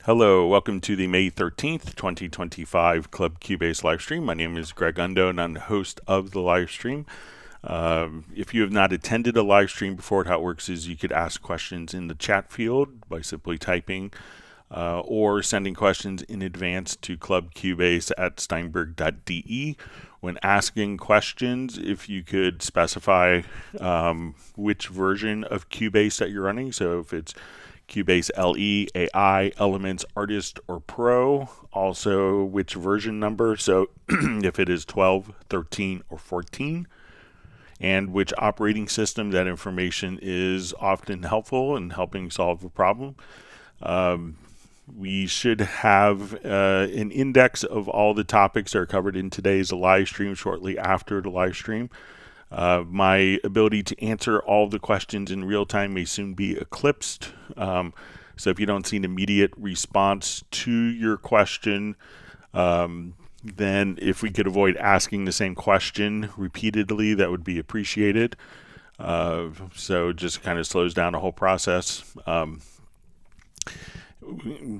Hello, welcome to the May 13th, 2025 Club Cubase livestream. My name is Greg Undo and I'm the host of the livestream. If you have not attended a live stream before, how it works is you could ask questions in the chat field by simply typing or sending questions in advance to clubcubase@steinberg.de. When asking questions, if you could specify which version of Cubase that you're running, so if it's Cubase LE, AI, Elements, Artist, or Pro, also which version number, so if it is 12, 13, or 14, and which operating system. That information is often helpful in helping solve a problem. We should have an index of all the topics that are covered in today's live stream shortly after the live stream. My ability to answer all the questions in real time may soon be eclipsed. So if you don't see an immediate response to your question, then if we could avoid asking the same question repeatedly, that would be appreciated. So it just kind of slows down the whole process.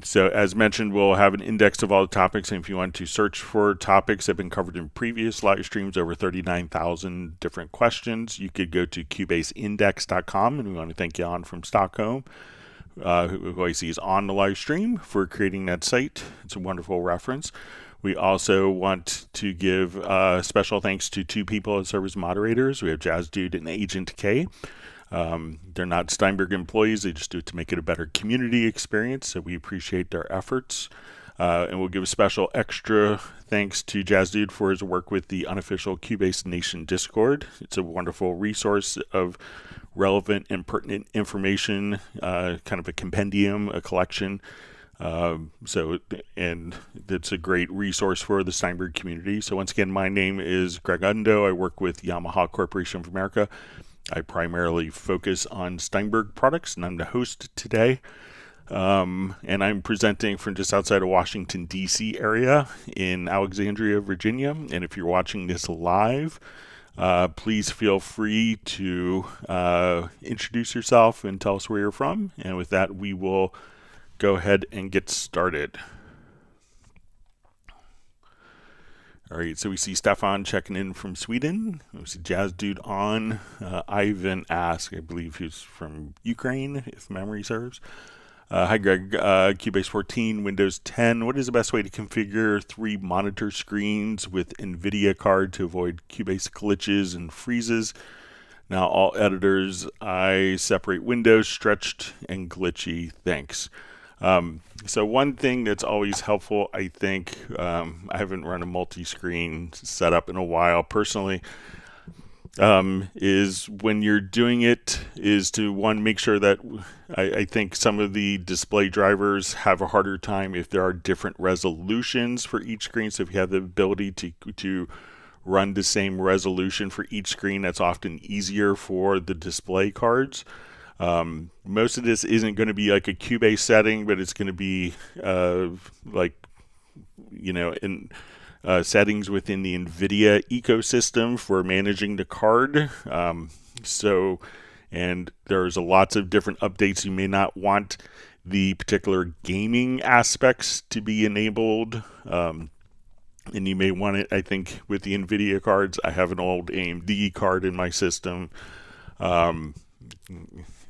So as mentioned, we'll have an index of all the topics, and if you want to search for topics that have been covered in previous live streams, over 39,000 different questions, you could go to cubaseindex.com, and we want to thank Jan from Stockholm, who I see is on the live stream, for creating that site. It's a wonderful reference. We also want to give special thanks to two people that serve as moderators. We have Jazz Dude and Agent K. They're not Steinberg employees, they just do it to make it a better community experience, so we appreciate their efforts. And we'll give a special extra thanks to Jazz Dude for his work with the unofficial Cubase Nation Discord. It's a wonderful resource of relevant and pertinent information, kind of a compendium, a collection. And it's a great resource for the Steinberg community. So once again, my name is Greg Undo. I work with Yamaha Corporation of America. I primarily focus on Steinberg products, and I'm the host today. And I'm presenting from just outside of Washington, D.C. area in Alexandria, Virginia. And if you're watching this live, please feel free to introduce yourself and tell us where you're from. And with that, we will go ahead and get started. All right, so we see Stefan checking in from Sweden. We see Jazz Dude on. Ivan Ask, I believe he's from Ukraine, if memory serves. Hi, Greg. Cubase 14, Windows 10. What is the best way to configure 3 monitor screens with NVIDIA card to avoid Cubase glitches and freezes? Now, all editors, I separate Windows, stretched, and glitchy. Thanks. So one thing that's always helpful, I think, I haven't run a multi-screen setup in a while personally, is when you're doing it is to, one, make sure that I think some of the display drivers have a harder time if there are different resolutions for each screen. So if you have the ability to run the same resolution for each screen, that's often easier for the display cards. Most of this isn't going to be like a Cubase setting, but it's going to be in settings within the NVIDIA ecosystem for managing the card. And there's lots of different updates. You may not want the particular gaming aspects to be enabled. And you may want it, I think, with the NVIDIA cards. I have an old AMD card in my system.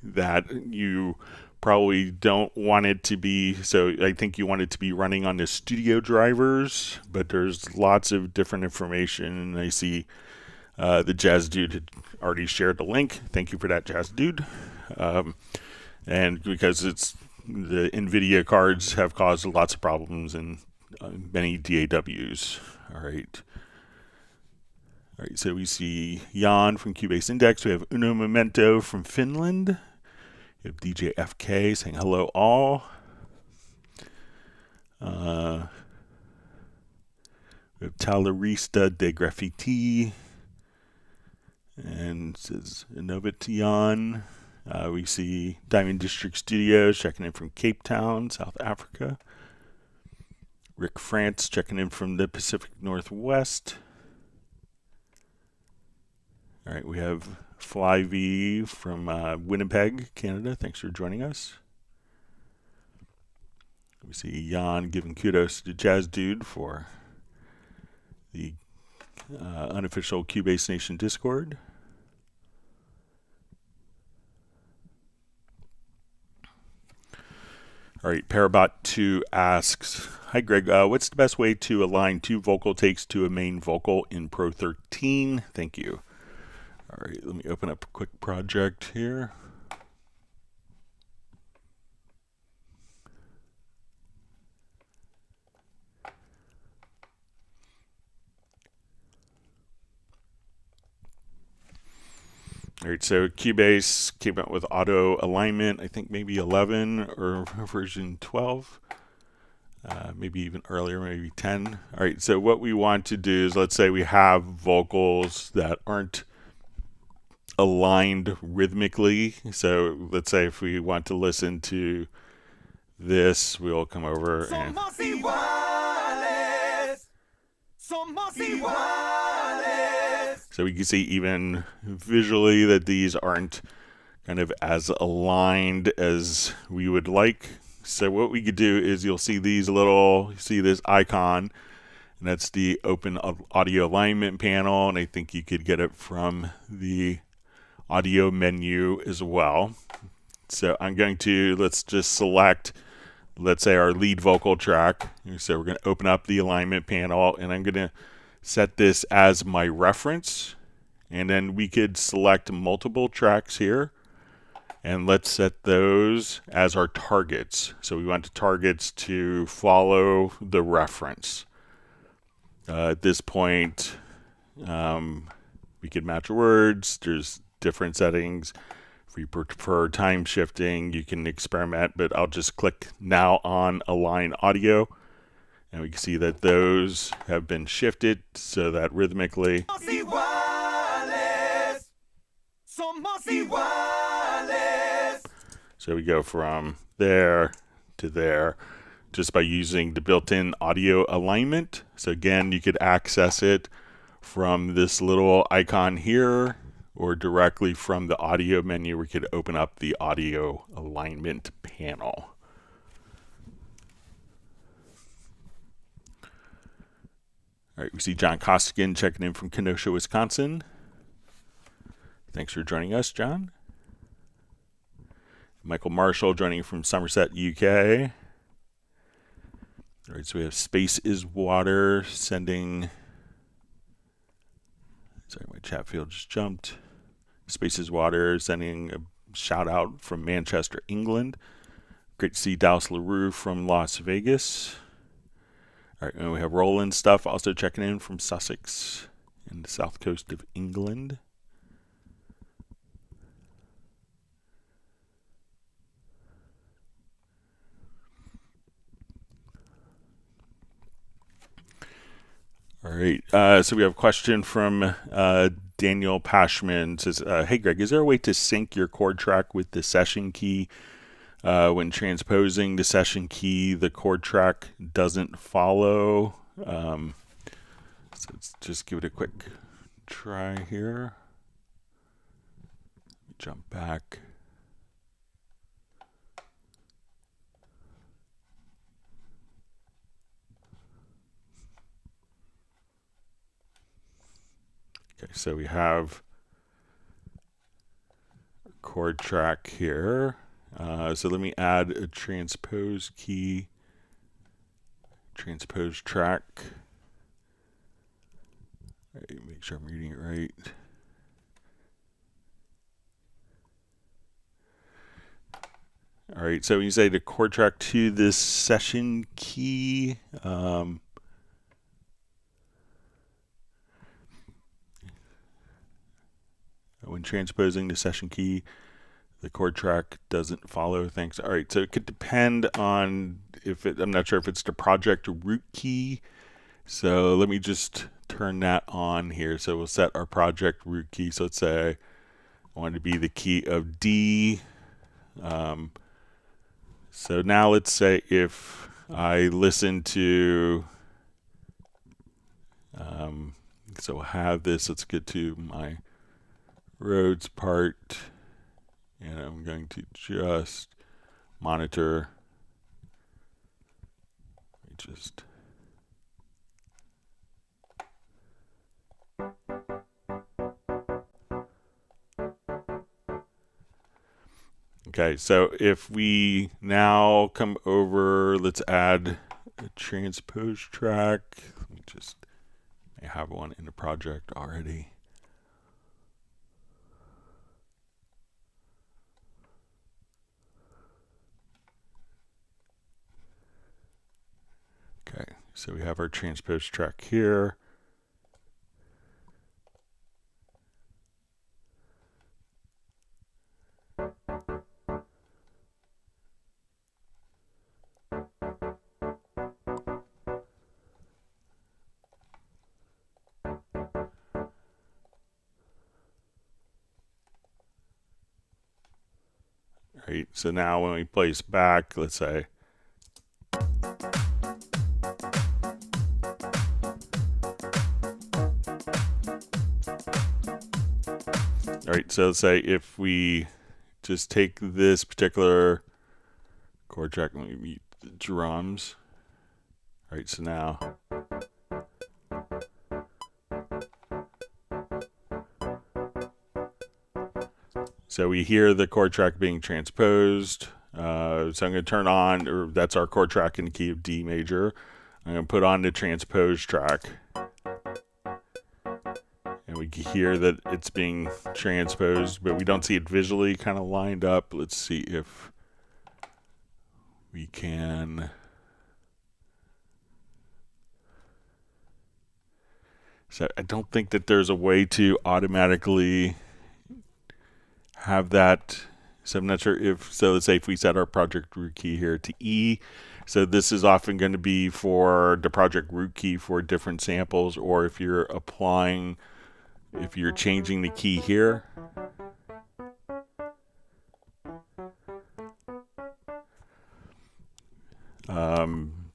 That you probably don't want it to be, so I think you want it to be running on the studio drivers, but there's lots of different information, and I see the Jazz Dude had already shared the link. Thank you for that, Jazz Dude. And because it's the NVIDIA cards have caused lots of problems in many DAWs. All right. All right, so we see Jan from Cubase Index. We have Uno Memento from Finland. We have DJ FK saying hello all. We have Talarista de Graffiti. And it says Innovation. We see Diamond District Studios checking in from Cape Town, South Africa. Rick France checking in from the Pacific Northwest. All right, we have Fly V from Winnipeg, Canada. Thanks for joining us. We We see Jan giving kudos to Jazz Dude for the unofficial Cubase Nation Discord. All right, Parabot2 asks, hi Greg, what's the best way to align 2 vocal takes to a main vocal in Pro 13? Thank you. All right, let me open up a quick project here. All right, so Cubase came out with auto alignment, I think maybe 11 or version 12, maybe even earlier, maybe 10. All right, so what we want to do is, let's say we have vocals that aren't aligned rhythmically. So let's say if we want to listen to this, we'll come over and so we can see even visually that these aren't kind of as aligned as we would like. So what we could do is you'll see these little, see this icon, and that's the open audio alignment panel, and I think you could get it from the audio menu as well. So I'm going to, let's just select, let's say our lead vocal track. So we're going to open up the alignment panel, and I'm going to set this as my reference, and then we could select multiple tracks here, and let's set those as our targets. So we want the targets to follow the reference. At this point, we could match words. There's different settings. If you prefer time shifting, you can experiment, but I'll just click now on Align Audio. And we can see that those have been shifted so that rhythmically. So we go from there to there just by using the built-in audio alignment. So again, you could access it from this little icon here or directly from the audio menu. We could open up the audio alignment panel. All right, we see John Costigan checking in from Kenosha, Wisconsin. Thanks for joining us, John. Michael Marshall joining from Somerset, UK. All right, so we have Space is Water sending, sorry, my chat field just jumped. Space is Water sending a shout out from Manchester, England. Great to see Dallas LaRue from Las Vegas. All right, and we have Roland Stuff also checking in from Sussex in the south coast of England. All right, so we have a question from Daniel Pashman. Says, hey Greg, is there a way to sync your chord track with the session key? When transposing the session key, the chord track doesn't follow. So let's just give it a quick try here. Jump back. Okay, so we have a chord track here. So let me add a transpose key, transpose track. All right, make sure I'm reading it right. All right, so when you say the chord track to this session key, when transposing the session key, the chord track doesn't follow. Thanks. All right, so it could depend on if it, I'm not sure if it's the project root key. So let me just turn that on here. So we'll set our project root key. So let's say I want it to be the key of D. So now let's say if I listen to, so we'll have this, let's get to my Rhodes part, and I'm going to just monitor just okay, so if we now come over, let's add a transpose track. Let me just, I have one in the project already. Okay, so we have our transpose track here. Right, so now when we place back, let's say, all right, so let's say if we just take this particular chord track and we mute the drums. All right, so now, so we hear the chord track being transposed. So I'm going to turn on, or that's our chord track in the key of D major. I'm going to put on the transpose track. And we hear that it's being transposed, but we don't see it visually kind of lined up. Let's see if we can. So I don't think that there's a way to automatically have that. So I'm not sure if, so let's say if we set our project root key here to E, so this is often going to be for the project root key for different samples, or if you're applying, if you're changing the key here.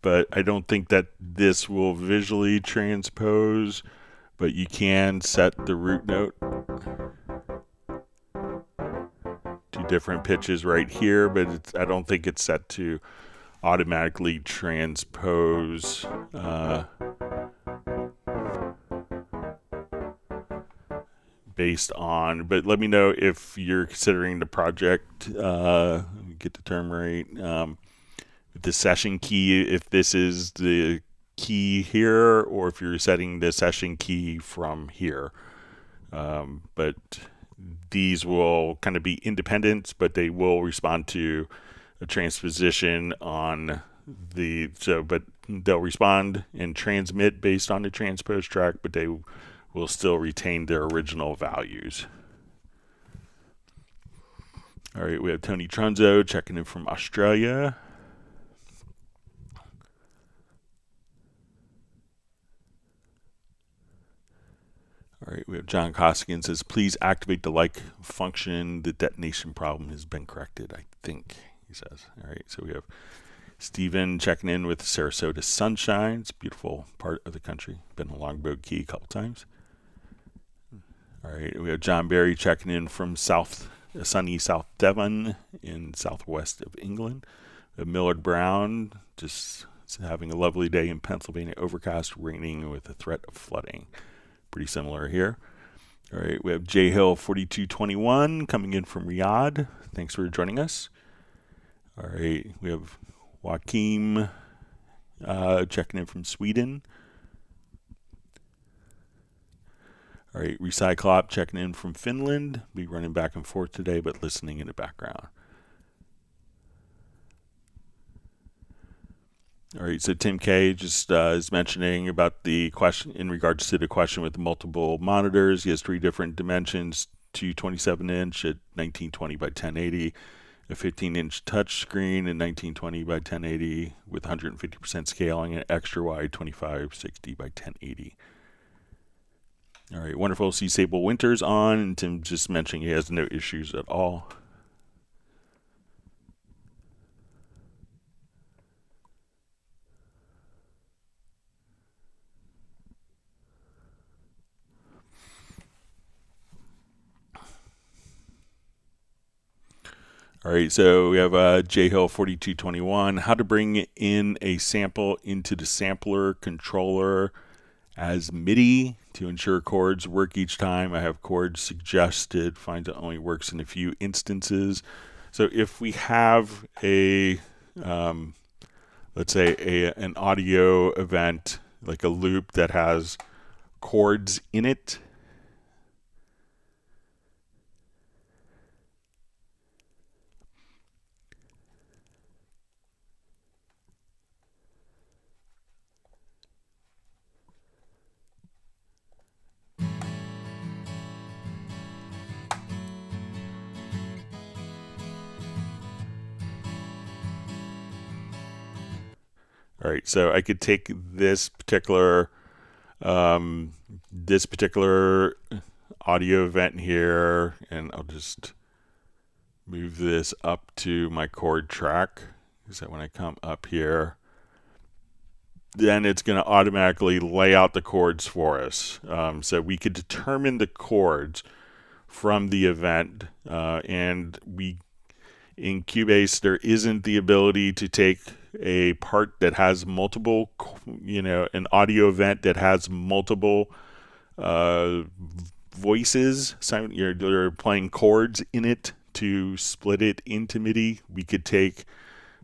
But I don't think that this will visually transpose, but you can set the root note to different pitches right here, but I don't think it's set to automatically transpose based on, but let me know if you're considering the project, let me get the term right, the session key, if this is the key here, or if you're setting the session key from here. But these will kind of be independent, but they will respond to a transposition on the, so, but they'll respond and transmit based on the transpose track, but they will still retain their original values. All right, we have Tony Trunzo checking in from Australia. All right, we have John Costigan says, please activate the like function. The detonation problem has been corrected, I think, he says. All right, so we have Stephen checking in with Sarasota Sunshine. It's a beautiful part of the country. Been to Longboat Key a couple times. All right, we have John Barry checking in from sunny South Devon in southwest of England. We have Millard Brown just having a lovely day in Pennsylvania, overcast, raining with a threat of flooding. Pretty similar here. All right, we have J Hill 4221 coming in from Riyadh. Thanks for joining us. All right, we have Joachim checking in from Sweden. All right, Recyclop checking in from Finland. Be running back and forth today, but listening in the background. All right, so Tim K just is mentioning about the question in regards to the question with multiple monitors. He has 3 different dimensions, 227-inch at 1920 by 1080, a 15-inch touch screen at 1920 by 1080 with 150% scaling, and extra wide 2560 by 1080. All right, wonderful. See Sable Winters on, and Tim just mentioning he has no issues at all. All right, so we have JHill4221, how to bring in a sample into the sampler controller as MIDI to ensure chords work each time. I have chords suggested, finds it only works in a few instances. So if we have a, let's say an audio event, like a loop that has chords in it, all right, so I could take this particular audio event here, and I'll just move this up to my chord track, so when I come up here, then it's going to automatically lay out the chords for us. So we could determine the chords from the event, and in Cubase there isn't the ability to take a part that has multiple, an audio event that has multiple voices, you're playing chords in it, to split it into MIDI. We could take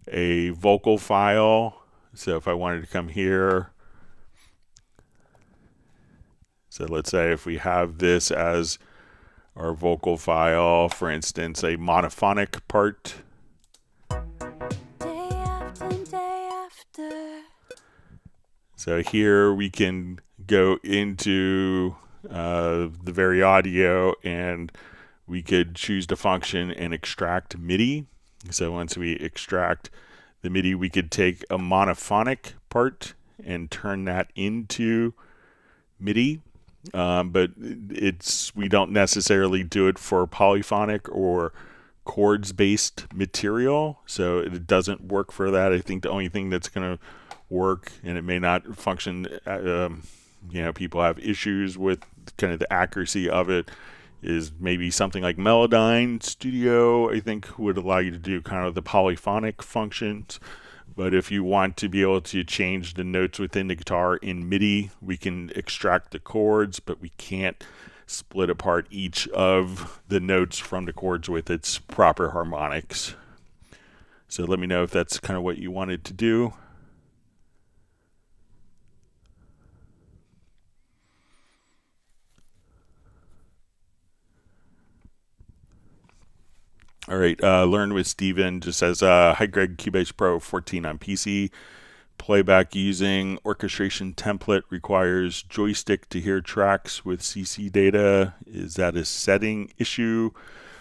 a vocal file, so if I wanted to come here, so let's say if we have this as our vocal file, for instance, a monophonic part. Day after day after. So here we can go into the very audio, and we could choose the function and extract MIDI. So once we extract the MIDI, we could take a monophonic part and turn that into MIDI. But we don't necessarily do it for polyphonic or chords-based material, so it doesn't work for that. I think the only thing that's going to work, and it may not function, people have issues with kind of the accuracy of it, is maybe something like Melodyne Studio, I think, would allow you to do kind of the polyphonic functions. But if you want to be able to change the notes within the guitar in MIDI, we can extract the chords, but we can't split apart each of the notes from the chords with its proper harmonics. So let me know if that's kind of what you wanted to do. All right, Learn with Steven just says, hi Greg, Cubase Pro 14 on PC. Playback using orchestration template requires joystick to hear tracks with CC data. Is that a setting issue?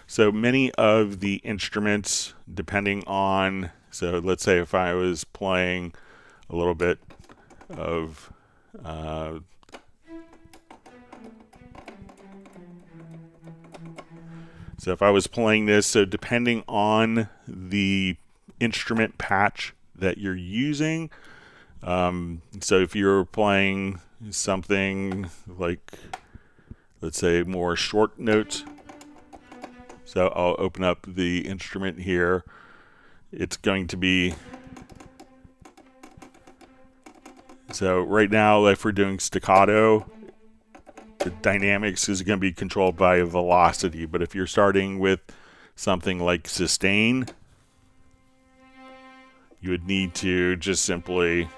So many of the instruments, depending on, so let's say if I was playing a little bit of so if I was playing this, so depending on the instrument patch that you're using, so if you're playing something like, let's say, more short notes, so I'll open up the instrument here. It's going to be, so right now, if we're doing staccato, the dynamics is going to be controlled by velocity. But if you're starting with something like sustain, you would need to just simply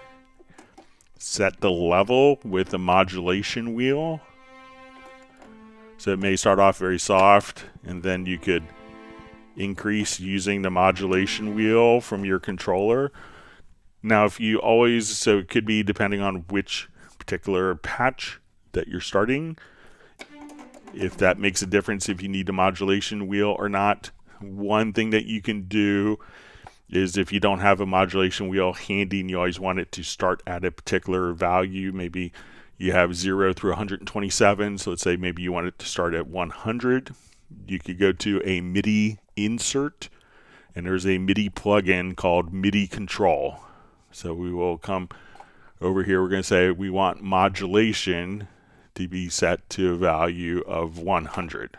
set the level with the modulation wheel. So it may start off very soft, and then you could increase using the modulation wheel from your controller. Now, if you always, so it could be depending on which particular patch that you're starting, if that makes a difference if you need a modulation wheel or not. One thing that you can do is if you don't have a modulation wheel handy and you always want it to start at a particular value, maybe you have 0 through 127, so let's say maybe you want it to start at 100, you could go to a MIDI insert, and there's a MIDI plugin called MIDI Control. So we will come over here, we're going to say we want modulation to be set to a value of 100.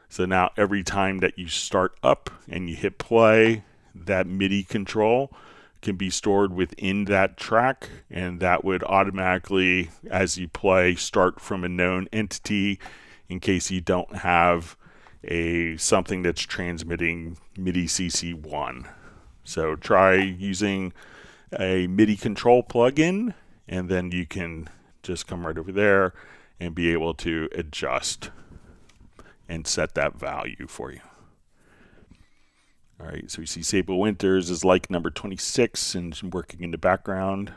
So now every time that you start up and you hit play, that MIDI control can be stored within that track, and that would automatically, as you play, start from a known entity in case you don't have something that's transmitting MIDI CC1. So try using a MIDI control plugin, and then you can just come right over there and be able to adjust and set that value for you. All right, so we see Sable Winters is like number 26 and working in the background.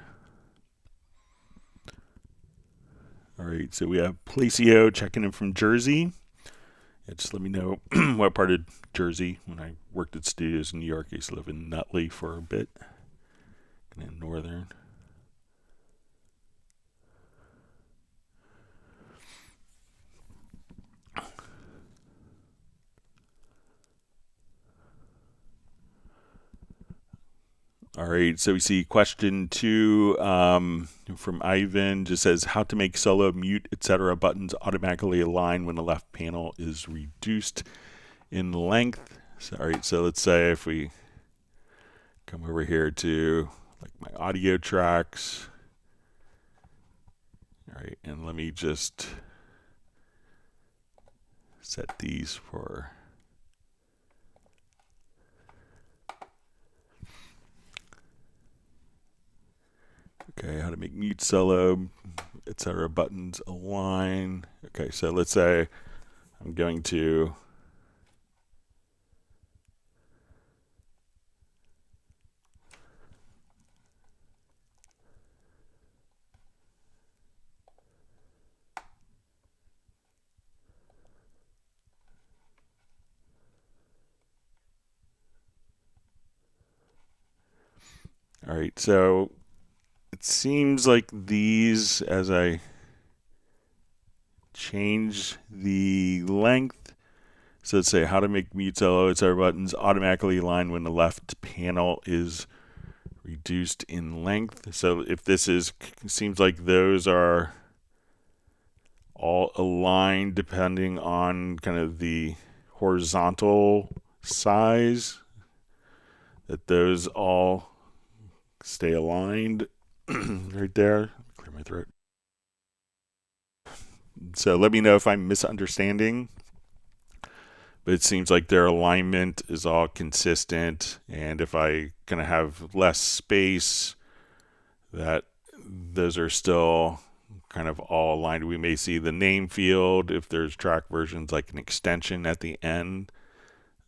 All right, so we have Placio checking in from Jersey. Just let me know what part of Jersey. When I worked at studios in New York, I used to live in Nutley for a bit, and in northern. All right, so we see question 2 from Ivan. Just says how to make solo, mute, etc. buttons automatically align when the left panel is reduced in length. So, all right, so let's say if we come over here to like my audio tracks. All right, and let me just set these for... Okay, how to make mute, solo, etc. buttons align. Okay, so let's say I'm going to all right, so it seems like these, as I change the length, so let's say how to make mute, solo, etc. buttons automatically align when the left panel is reduced in length. So if this is, seems like those are all aligned depending on kind of the horizontal size, that those all stay aligned. Right there. Clear my throat. So let me know if I'm misunderstanding, but it seems like their alignment is all consistent, and if I kind of have less space, that those are still kind of all aligned. We may see the name field, if there's track versions, like an extension at the end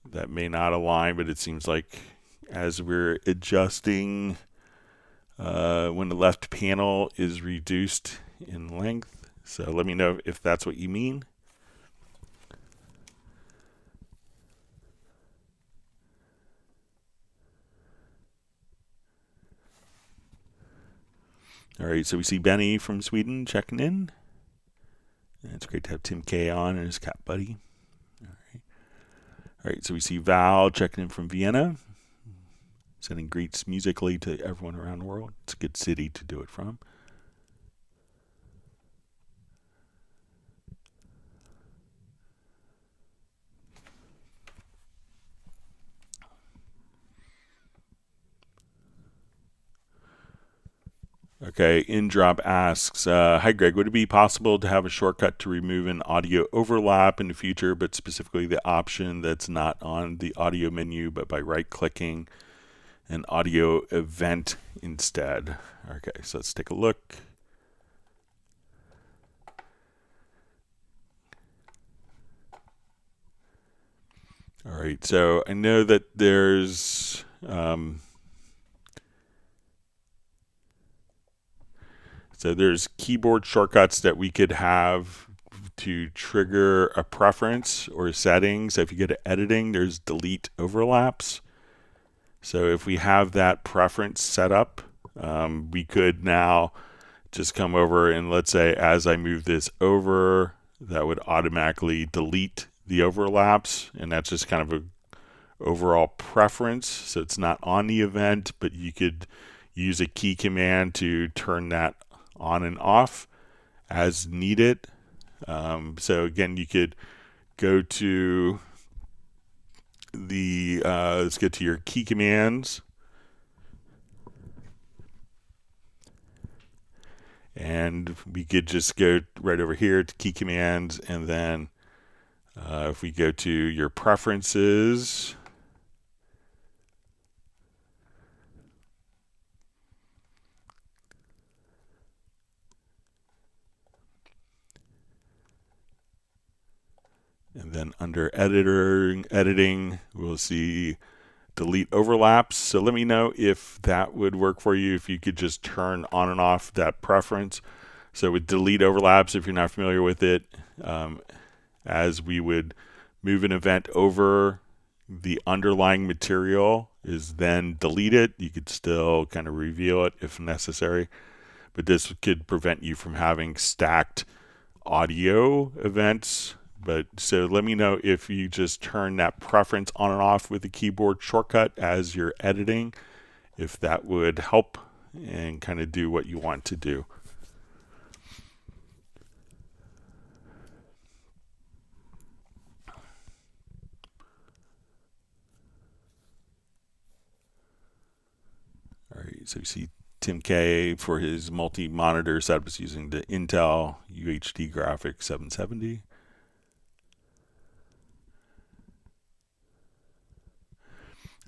that may not align, but it seems like as we're adjusting when the left panel is reduced in length. So let me know if that's what you mean. All right, so we see Benny from Sweden checking in. And it's great to have Tim K on and his cat buddy. All right, so we see Val checking in from Vienna, sending greets musically to everyone around the world. It's a good city to do it from. Okay, InDrop asks, hi Greg, would it be possible to have a shortcut to remove an audio overlap in the future, but specifically the option that's not on the audio menu, but by right-clicking an audio event instead? Okay, so let's take a look. All right, so I know that there's so there's keyboard shortcuts that we could have to trigger a preference or settings. So if you go to editing, there's delete overlaps. So if we have that preference set up, we could now just come over and let's say as I move this over, that would automatically delete the overlaps, and that's just kind of a overall preference. So it's not on the event, but you could use a key command to turn that on and off as needed. So again, you could go to the, let's get to your key commands. And we could just go right over here to key commands, and then if we go to your preferences, and then under editing, we'll see delete overlaps. So let me know if that would work for you, if you could just turn on and off that preference. So with delete overlaps, if you're not familiar with it, as we would move an event over, the underlying material is then deleted. You could still kind of reveal it if necessary, but this could prevent you from having stacked audio events. But so let me know if you just turn that preference on and off with the keyboard shortcut as you're editing, if that would help and kind of do what you want to do. All right, so you see Tim K for his multi-monitor setup is using the Intel UHD Graphics 770.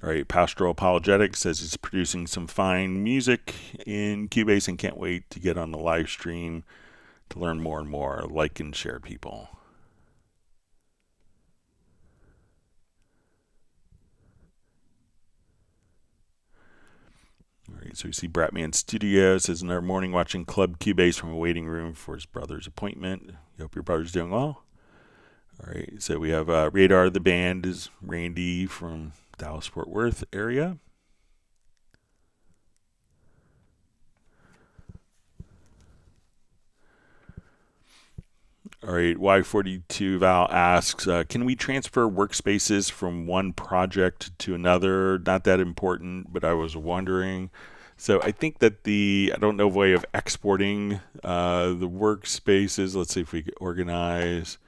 All right, Pastoral Apologetics says he's producing some fine music in Cubase and can't wait to get on the live stream to learn more and more. Like and share, people. All right, so we see Bratman Studio says another morning watching Club Cubase from a waiting room for his brother's appointment. You hope your brother's doing well. All right, so we have Radar. The band is Randy from Dallas-Fort Worth area. All right, Y42 Val asks, can we transfer workspaces from one project to another? Not that important, but I was wondering. So I think that I don't know, way of exporting the workspaces. Let's see if we can organize.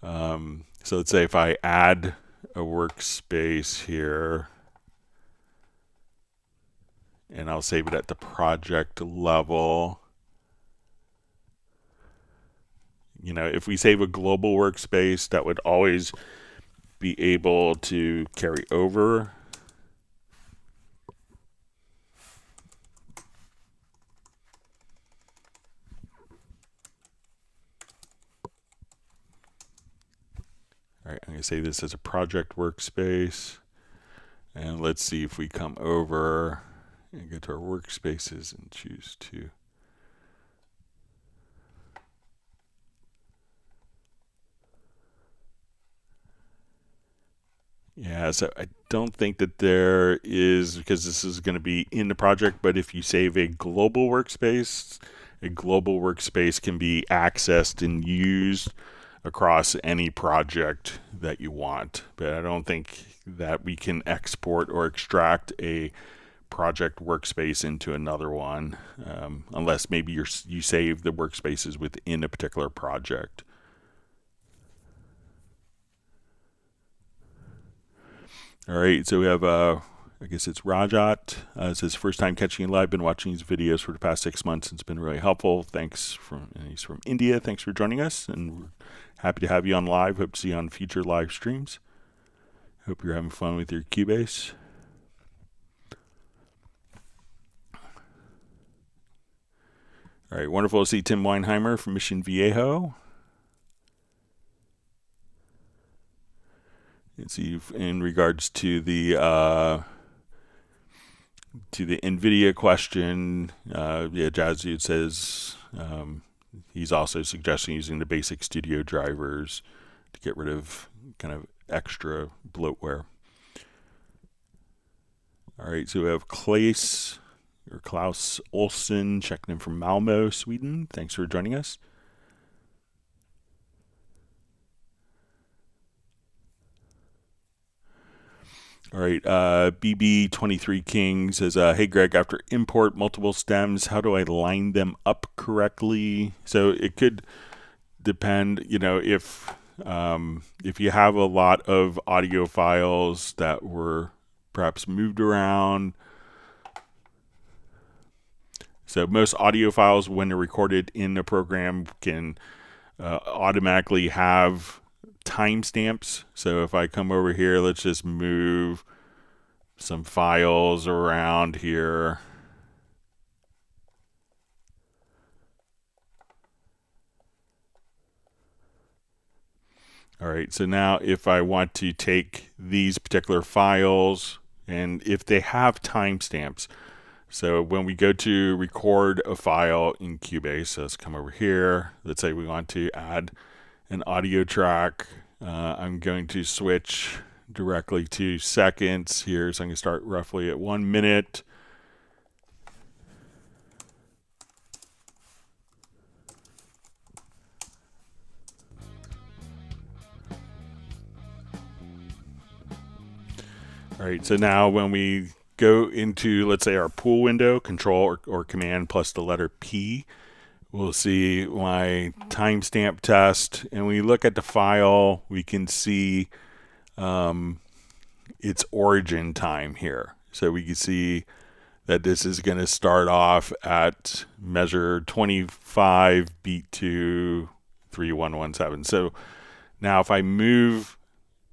So let's say if I add a workspace here, and I'll save it at the project level. You know, if we save a global workspace, that would always be able to carry over. All right, I'm going to save this as a project workspace. And let's see if we come over and go to our workspaces and choose to. Yeah, so I don't think that there is, because this is going to be in the project, but if you save a global workspace can be accessed and used across any project that you want. But I don't think that we can export or extract a project workspace into another one, unless maybe you save the workspaces within a particular project. All right, so we have, I guess it's Rajat. It says, first time catching you live. Been watching these videos for the past 6 months. And it's been really helpful. Thanks. And he's from India. Thanks for joining us. And we're happy to have you on live. Hope to see you on future live streams. Hope you're having fun with your Cubase. All right, wonderful to see Tim Weinheimer from Mission Viejo. Let's see, in regards to the NVIDIA question, yeah, Jazzy says he's also suggesting using the basic studio drivers to get rid of kind of extra bloatware. All right, so we have Klaus Olsen checking in from Malmo, Sweden. Thanks for joining us. All right, BB23 King says, hey, Greg, after import multiple stems, how do I line them up correctly? So it could depend, you know, if if you have a lot of audio files that were perhaps moved around. So most audio files, when they're recorded in the program, can automatically have timestamps. So if I come over here, let's just move some files around here. All right, so now if I want to take these particular files, and if they have timestamps, so when we go to record a file in Cubase, so let's come over here. Let's say we want to add an audio track. I'm going to switch directly to seconds here, so I'm going to start roughly at 1 minute. All right, so now when we go into, let's say, our pool window, Control or Command plus the letter P, we'll see my timestamp test. And when we look at the file, we can see its origin time here. So we can see that this is going to start off at measure 25, beat 2, 3117. So now if I move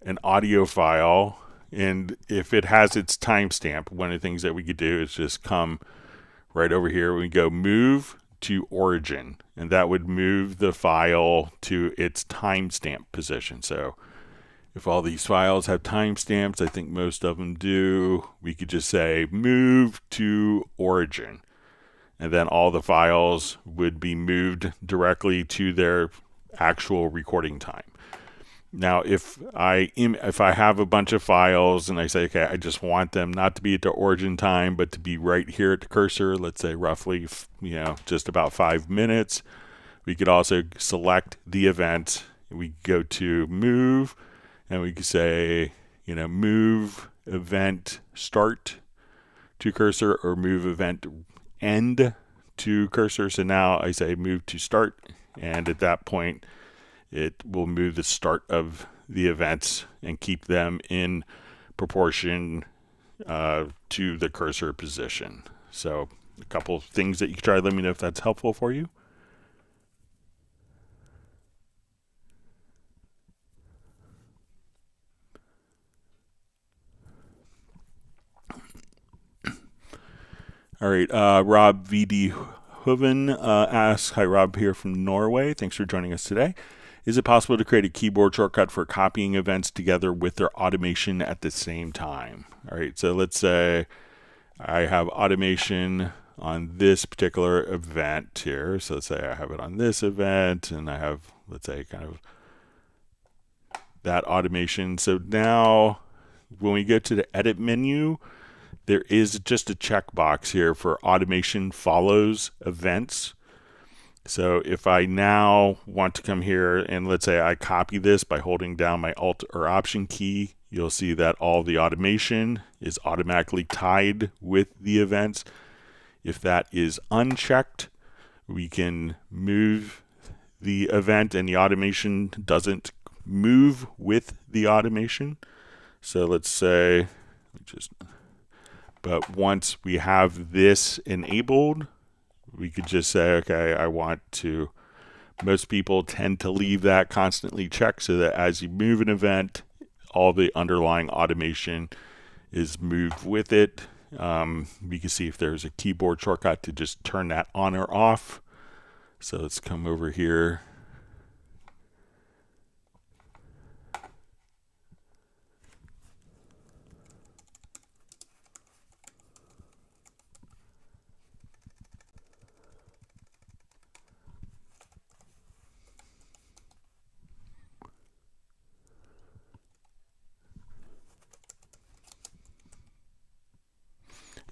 an audio file, and if it has its timestamp, one of the things that we could do is just come right over here. We go move to origin, and that would move the file to its timestamp position. So if all these files have timestamps, I think most of them do, we could just say move to origin, and then all the files would be moved directly to their actual recording time. Now, if I have a bunch of files and I say, okay, I just want them not to be at the origin time, but to be right here at the cursor, let's say roughly, just about 5 minutes, we could also select the event. We go to move, and we could say, move event start to cursor or move event end to cursor. So now I say move to start, and at that point, it will move the start of the events and keep them in proportion to the cursor position. So a couple of things that you can try. Let me know if that's helpful for you. All right, Rob VD Hoven asks, hi Rob here from Norway. Thanks for joining us today. Is it possible to create a keyboard shortcut for copying events together with their automation at the same time? All right, so let's say I have automation on this particular event here. So let's say I have it on this event, and I have, let's say, kind of that automation. So now when we go to the edit menu, there is just a checkbox here for automation follows events. So if I now want to come here and let's say I copy this by holding down my Alt or Option key, you'll see that all the automation is automatically tied with the events. If that is unchecked, we can move the event and the automation doesn't move with the automation. So let's say, but once we have this enabled, we could just say, okay, I want to, most people tend to leave that constantly checked so that as you move an event, all the underlying automation is moved with it. We can see if there's a keyboard shortcut to just turn that on or off. So let's come over here.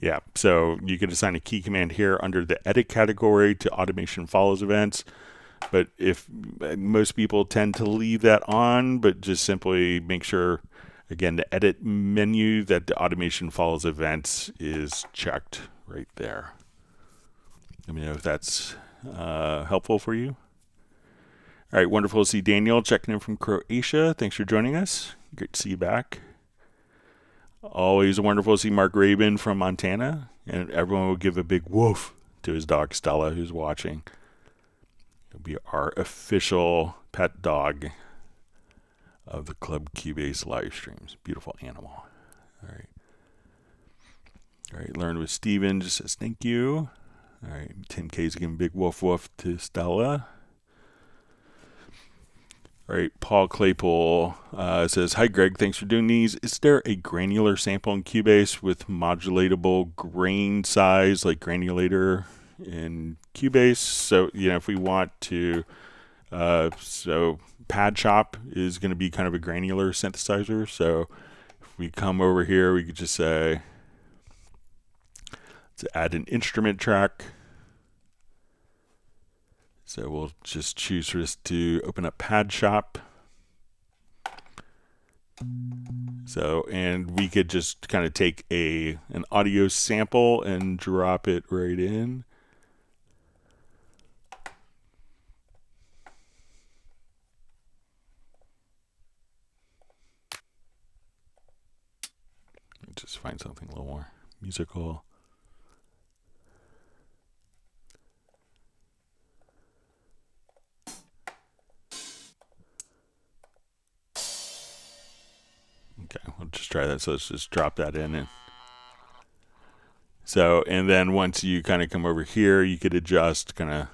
Yeah, so you can assign a key command here under the edit category to automation follows events. But if most people tend to leave that on, but just simply make sure, again, the edit menu that the automation follows events is checked right there. Let me know if that's helpful for you. All right, wonderful to see Daniel checking in from Croatia. Thanks for joining us. Great to see you back. Always wonderful to see Mark Rabin from Montana. And everyone will give a big woof to his dog Stella, who's watching. It'll be our official pet dog of the Club Cubase live streams. Beautiful animal. All right. All right, Learn with Steven just says thank you. All right, 10K's giving big woof woof to Stella. All right, Paul Claypool says, hi, Greg. Thanks for doing these. Is there a granular sample in Cubase with modulatable grain size like Granulator in Cubase? So, if we want to, so Pad Shop is going to be kind of a granular synthesizer. So if we come over here, we could just say, let's add an instrument track. So we'll just choose for this to open up Pad Shop. So, and we could just kind of take an audio sample and drop it right in. Just find something a little more musical. Okay, we'll just try that. So let's just drop that in. And then once you kind of come over here, you could adjust kind of.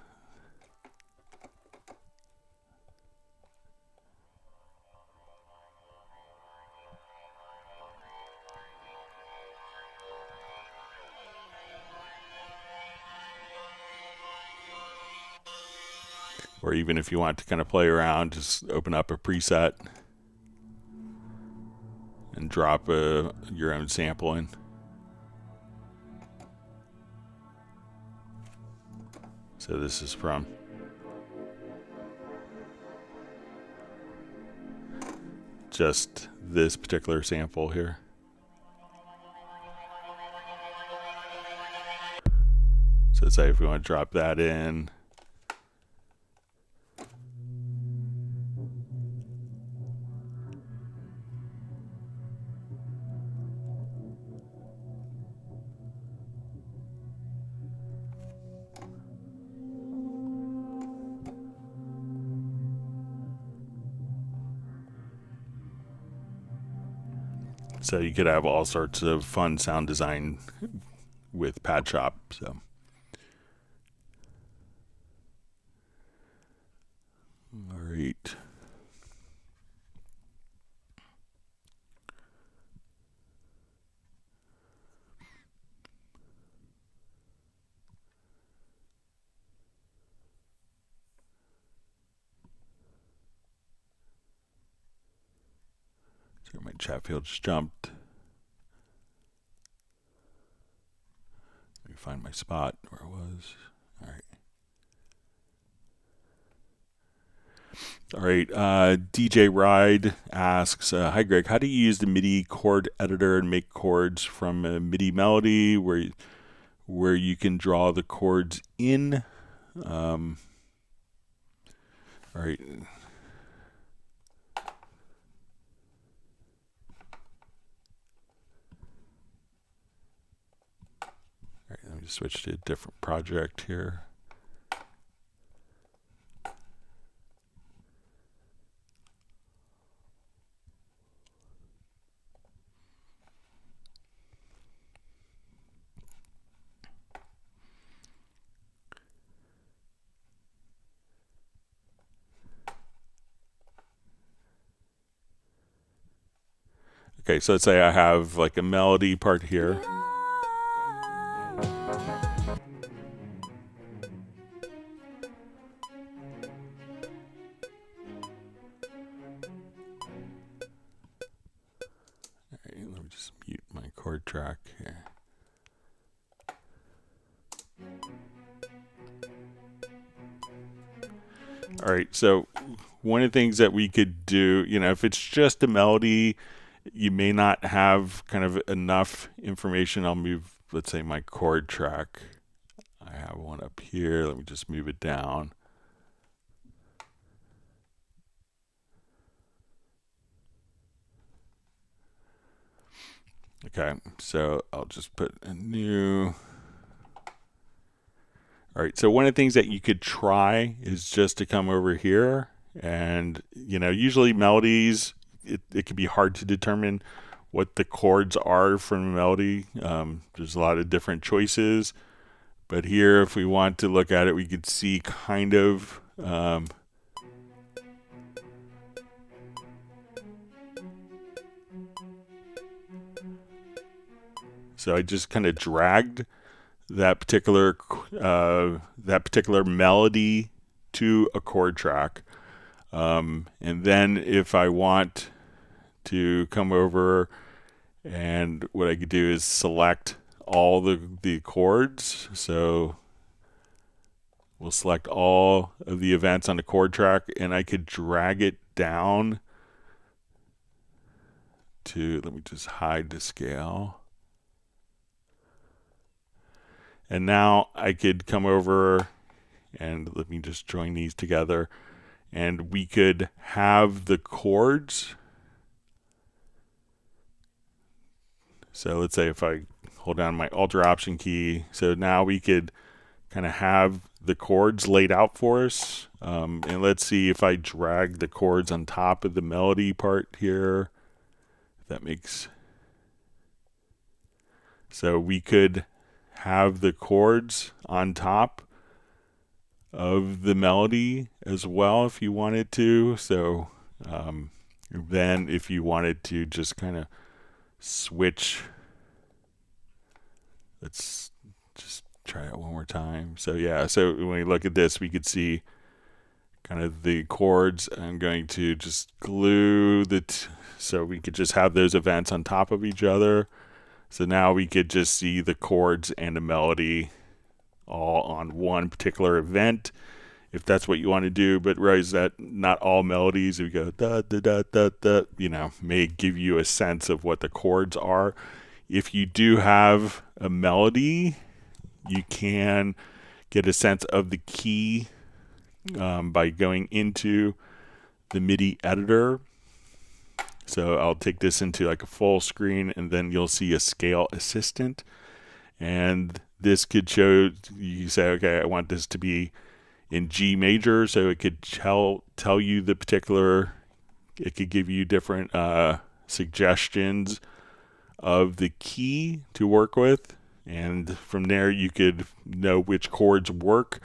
Or even if you want to kind of play around, just open up a preset and drop your own sample in. So this is from just this particular sample here. So say if we want to drop that in. So you could have all sorts of fun sound design with Pad Shop. So, all right. My chat field just jumped. Let me find my spot where it was. All right. All right. DJ Ride asks, hi, Greg. How do you use the MIDI chord editor and make chords from a MIDI melody where you can draw the chords in? All right. Let me switch to a different project here. Okay, so let's say I have like a melody part here. Chord track here. All right, so one of the things that we could do, if it's just a melody, you may not have kind of enough information. I'll move, let's say, my chord track. I have one up here. Let me just move it down. Okay, so I'll just put a new. All right, so one of the things that you could try is just to come over here, and usually melodies, it can be hard to determine what the chords are from a melody. There's a lot of different choices, but here, if we want to look at it, we could see kind of so I just kind of dragged that particular melody to a chord track, and then if I want to come over, and what I could do is select all the chords. So we'll select all of the events on the chord track, and I could drag it down to, let me just hide the scale. And now I could come over, and let me just join these together, and we could have the chords. So let's say if I hold down my Alt Option key, so now we could kind of have the chords laid out for us. And let's see if I drag the chords on top of the melody part here, if that makes. So we could have the chords on top of the melody as well if you wanted to. So then if you wanted to just kind of switch, let's just try it one more time. So yeah, so when we look at this, we could see kind of the chords. I'm going to just glue so we could just have those events on top of each other. So now we could just see the chords and the melody all on one particular event, if that's what you want to do. But realize that not all melodies, if you go da da da da da, may give you a sense of what the chords are. If you do have a melody, you can get a sense of the key by going into the MIDI editor. So I'll take this into like a full screen, and then you'll see a scale assistant, and this could show, you say, okay, I want this to be in G major, so it could tell you the particular, it could give you different suggestions of the key to work with, and from there you could know which chords work,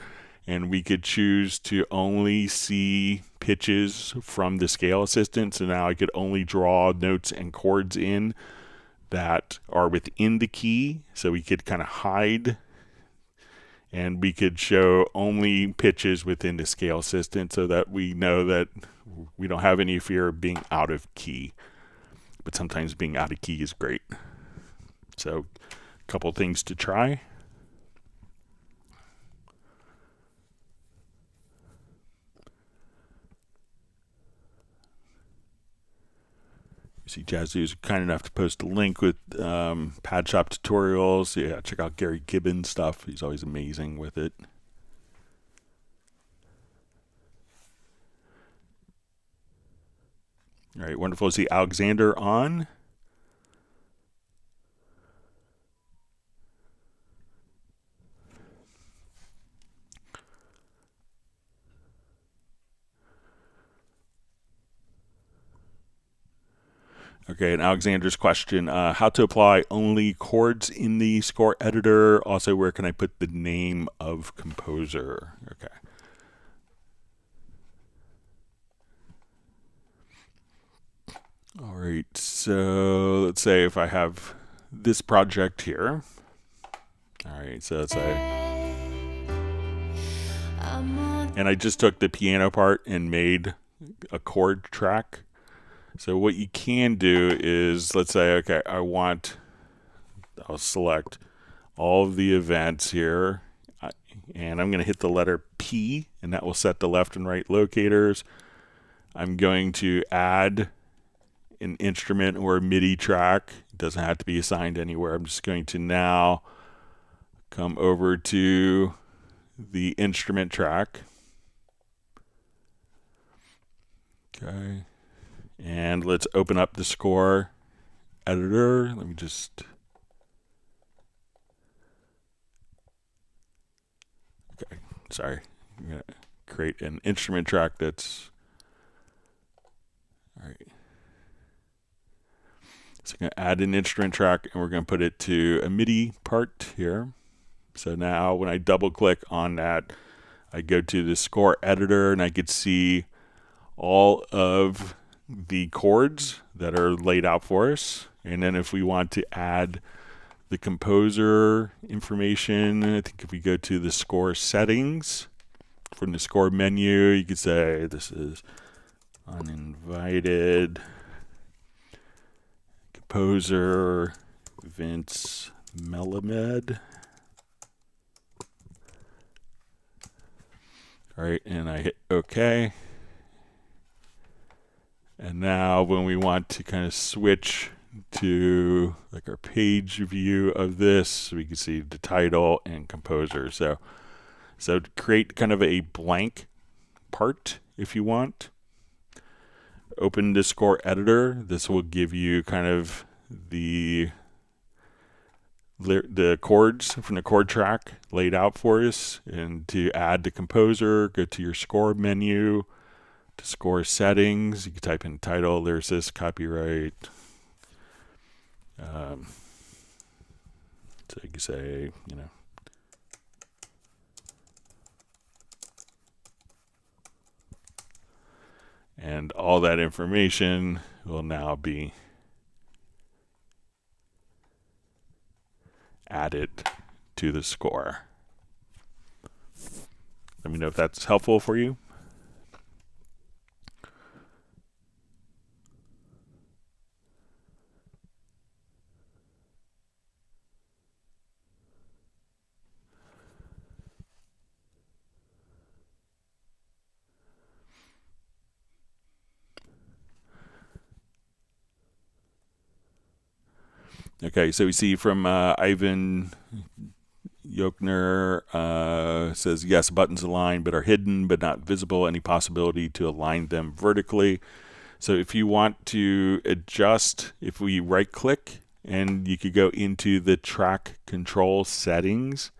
and we could choose to only see pitches from the scale assistant. So now I could only draw notes and chords in that are within the key, so we could kind of hide, and we could show only pitches within the scale assistant so that we know that we don't have any fear of being out of key. But sometimes being out of key is great. So a couple things to try. See, Jazzu's kind enough to post a link with pad shop tutorials. Yeah, check out Gary Gibbons' stuff. He's always amazing with it. All right, wonderful to see Alexander on. Okay, and Alexander's question, how to apply only chords in the score editor. Also, where can I put the name of composer? Okay. All right, so let's say if I have this project here. All right, so let's say, and I just took the piano part and made a chord track. So what you can do is, let's say, okay, I'll select all of the events here, and I'm going to hit the letter P, and that will set the left and right locators. I'm going to add an instrument or a MIDI track. It doesn't have to be assigned anywhere. I'm just going to now come over to the instrument track. Okay. And let's open up the score editor. Let me just, okay, sorry. I'm going to create an instrument track that's, all right. So I'm going to add an instrument track and we're going to put it to a MIDI part here. So now when I double click on that, I go to the score editor and I could see all of the chords that are laid out for us. And then if we want to add the composer information, I think if we go to the score settings from the score menu, you could say this is uninvited composer Vince Melamed. All right, and I hit OK. And now when we want to kind of switch to like our page view of this, we can see the title and composer. So to create kind of a blank part if you want, open the score editor. This will give you kind of the chords from the chord track laid out for us. And to add the composer, go to your score menu, to score settings. You can type in title, lyricist, copyright. So you can say, you know, and all that information will now be added to the score. Let me know if that's helpful for you. Okay, so we see from Ivan Jochner says, yes, buttons align but are hidden but not visible. Any possibility to align them vertically? So if you want to adjust, if we right click and you could go into the track control settings.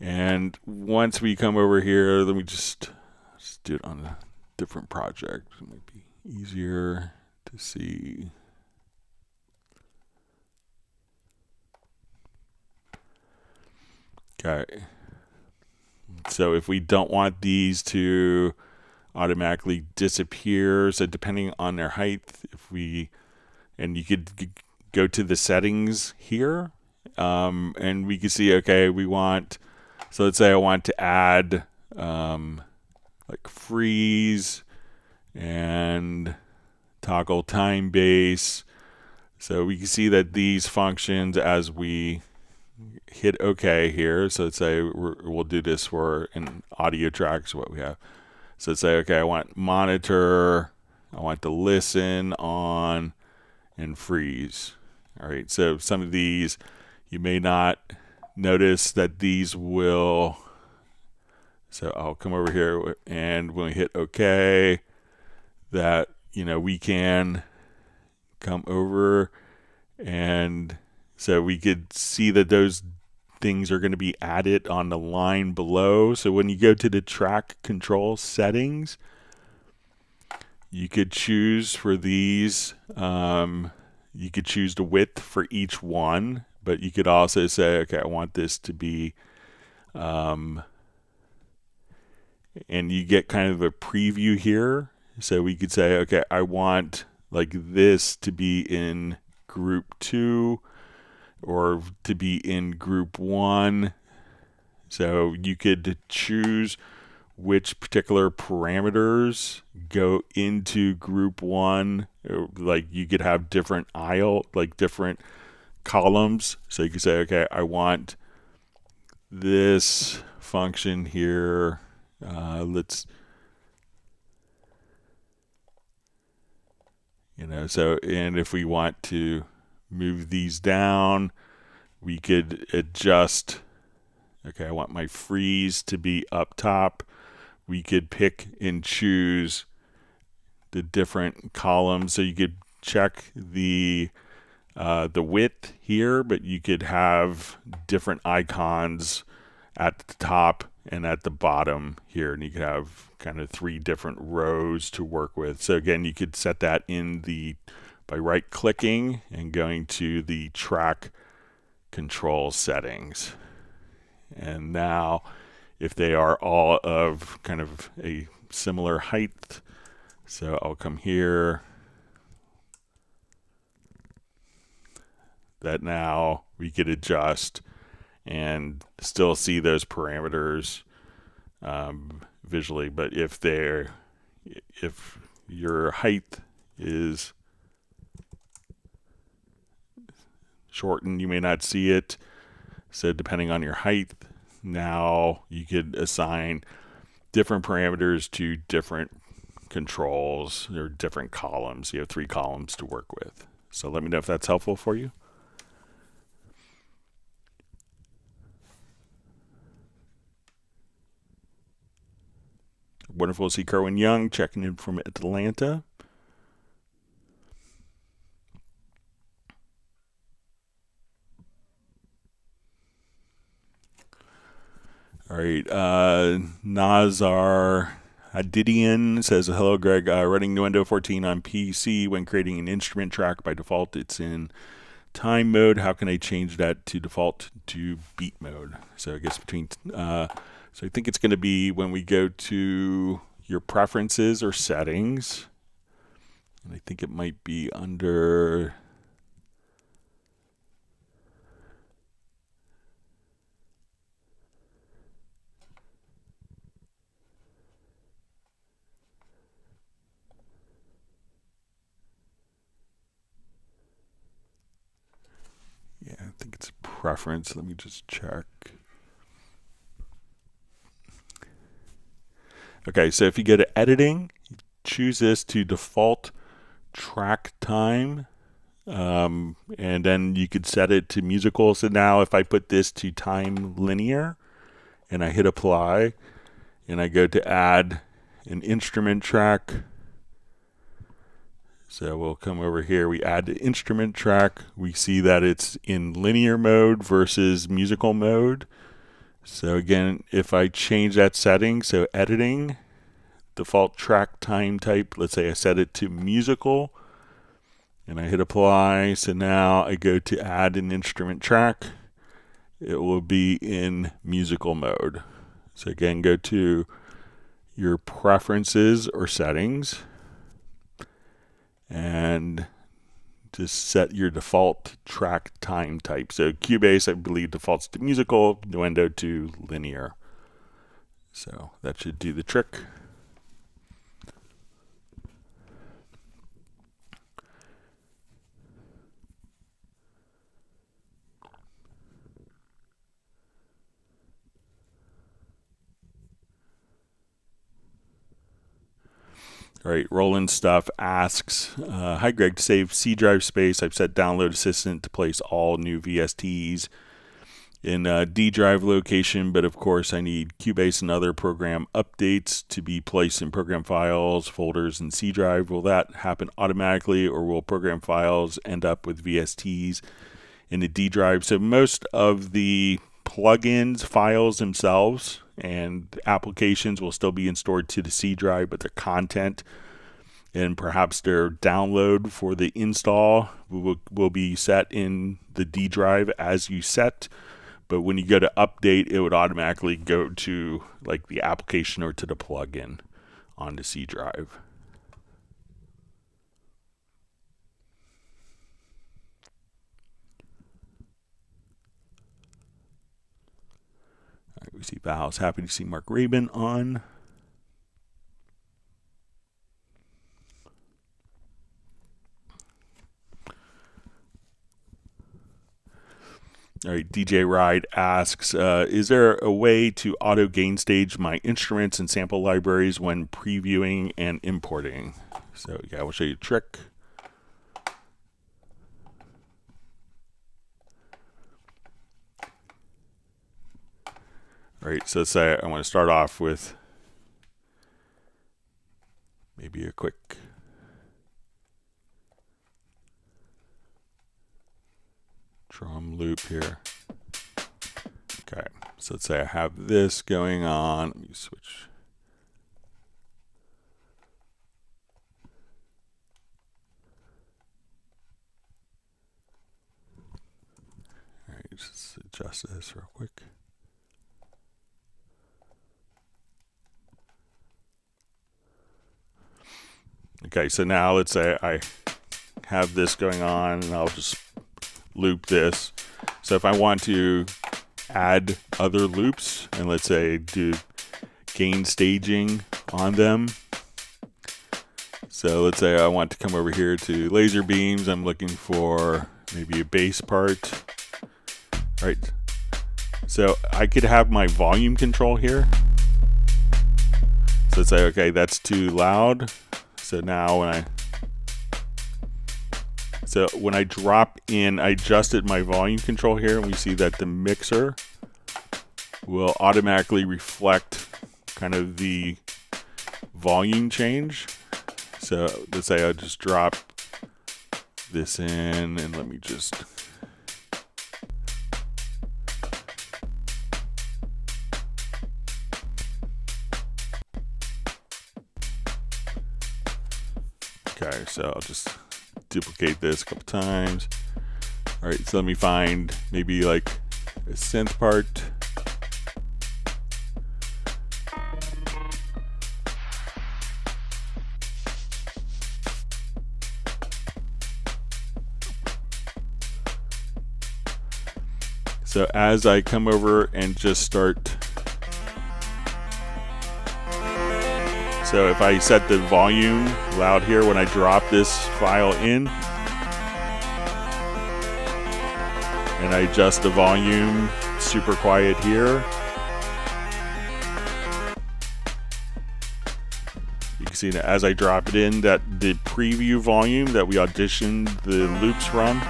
And once we come over here, let me just do it on a different project. It might be easier to see. Okay, so if we don't want these to automatically disappear, so depending on their height, and you could go to the settings here, and we can see, okay, we want, so let's say I want to add like freeze and toggle time base. So we can see that these functions as we hit OK here. So let's say we'll do this for an audio track, so what we have. So let's say, okay, I want monitor, I want to listen, on, and freeze. All right, so some of these, you may not notice that these will, so I'll come over here, and when we hit OK, that, you know, we can come over, and so we could see that those things are going to be added on the line below. So when you go to the track control settings, you could choose for these, you could choose the width for each one, but you could also say, okay, I want this to be, and you get kind of a preview here. So we could say, okay, I want like this to be in group 2 or to be in group 1. So you could choose which particular parameters go into group 1. Like you could have different different columns. So you could say, okay, I want this function here. Let's, you know, so, and if we want to move these down, we could adjust. Okay, I want my freeze to be up top. We could pick and choose the different columns. So you could check the width here, but you could have different icons at the top and at the bottom here, and you could have kind of 3 different rows to work with. So again, you could set that in by right clicking and going to the track control settings. And now if they are all of kind of a similar height, so I'll come here, that now we could adjust and still see those parameters visually. But if your height is shortened, you may not see it. So depending on your height, now you could assign different parameters to different controls or different columns. You have 3 columns to work with. So let me know if that's helpful for you. Wonderful to see Kerwin Young checking in from Atlanta. All right, Nazar Hadidian says, hello, Greg. Running Nuendo 14 on PC. When creating an instrument track, by default, it's in time mode. How can I change that to default to beat mode? So I guess so I think it's going to be when we go to your preferences or settings. And I think it might be under... Yeah, I think it's preference. Let me just check. Okay, so if you go to editing, choose this to default track time, and then you could set it to musical. So now if I put this to time linear and I hit apply and I go to add an instrument track, so we'll come over here, we add the instrument track, we see that it's in linear mode versus musical mode. So again, if I change that setting, so editing, default track time type, let's say I set it to musical, and I hit apply, so now I go to add an instrument track, it will be in musical mode. So again, go to your preferences or settings, and just set your default track time type. So Cubase, I believe, defaults to musical, Nuendo to linear. So that should do the trick. All right, Roland Stuff asks, hi Greg, to save C drive space, I've set Download Assistant to place all new VSTs in D drive location, but of course I need Cubase and other program updates to be placed in program files, folders, and C drive. Will that happen automatically, or will program files end up with VSTs in the D drive? So most of the plugins files themselves and applications will still be stored to the C drive, but their content and perhaps their download for the install will be set in the D drive as you set. But when you go to update, it would automatically go to like the application or to the plugin on the C drive. All right, we see Val's happy to see Mark Rabin on. All right, DJ Ride asks, is there a way to auto gain stage my instruments and sample libraries when previewing and importing? So yeah, we'll show you a trick. All right, so let's say I want to start off with maybe a quick drum loop here. Okay, so let's say I have this going on. Let me switch. All right, just adjust this real quick. Okay, so now let's say I have this going on, and I'll just loop this. So if I want to add other loops, and let's say do gain staging on them. So let's say I want to come over here to laser beams. I'm looking for maybe a bass part. All right. So I could have my volume control here. So let's say, okay, that's too loud. So now when I drop in, I adjusted my volume control here, and we see that the mixer will automatically reflect kind of the volume change. So let's say I just drop this in, and let me just okay, so I'll just duplicate this a couple times. All right, so let me find maybe like a synth part. So as I come over and just start, so if I set the volume loud here when I drop this file in, and I adjust the volume super quiet here, you can see that as I drop it in, that the preview volume that we auditioned the loops from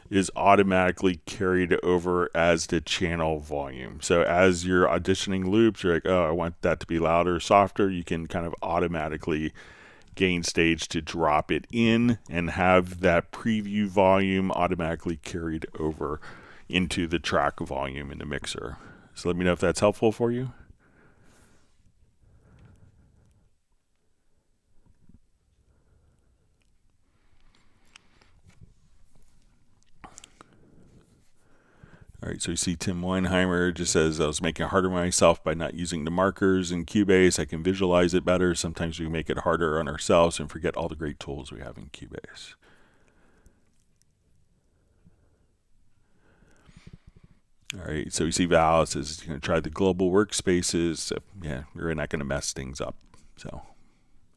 is automatically carried over as the channel volume. So as you're auditioning loops, you're like, oh, I want that to be louder or softer. You can kind of automatically gain stage to drop it in and have that preview volume automatically carried over into the track volume in the mixer. So let me know if that's helpful for you. All right, so you see Tim Weinheimer just says, I was making it harder on myself by not using the markers in Cubase. I can visualize it better. Sometimes we make it harder on ourselves and forget all the great tools we have in Cubase. All right, so you see Val says, you're going to try the global workspaces. So, yeah, you're not going to mess things up. So,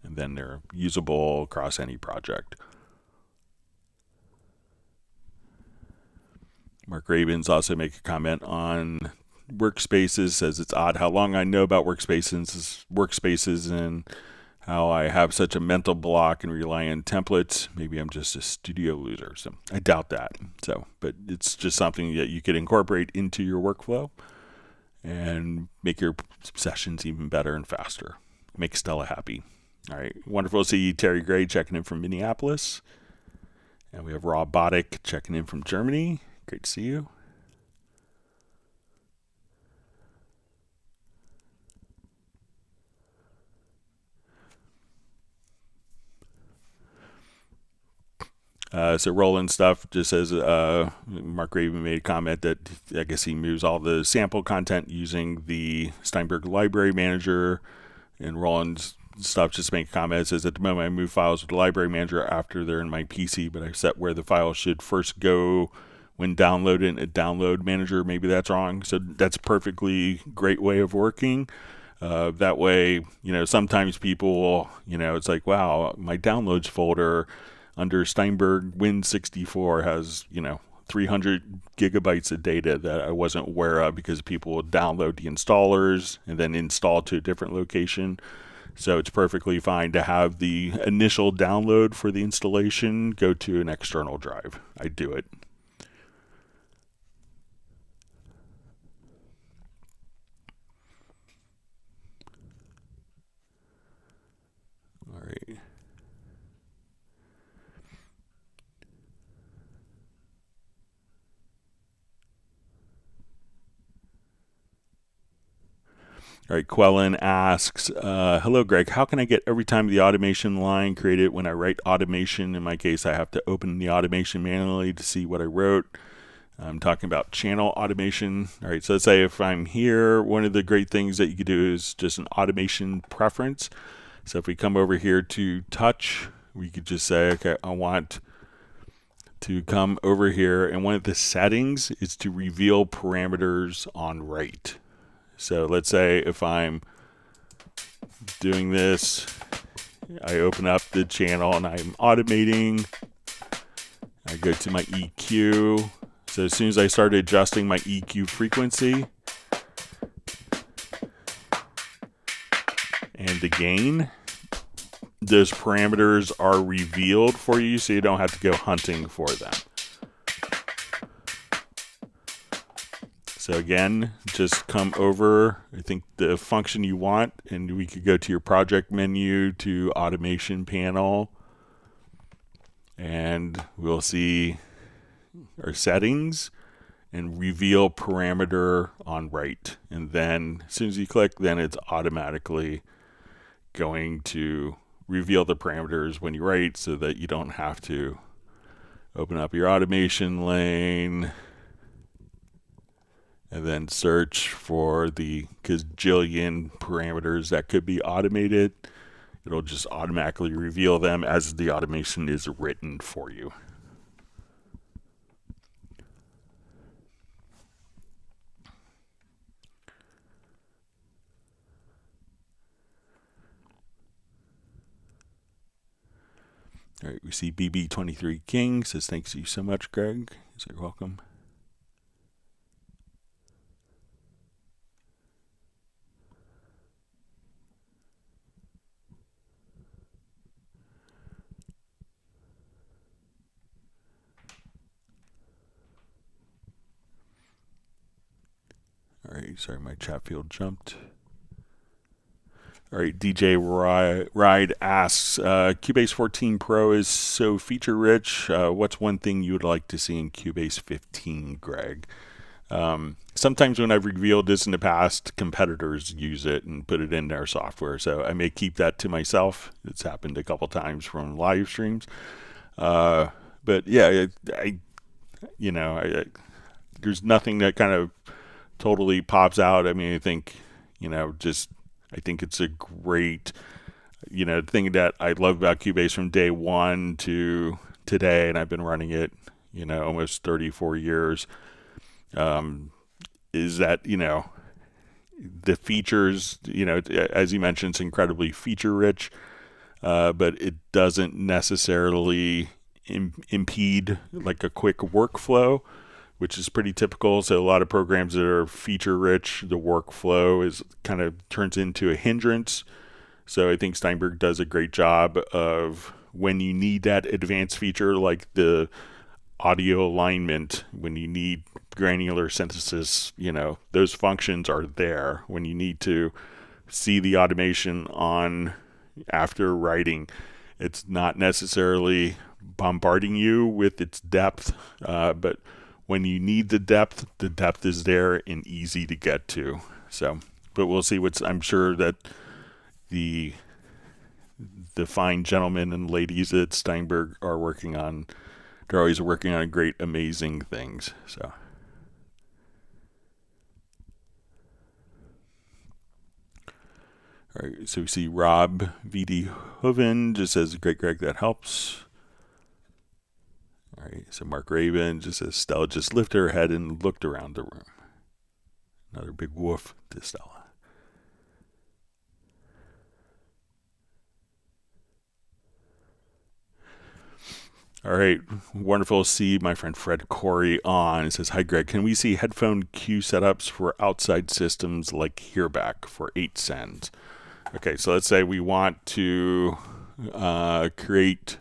and then they're usable across any project. Mark Ravens also make a comment on workspaces, says it's odd how long I know about workspaces and how I have such a mental block and rely on templates. Maybe I'm just a studio loser. So I doubt that. So, but it's just something that you could incorporate into your workflow and make your sessions even better and faster. Make Stella happy. All right. Wonderful to see Terry Gray checking in from Minneapolis. And we have Rob Boddick checking in from Germany. Great to see you. So Roland stuff just says, Mark Raven made a comment that I guess he moves all the sample content using the Steinberg library manager. And Roland's stuff just make a comment. It says, at the moment I move files with the library manager after they're in my PC, but I set where the file should first go when downloaded in a download manager. Maybe that's wrong. So that's a perfectly great way of working. That way, sometimes people will, it's like, wow, my downloads folder under Steinberg Win64 has, 300 gigabytes of data that I wasn't aware of because people will download the installers and then install to a different location. So it's perfectly fine to have the initial download for the installation go to an external drive. I do it. All right. All right, Quellen asks, hello, Greg. How can I get every time the automation line created when I write automation? In my case, I have to open the automation manually to see what I wrote. I'm talking about channel automation. All right, so let's say if I'm here, one of the great things that you could do is just an automation preference. So if we come over here to touch, we could just say, okay, I want to come over here, and one of the settings is to reveal parameters on write. So let's say if I'm doing this, I open up the channel and I'm automating. I go to my EQ. So as soon as I start adjusting my EQ frequency and the gain, those parameters are revealed for you, so you don't have to go hunting for them. So again, just come over, I think the function you want, and we could go to your project menu to automation panel, and we'll see our settings and reveal parameter on write. And then as soon as you click, then it's automatically going to reveal the parameters when you write, so that you don't have to open up your automation lane and then search for the gazillion parameters that could be automated. It'll just automatically reveal them as the automation is written for you. All right, we see BB23 King says, thanks you so much, Greg. So you're welcome. All right, sorry, my chat field jumped. All right, DJ Ride asks, Cubase 14 Pro is so feature-rich. What's one thing you would like to see in Cubase 15, Greg? Sometimes when I've revealed this in the past, competitors use it and put it in their software, so I may keep that to myself. It's happened a couple times from live streams. But yeah, there's nothing that kind of totally pops out. I mean, I think, I think it's a great, thing that I love about Cubase from day one to today, and I've been running it, almost 34 years, is that, the features, as you mentioned, it's incredibly feature rich, but it doesn't necessarily impede like a quick workflow, which is pretty typical. So a lot of programs that are feature rich, the workflow is kind of turns into a hindrance. So I think Steinberg does a great job of when you need that advanced feature, like the audio alignment, when you need granular synthesis, those functions are there. When you need to see the automation on after writing, it's not necessarily bombarding you with its depth, but when you need the depth is there and easy to get to. So, but we'll see I'm sure that the fine gentlemen and ladies at Steinberg are working on, they're always working on great, amazing things. So. All right, so we see Rob VD Hoven just says, great, Greg, that helps. All right, so Mark Raven just says, Stella just lifted her head and looked around the room. Another big woof to Stella. All right, wonderful to see my friend Fred Corey on. It says, hi, Greg, can we see headphone cue setups for outside systems like Hearback for 8 cents? Okay, so let's say we want to create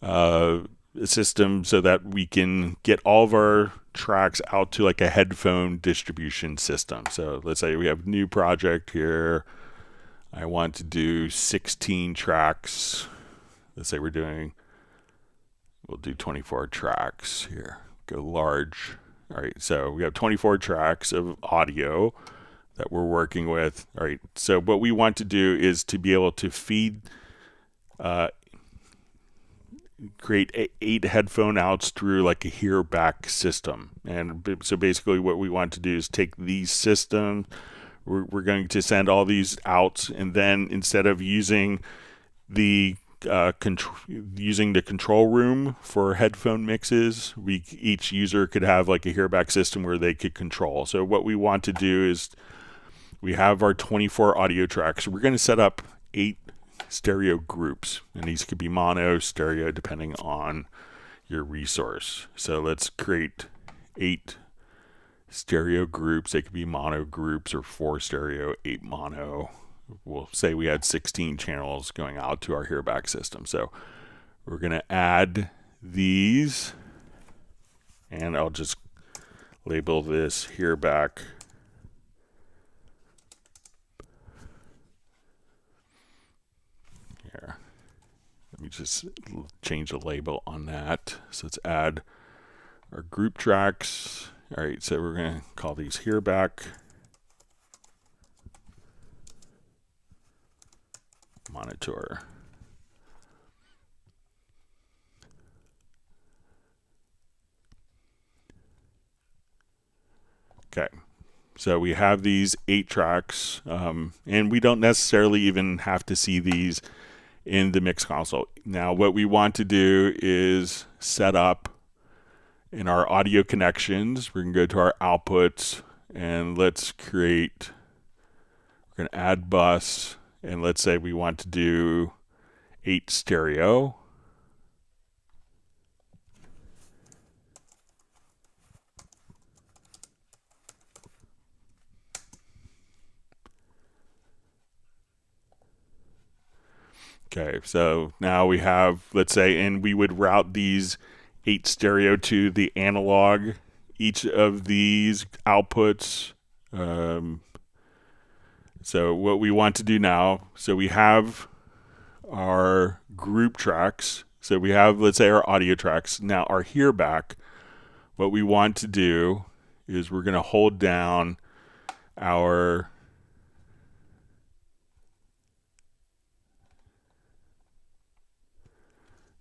a system so that we can get all of our tracks out to like a headphone distribution system. So let's say we have a new project here. I want to do 16 tracks. Let's say we'll do 24 tracks here. Go large. All right, so we have 24 tracks of audio. that we're working with. All right, so what we want to do is to be able to feed, create 8 headphone outs through like a hear back system. And so basically what we want to do is take these systems, we're going to send all these outs, and then instead of using the control room for headphone mixes, each user could have like a hearback system where they could control. So what we want to do is we have our 24 audio tracks. We're going to set up 8 stereo groups, and these could be mono, stereo, depending on your resource. So let's create 8 stereo groups. They could be mono groups, or 4 stereo, 8 mono. We'll say we had 16 channels going out to our hearback system. So we're going to add these, and I'll just label this hearback. Here, let me just change the label on that. So let's add our group tracks. All right, so we're going to call these hearback. Monitor. Okay, so we have these 8 tracks, and we don't necessarily even have to see these in the mix console. Now what we want to do is set up in our audio connections. We're going to go to our outputs, and let's create, we're going to add bus. And let's say we want to do 8 stereo. Okay, so now we have, let's say, and we would route these 8 stereo to the analog. Each of these outputs, so what we want to do now, so we have our group tracks. So we have, let's say, our audio tracks. Now our hearback, what we want to do is we're going to hold down our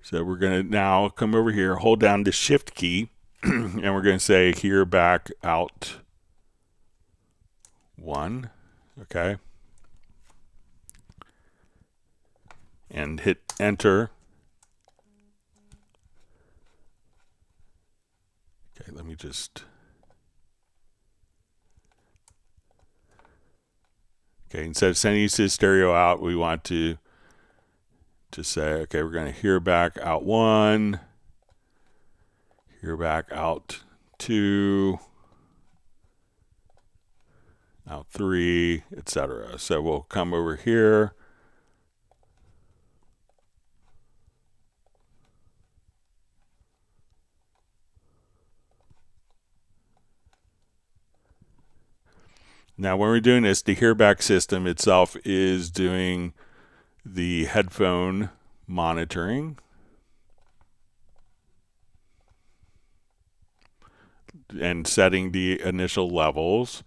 so we're going to now come over here, hold down the shift key, and we're going to say hearback out 1. Okay, and hit enter. Okay, let me just, okay, instead of sending this to stereo out, we want to just say, okay, we're going to hearback out 1, hearback out 2, out 3, etc. So we'll come over here. Now when we're doing this, the hearback system itself is doing the headphone monitoring. And setting the initial levels.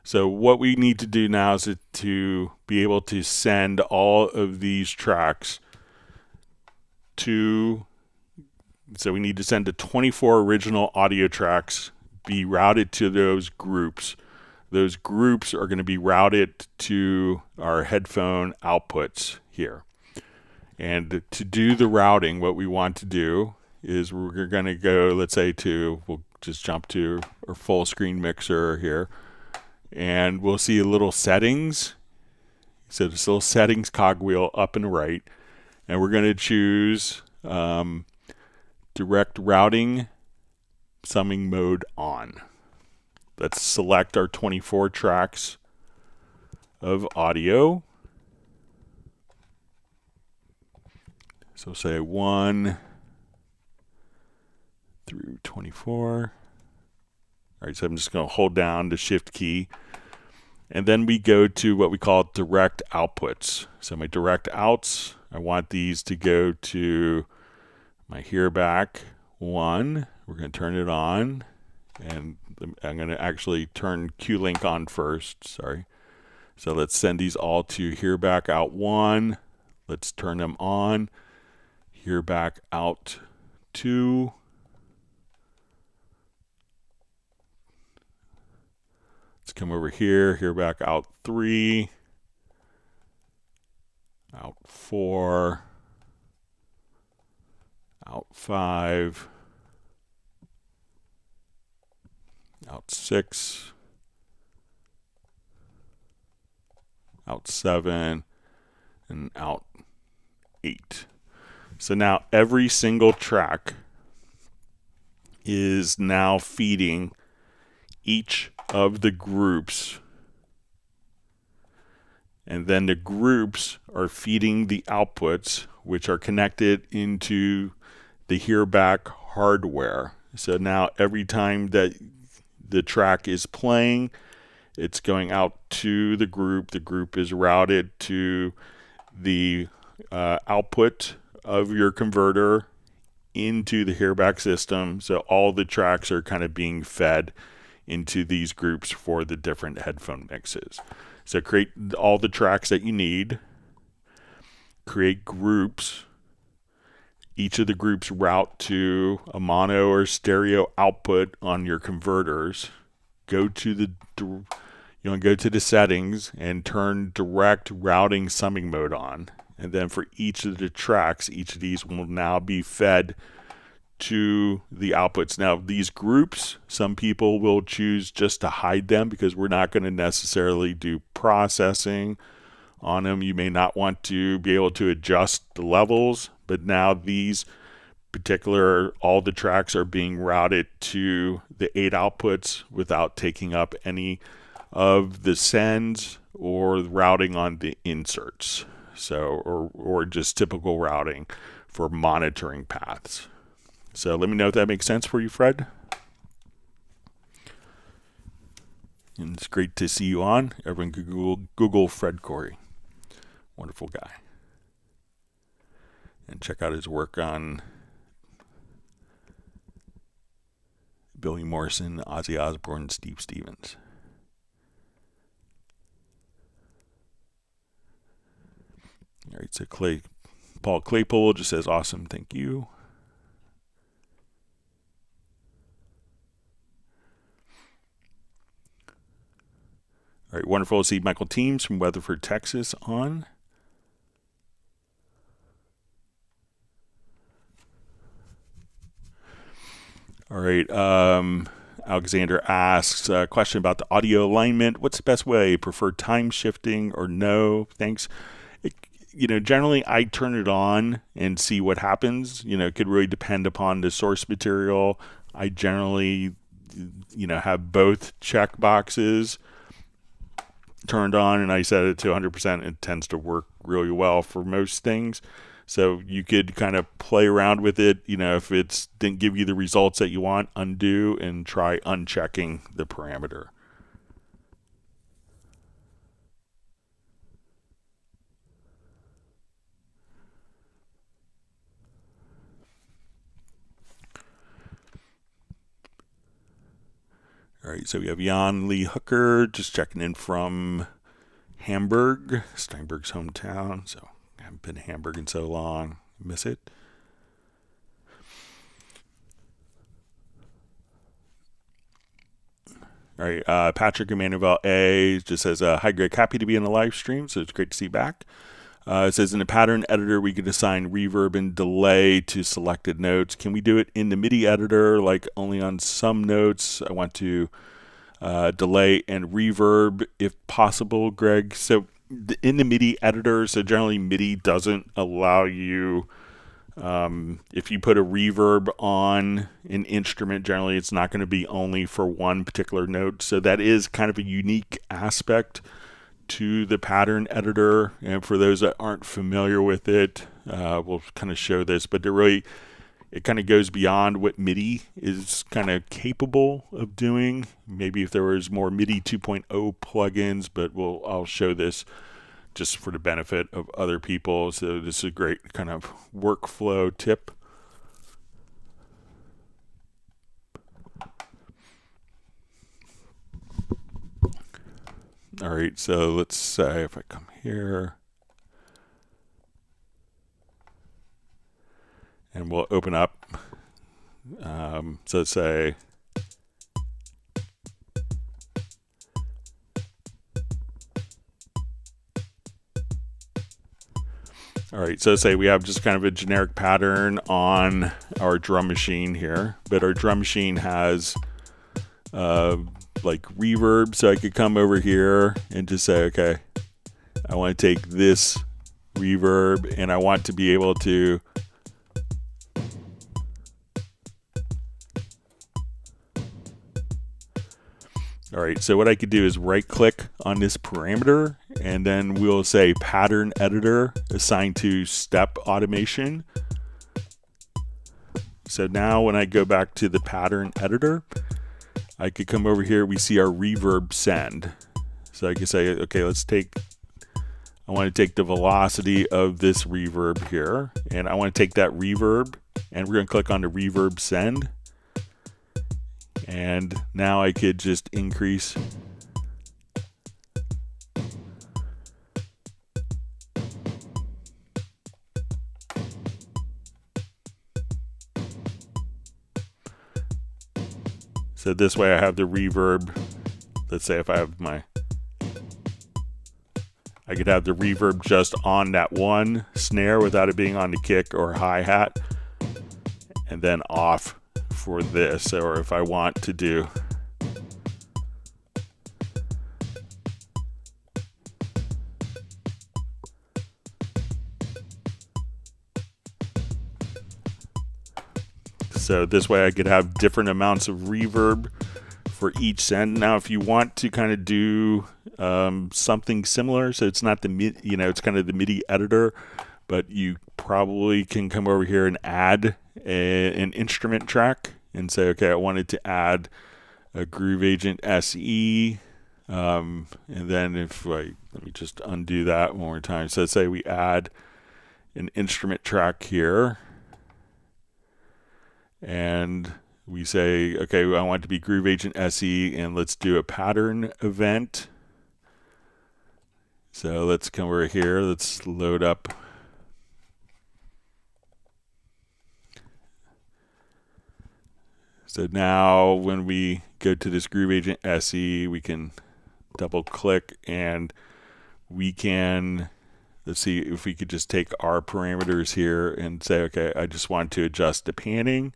So what we need to do now is to be able to send all of these tracks to, so we need to send the 24 original audio tracks, be routed to those groups. Those groups are going to be routed to our headphone outputs here. And to do the routing, what we want to do is we're going to go, let's say we'll just jump to our full screen mixer here, and we'll see a little settings. So this little settings cogwheel up and right, and we're going to choose direct routing summing mode on. Let's select our 24 tracks of audio. So say 1 through 24. All right, so I'm just going to hold down the shift key, and then we go to what we call direct outputs. So my direct outs, I want these to go to my hearback 1. We're going to turn it on, and I'm going to actually turn Q-Link on first. Sorry. So let's send these all to hear back out 1. Let's turn them on. Hear back out 2. Let's come over here, hear back out 3. Out 4. Out 5. Out 6. Out 7. And out 8. So now every single track is now feeding each of the groups, and then the groups are feeding the outputs, which are connected into the hearback hardware. So now every time that the track is playing, it's going out to the group is routed to the output of your converter into the hearback system. So all the tracks are kind of being fed into these groups for the different headphone mixes. So create all the tracks that you need, create groups. Each of the groups route to a mono or stereo output on your converters. Go to the settings and turn direct routing summing mode on. And then for each of the tracks, each of these will now be fed to the outputs. Now these groups, some people will choose just to hide them because we're not going to necessarily do processing on them. You may not want to be able to adjust the levels, but now these all the tracks are being routed to the 8 outputs without taking up any of the sends or routing on the inserts. So, or just typical routing for monitoring paths. So let me know if that makes sense for you, Fred. And it's great to see you on. Everyone Google Fred Corey. Wonderful guy. And check out his work on Billy Morrison, Ozzy Osbourne, Steve Stevens. All right, so Paul Claypool just says, awesome, thank you. All right, wonderful to see Michael Teams from Weatherford, Texas on. All right, Alexander asks a question about the audio alignment. What's the best way? Prefer time shifting or no? Thanks. Generally I turn it on and see what happens. It could really depend upon the source material. I generally, have both check boxes turned on, and I set it to 100%. It tends to work really well for most things. So you could kind of play around with it. If it didn't give you the results that you want, undo and try unchecking the parameter. All right, so we have Jan Lee Hooker just checking in from Hamburg, Steinberg's hometown. So I haven't been to Hamburg in so long. Miss it. All right, Patrick Emmanuel A just says, hi Greg, happy to be in the live stream, so it's great to see you back. It says in the pattern editor, we could assign reverb and delay to selected notes. Can we do it in the MIDI editor, like only on some notes? I want to delay and reverb if possible, Greg. So in the MIDI editor, so generally MIDI doesn't allow you, if you put a reverb on an instrument, generally it's not going to be only for one particular note. So that is kind of a unique aspect to the pattern editor, and for those that aren't familiar with it, we'll kind of show this, but it kind of goes beyond what MIDI is kind of capable of doing. Maybe if there was more MIDI 2.0 plugins, but I'll show this just for the benefit of other people. So this is a great kind of workflow tip. All right, so let's say if I come here and we'll open up, so let's say all right, so say we have just kind of a generic pattern on our drum machine here, but our drum machine has like reverb, so I could come over here and just say, okay, I want to take this reverb and I want to be able to all right, so what I could do is right click on this parameter and then we'll say pattern editor assigned to step automation. So now when I go back to the pattern editor, I could come over here, we see our reverb send. So I could say, okay, I want to take the velocity of this reverb here, and I want to take that reverb, and we're going to click on the reverb send. And now I could just increase. So this way I have the reverb. Let's say if I have I could have the reverb just on that one snare without it being on the kick or hi-hat, and then off for this. Or if I want to do so this way I could have different amounts of reverb for each send. Now if you want to kind of do something similar, so it's not the it's kind of the MIDI editor, but you probably can come over here and add an instrument track and say, okay, I wanted to add a Groove Agent SE, and then let me just undo that one more time. So let's say we add an instrument track here, and we say, okay, I want it to be Groove Agent SE, and let's do a pattern event. So let's come over here, let's load up. So now when we go to this Groove Agent SE, we can double click and we can, let's see if we could just take our parameters here and say, okay, I just want to adjust the panning.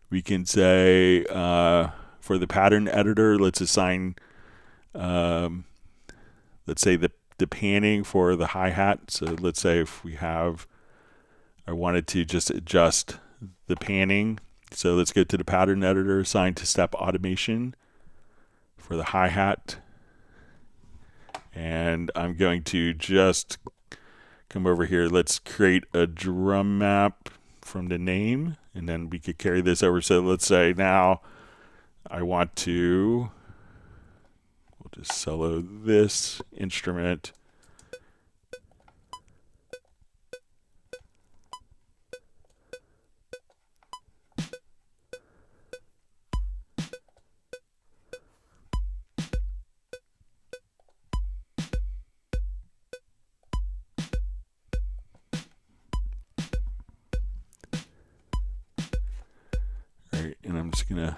We can say for the pattern editor, let's assign, let's say the panning for the hi-hat. So let's say if I wanted to just adjust the panning. So let's go to the pattern editor, assign to step automation for the hi-hat. And I'm going to just come over here. Let's create a drum map from the name, and then we could carry this over. So let's say now I want to, we'll just solo this instrument. And I'm just gonna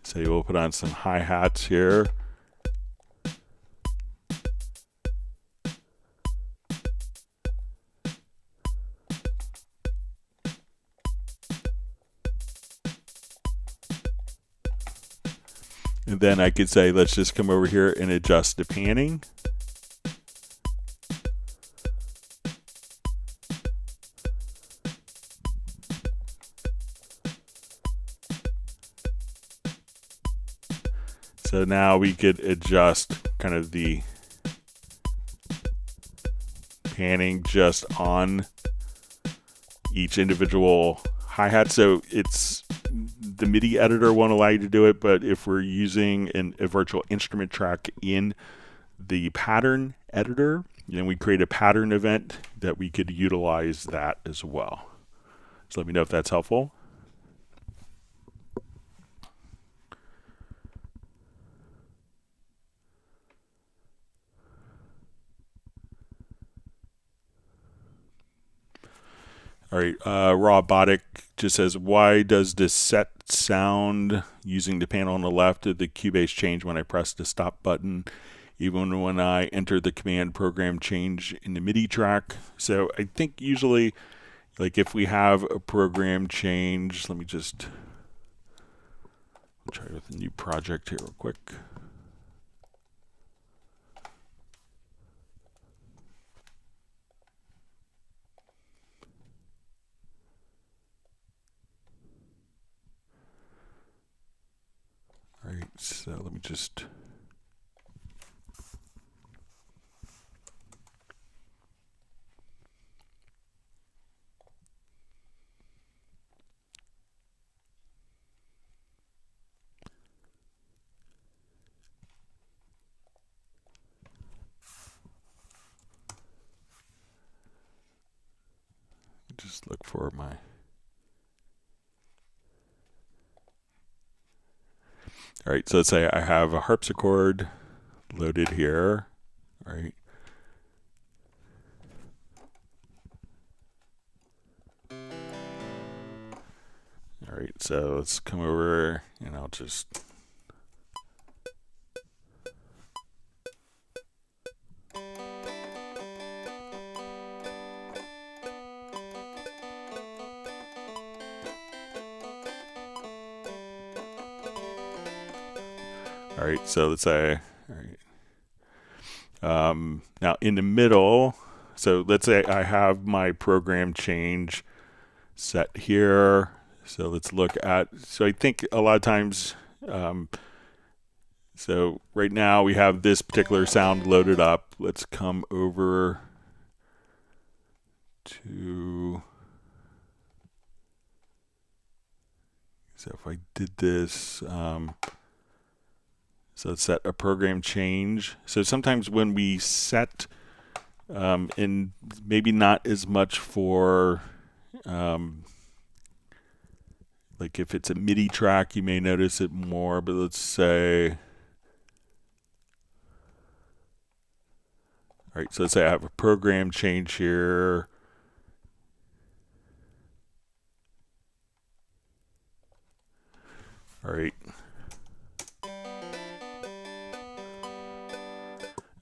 say we'll put on some hi-hats here. And then I could say, let's just come over here and adjust the panning. So now we could adjust kind of the panning just on each individual hi-hat. So it's the MIDI editor won't allow you to do it, but if we're using a virtual instrument track in the pattern editor, then we create a pattern event that we could utilize that as well. So let me know if that's helpful. All right, Robotic just says, why does the set sound using the panel on the left of the Cubase change when I press the stop button, even when I enter the command program change in the MIDI track? So I think usually, like if we have a program change, let me just try with a new project here real quick. All right, so let me just look for my all right, so let's say I have a harpsichord loaded here. All right. All right, so let's come over and I'll just all right, so let's say, all right. Now in the middle, so let's say I have my program change set here. So let's look at, so I think a lot of times, so right now we have this particular sound loaded up. Let's come over to, so if I did this, so let's set a program change. So sometimes when we set, and maybe not as much for, like if it's a MIDI track, you may notice it more, but let's say, all right, so let's say I have a program change here. All right.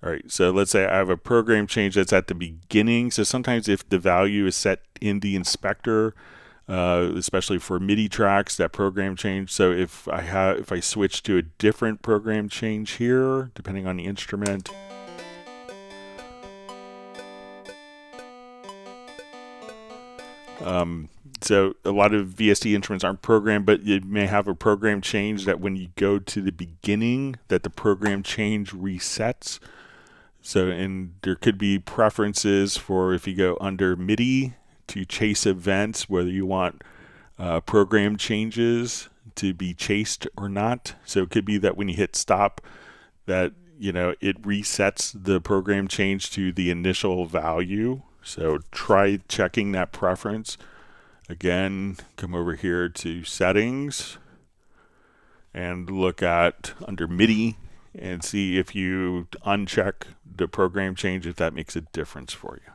All right, so let's say I have a program change that's at the beginning. So sometimes if the value is set in the inspector, especially for MIDI tracks, that program change. So if I switch to a different program change here, depending on the instrument. So a lot of VST instruments aren't programmed, but you may have a program change that when you go to the beginning, that the program change resets. So, and there could be preferences for if you go under MIDI to chase events, whether you want program changes to be chased or not. So it could be that when you hit stop, that, you know, it resets the program change to the initial value. So try checking that preference. Again, come over here to settings and look at under MIDI and see if you uncheck the program change, if that makes a difference for you.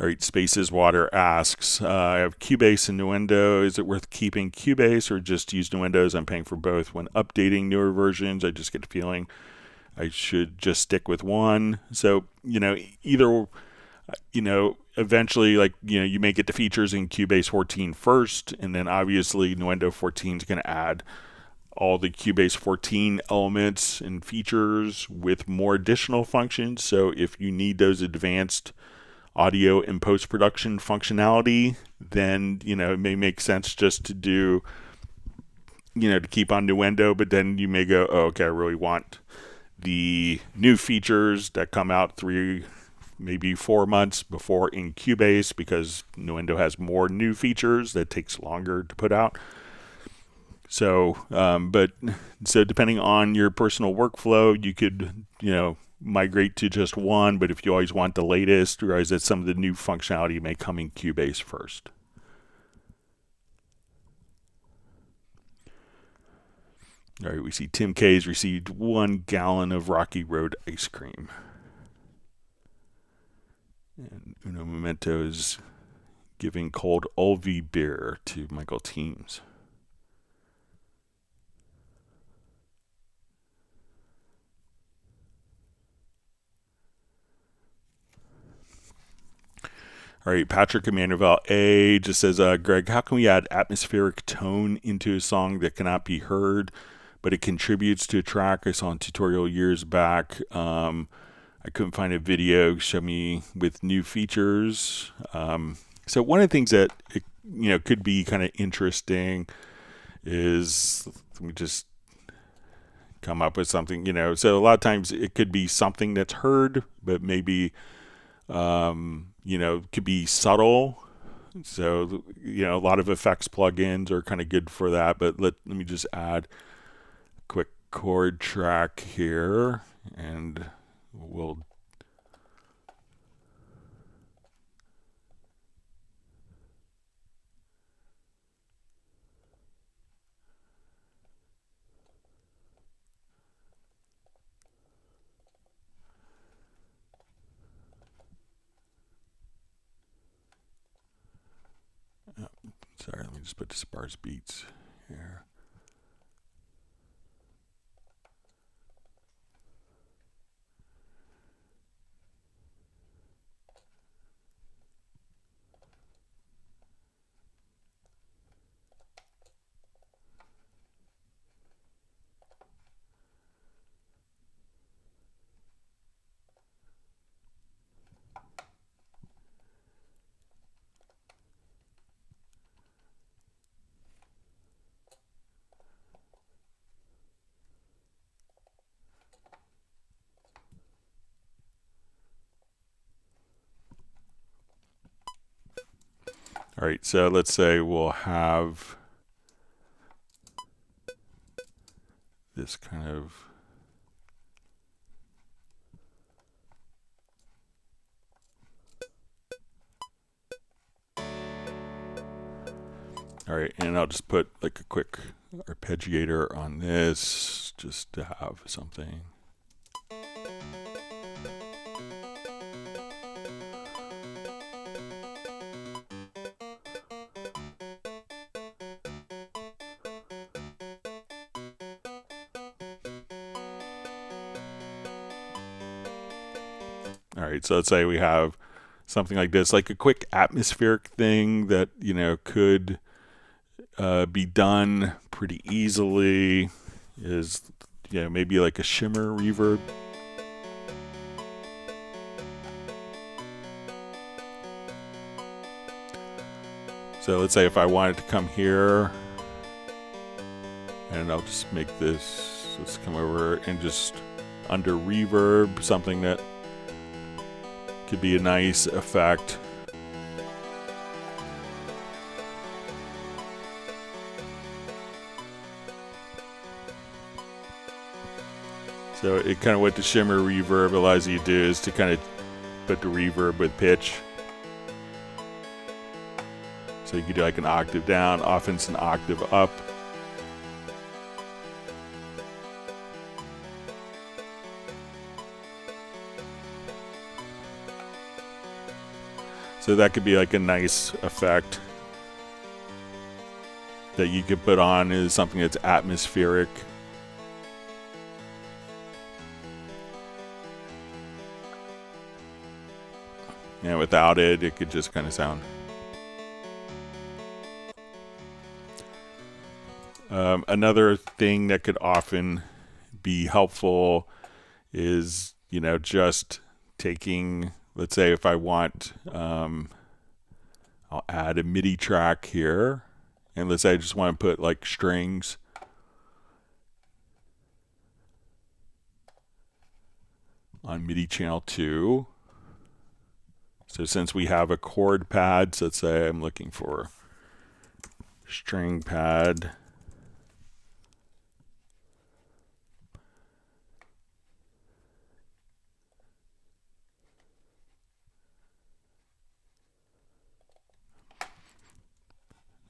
All right, Spaces Water asks, I have Cubase and Nuendo. Is it worth keeping Cubase or just use Nuendo as I'm paying for both? When updating newer versions, I just get the feeling I should just stick with one. So, you know, either, you know, eventually, like, you know, you may get the features in Cubase 14 first, and then obviously Nuendo 14 is going to add all the Cubase 14 elements and features with more additional functions. So if you need those advanced audio and post-production functionality, then, you know, it may make sense just to do, you know, to keep on Nuendo, but then you may go, oh, okay, I really want the new features that come out 3, maybe 4 months before in Cubase, because Nuendo has more new features that takes longer to put out. So, so depending on your personal workflow, you could, you know, migrate to just one, but if you always want the latest, realize that some of the new functionality may come in Cubase first. All right, we see Tim K's received 1 gallon of Rocky Road ice cream. And Uno Momento is giving cold Ulvi beer to Michael Teams. All right, Patrick Emanuel A just says, Greg, how can we add atmospheric tone into a song that cannot be heard, but it contributes to a track? I saw a tutorial years back. I couldn't find a video. Show me with new features. So one of the things that could be kind of interesting is, let me just come up with something. So a lot of times it could be something that's heard, but maybe could be subtle. So, a lot of effects plugins are kind of good for that, but let me just add a quick chord track here, and we'll sorry, let me just put the sparse beats here. All right, so let's say we'll have this kind of all right, and I'll just put like a quick arpeggiator on this just to have something. All right, so let's say we have something like this, like a quick atmospheric thing that, could be done pretty easily is, maybe like a shimmer reverb. So let's say if I wanted to come here, and I'll just make this, let's come over and just under reverb, something that could be a nice effect. So it kind of what the shimmer reverb allows you to do is to kind of put the reverb with pitch. So you can do like an octave down, often it's an octave up. So that could be like a nice effect that you could put on is something that's atmospheric. And without it, it could just kind of sound. Another thing that could often be helpful is, just taking, let's say if I want, I'll add a MIDI track here. And let's say I just want to put like strings. On MIDI channel 2. So since we have a chord pad, so let's say I'm looking for string pad.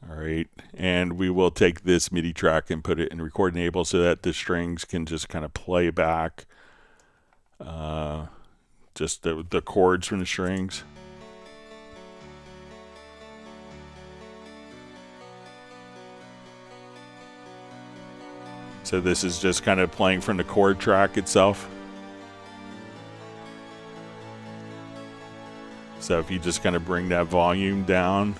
All right, and and we will take this MIDI track and put it in record enable so that the strings can just kind of play back just the chords from the strings. So this is just kind of playing from the chord track itself. So if you just kind of bring that volume down.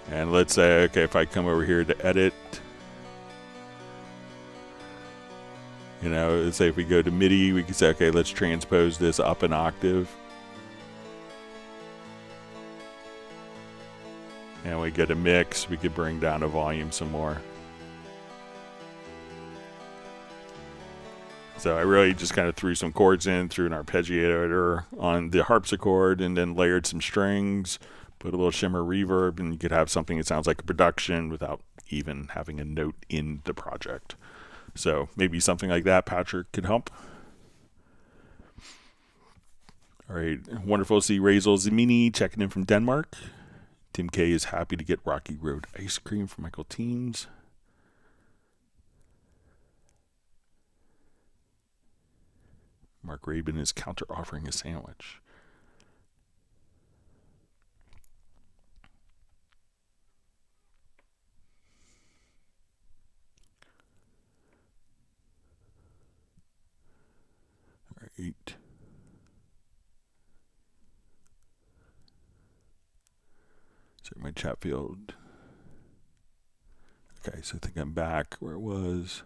And let's say, okay, if I come over here to edit, you know, let's say if we go to MIDI, we can say, okay, let's transpose this up an octave. And we go to mix, we could bring down the volume some more. So I really just kind of threw some chords in, threw an arpeggiator on the harpsichord, and then layered some strings, put a little shimmer reverb, and you could have something that sounds like a production without even having a note in the project. So maybe something like that, Patrick, could help. All right, wonderful to see Razel Zemini checking in from Denmark. Tim K is happy to get Rocky Road ice cream from Michael Teams. Mark Rabin is counter offering a sandwich. All right. So my chat field. Okay, so I think I'm back where it was.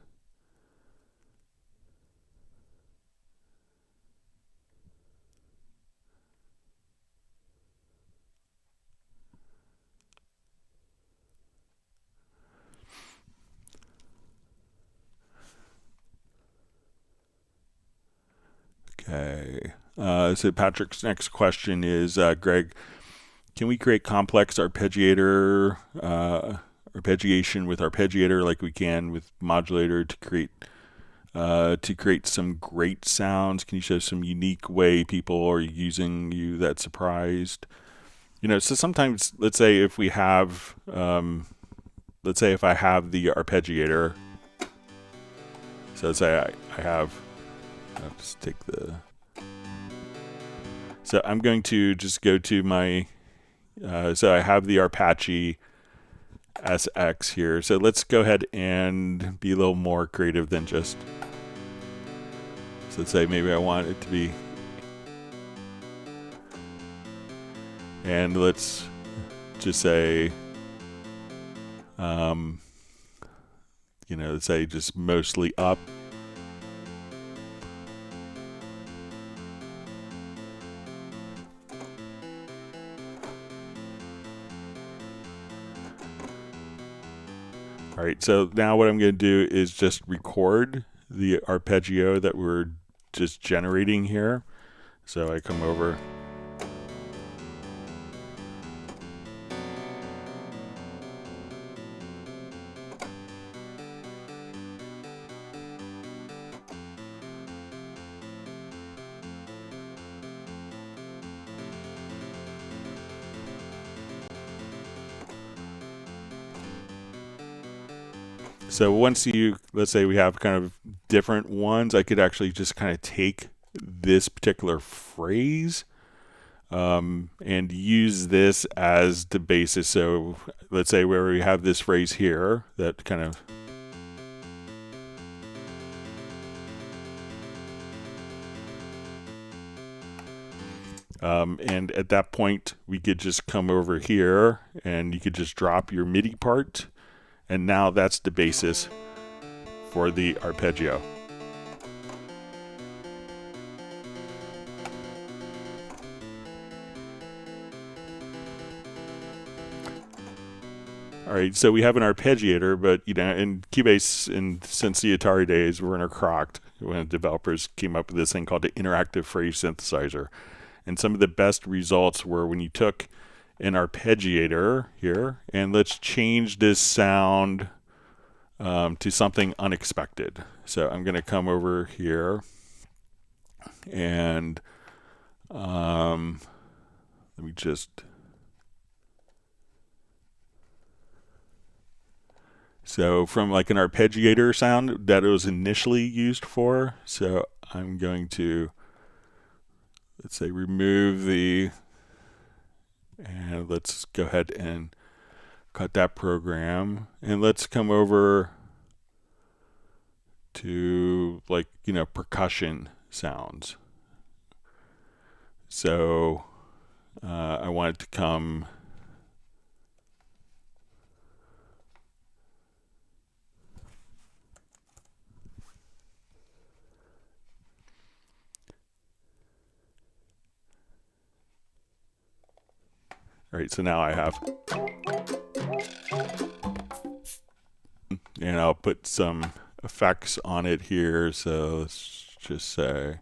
Okay. So Patrick's next question is, Greg, can we create complex arpeggiation with arpeggiator like we can with Modulator to create some great sounds? Can you show some unique way people are using you that surprised? You know, so sometimes, let's say if we have, let's say if I have the arpeggiator, so let's say I have, I'll just take the, so I'm going to just go to my, so I have the Apache SX here. So let's go ahead and be a little more creative than just, so let's say maybe I want it to be, and let's just say, you know, let's say just mostly up. All right, so now what I'm going to do is just record the arpeggio that we're just generating here. So I come over. So once you, let's say we have kind of different ones, I could actually just kind of take this particular phrase and use this as the basis. So let's say where we have this phrase here that kind of, and at that point we could just come over here and you could just drop your MIDI part. And now that's the basis for the arpeggio. All right, so we have an arpeggiator, but you know, in Cubase, and since the Atari days, Werner Krocht, when developers came up with this thing called the interactive phrase synthesizer. And some of the best results were when you took an arpeggiator here, and let's change this sound to something unexpected. So I'm going to come over here and let me just, so from like an arpeggiator sound that it was initially used for, so I'm going to, let's say, remove the, and let's go ahead and cut that program, and let's come over to, like, you know, percussion sounds. So I want it to come, all right, so now I have, and I'll put some effects on it here. So let's just say,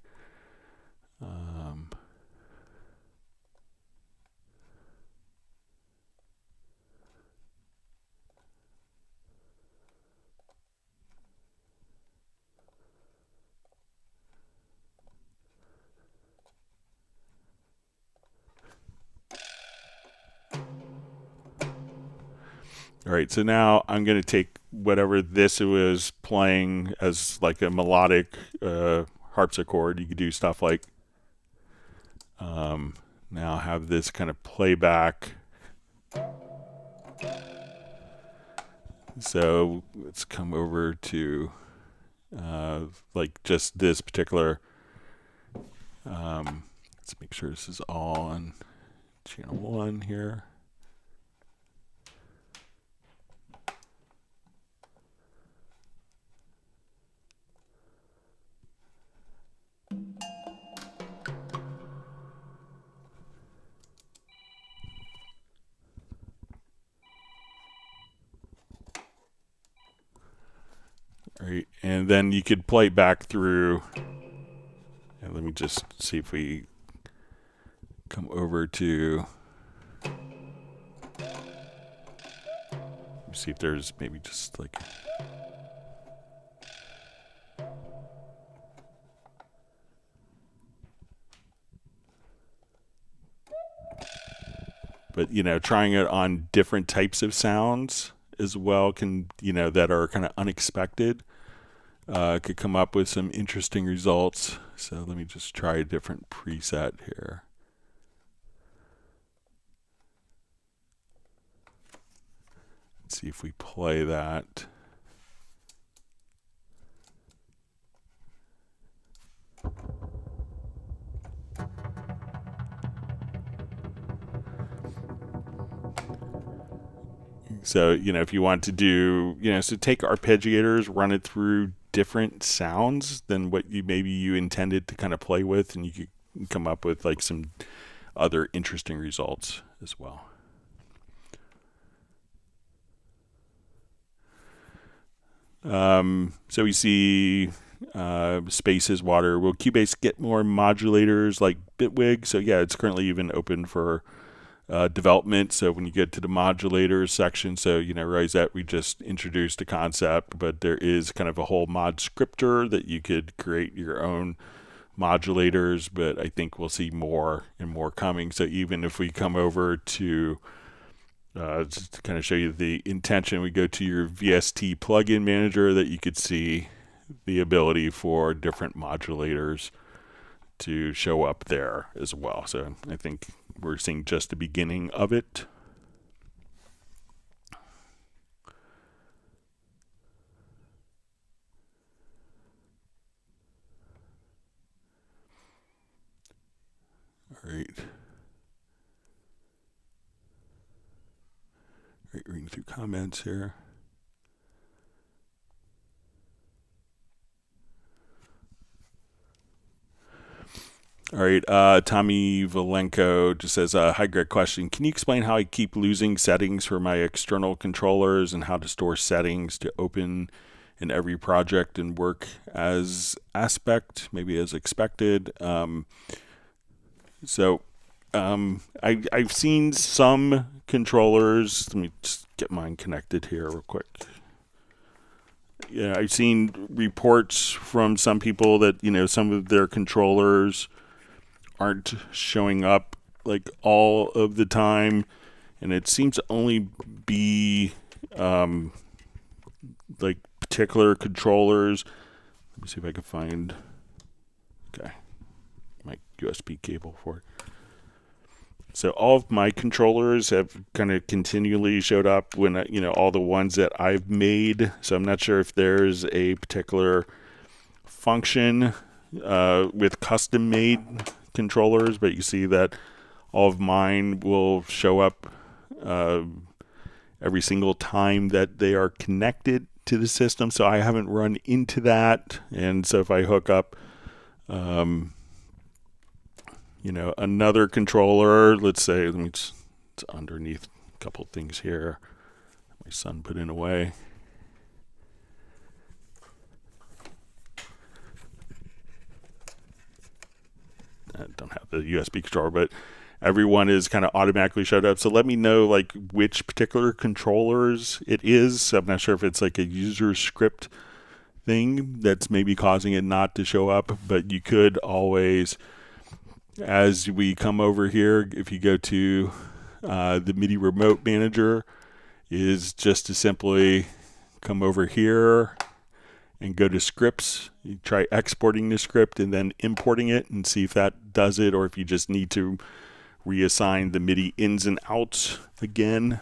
all right, so now I'm going to take whatever this was playing as like a melodic harpsichord. You could do stuff like, now have this kind of playback. So let's come over to like just this particular, let's make sure this is all on channel 1 here. All right, and then you could play back through, and let me just see if we come over to, see if there's maybe just like, but you know, trying it on different types of sounds as well can, you know, that are kind of unexpected, could come up with some interesting results. So let me just try a different preset here. Let's see if we play that. So, you know, if you want to do, you know, so take arpeggiators, run it through different sounds than what you maybe you intended to kind of play with, and you could come up with like some other interesting results as well. So we see spaces, water. Will Cubase get more modulators like Bitwig? So yeah, it's currently even open for development. So when you get to the modulators section, so you know, realize that we just introduced a concept, but there is kind of a whole mod scripter that you could create your own modulators, but I think we'll see more and more coming. So even if we come over to just to kind of show you the intention, we go to your VST plugin manager, that you could see the ability for different modulators to show up there as well. So I think we're seeing just the beginning of it. All right. All right, reading through comments here. All right, Tommy Valenko just says, hi, Greg, question. Can you explain how I keep losing settings for my external controllers and how to store settings to open in every project and work as aspect, maybe as expected? I've seen some controllers. Let me just get mine connected here real quick. Yeah, I've seen reports from some people that, you know, some of their controllers aren't showing up like all of the time, and it seems to only be like particular controllers. Let me see if I can find my USB cable for it. So all of my controllers have kind of continually showed up when, all the ones that I've made. So I'm not sure if there's a particular function with custom made controllers, but you see that all of mine will show up every single time that they are connected to the system. So I haven't run into that. And so if I hook up another controller, let's say, it's underneath a couple things here my son put in away. I don't have the USB controller, but everyone is kind of automatically showed up. So let me know like which particular controllers it is. So I'm not sure if it's like a user script thing that's maybe causing it not to show up, but you could always, as we come over here, if you go to the MIDI remote manager, is just to simply come over here and go to scripts. You try exporting the script and then importing it and see if that does it, or if you just need to reassign the MIDI ins and outs again.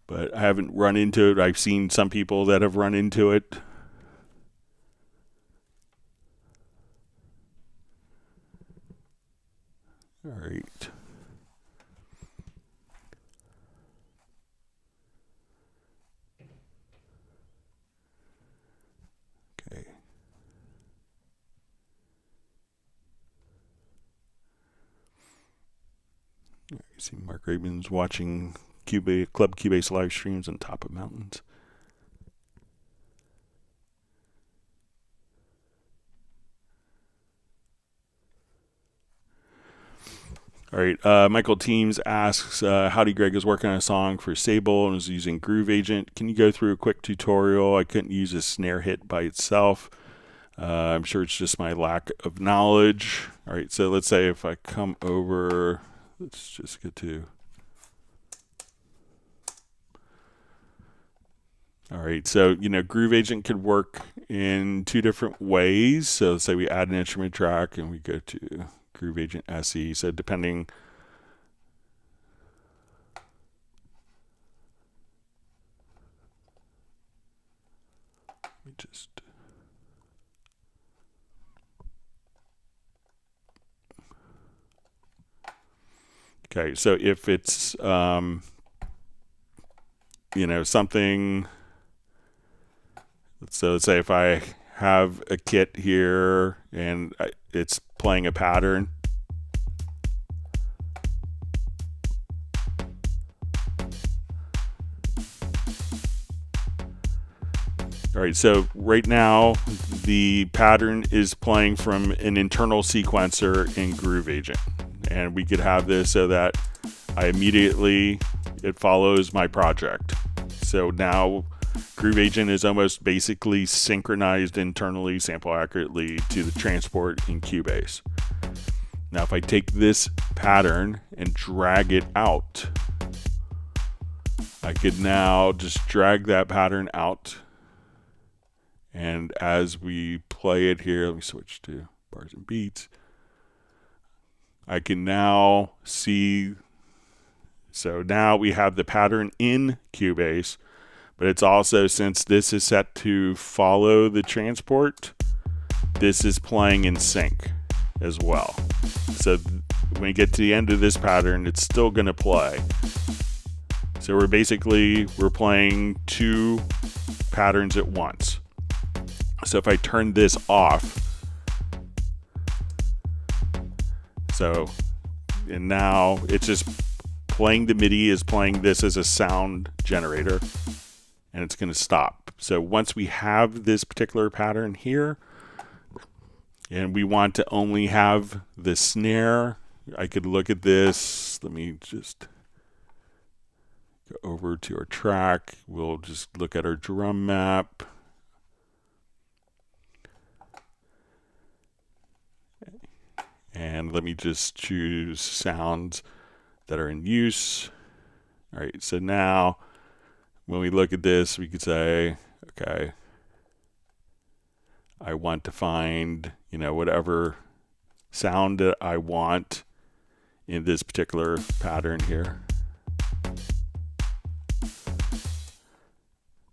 But I haven't run into it. I've seen some people that have run into it. All right. Okay. You see Mark Rabin's watching Club Cubase live streams on top of mountains. All right, Michael Teams asks, howdy Greg, is working on a song for Sable and is using Groove Agent. Can you go through a quick tutorial? I couldn't use a snare hit by itself. I'm sure it's just my lack of knowledge. All right, so let's say if I come over, let's just get to... All right, so, Groove Agent could work in two different ways. So let's say we add an instrument track and we go to Groove Agent SE. So depending, let me just, okay, so if it's, something, so let's say if I have a kit here and it's playing a pattern. All right, so right now the pattern is playing from an internal sequencer in Groove Agent. And we could have this so that it follows my project. So now Groove Agent is almost basically synchronized internally, sample accurately to the transport in Cubase. Now if I take this pattern and drag it out, I could now just drag that pattern out. And as we play it here, let me switch to bars and beats. I can now see, so now we have the pattern in Cubase, but it's also, since this is set to follow the transport, this is playing in sync as well. So when we get to the end of this pattern, it's still going to play. So we're playing two patterns at once. So if I turn this off, and now it's just playing the MIDI, is playing this as a sound generator, and it's going to stop. So once we have this particular pattern here, and we want to only have the snare, I could look at this. Let me just go over to our track. We'll just look at our drum map. And let me just choose sounds that are in use. All right, so now when we look at this, we could say, okay, I want to find, whatever sound that I want in this particular pattern here.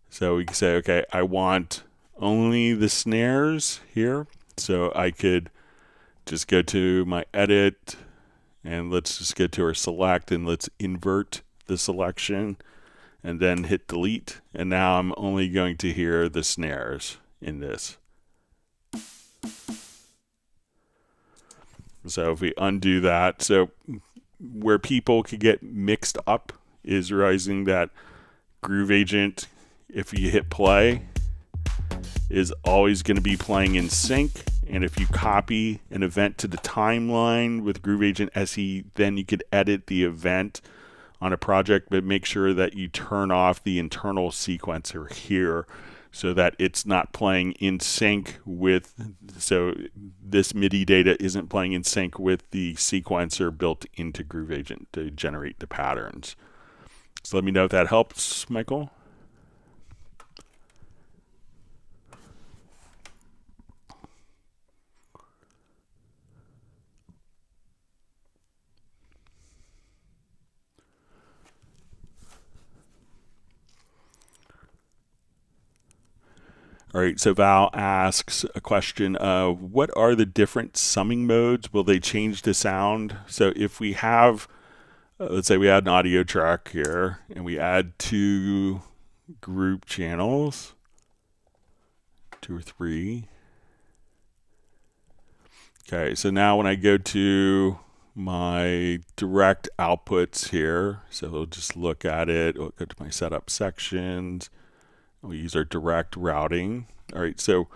So we can say, okay, I want only the snares here. So I could just go to my edit and let's just go to our select and let's invert the selection and then hit delete. And now I'm only going to hear the snares in this. So if we undo that, so where people could get mixed up is realizing that Groove Agent, if you hit play, is always going to be playing in sync. And if you copy an event to the timeline with Groove Agent SE, then you could edit the event on a project, but make sure that you turn off the internal sequencer here so that it's not playing in sync with, so this MIDI data isn't playing in sync with the sequencer built into Groove Agent to generate the patterns. So let me know if that helps, Michael. All right, so Val asks a question of what are the different summing modes? Will they change the sound? So if we have, let's say we add an audio track here and we add 2 group channels, 2 or 3. Okay, so now when I go to my direct outputs here, so we'll just look at it, we'll go to my setup sections. We use our direct routing. All right, so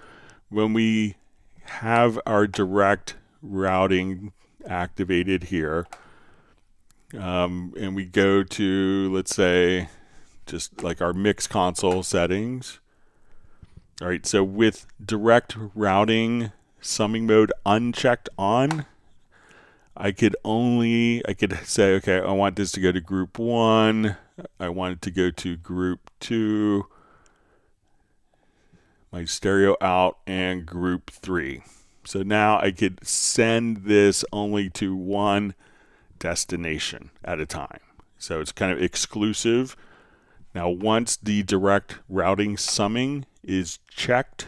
when we have our direct routing activated here, and we go to, let's say, just like our mix console settings. All right, so with direct routing summing mode unchecked on, I could say, okay, I want this to go to group 1. I want it to go to group 2. My stereo out, and group 3. So now I could send this only to one destination at a time. So it's kind of exclusive. Now once the direct routing summing is checked,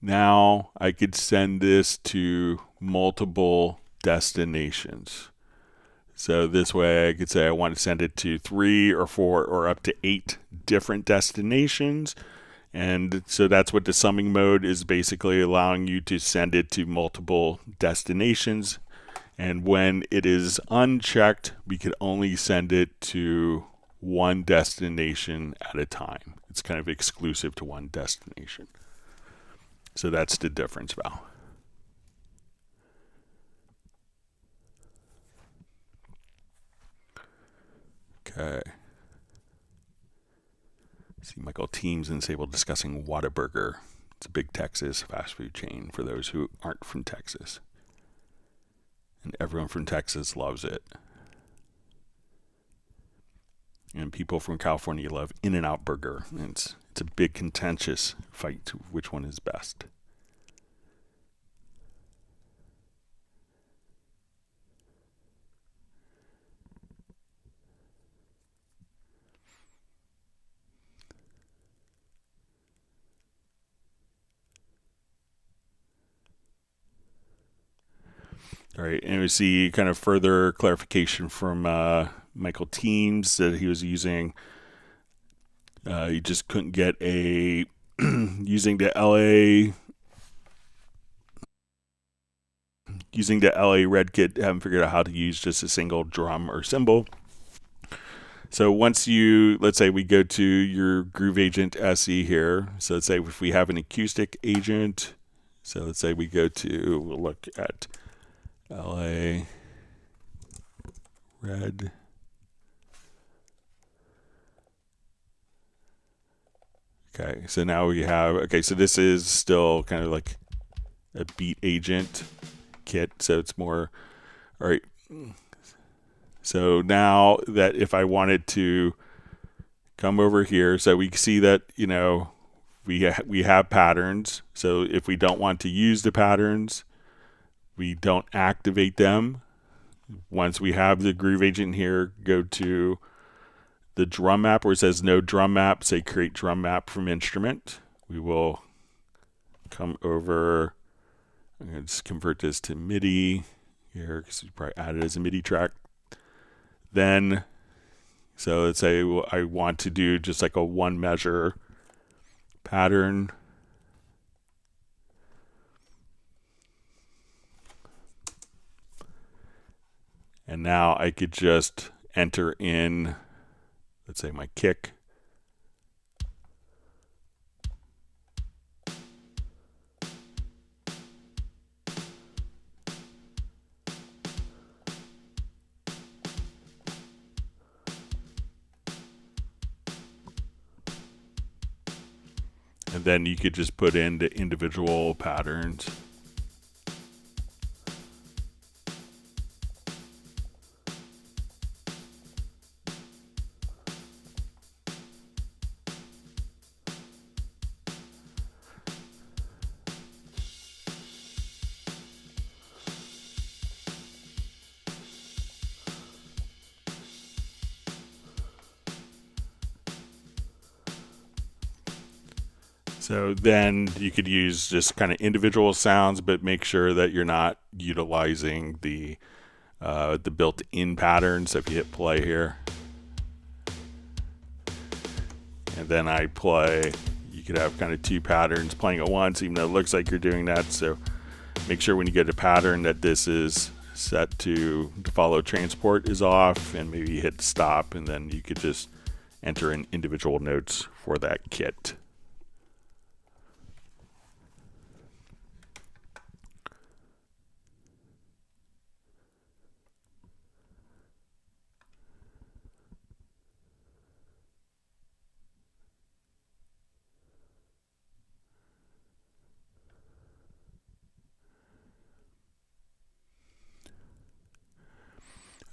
now I could send this to multiple destinations. So this way I could say I want to send it to 3 or 4 or up to 8 different destinations. And so that's what the summing mode is basically allowing you to send it to multiple destinations. And when it is unchecked, we could only send it to one destination at a time. It's kind of exclusive to one destination. So that's the difference, Val. Okay. See Michael Teams and Sable discussing Whataburger. It's a big Texas fast food chain for those who aren't from Texas. And everyone from Texas loves it. And people from California love In-N-Out Burger. And it's a big contentious fight to which one is best. All right, and we see kind of further clarification from Michael Teams that he was using. He just couldn't get a using the LA Red Kit. Haven't figured out how to use just a single drum or cymbal. So once you, let's say we go to your Groove Agent SE here. So let's say if we have an acoustic agent. So let's say we go to, we'll look at LA Red. Okay, so now we have, okay, so this is still kind of like a beat agent kit, so it's more, all right. So now that if I wanted to come over here, so we see that, you know, we have patterns. So if we don't want to use the patterns, we don't activate them. Once we have the groove agent here, go to the drum map where it says no drum map, say create drum map from instrument. We will come over, I'm going to just convert this to MIDI here because we probably added it as a MIDI track. Then, so let's say I want to do just like a one measure pattern. And now I could just enter in, let's say, my kick. And then you could just put in the individual patterns. So then you could use just kind of individual sounds, but make sure that you're not utilizing the built-in patterns. So if you hit play here, and then I play, you could have kind of two patterns playing at once, even though it looks like you're doing that. So make sure when you get a pattern that this is set to follow transport is off, and maybe hit stop, and then you could just enter in individual notes for that kit.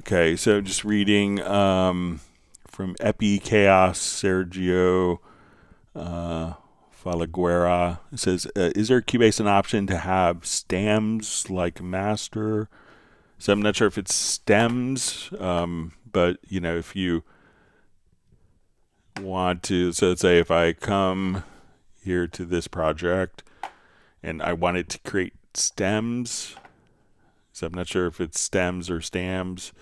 Okay, so just reading from Epi Chaos Sergio Falaguera. It says, is there Cubase an option to have stems like master? So I'm not sure if it's stems, but you know, if you want to, so let's say if I come here to this project and I wanted to create stems, so I'm not sure if it's stems or stams.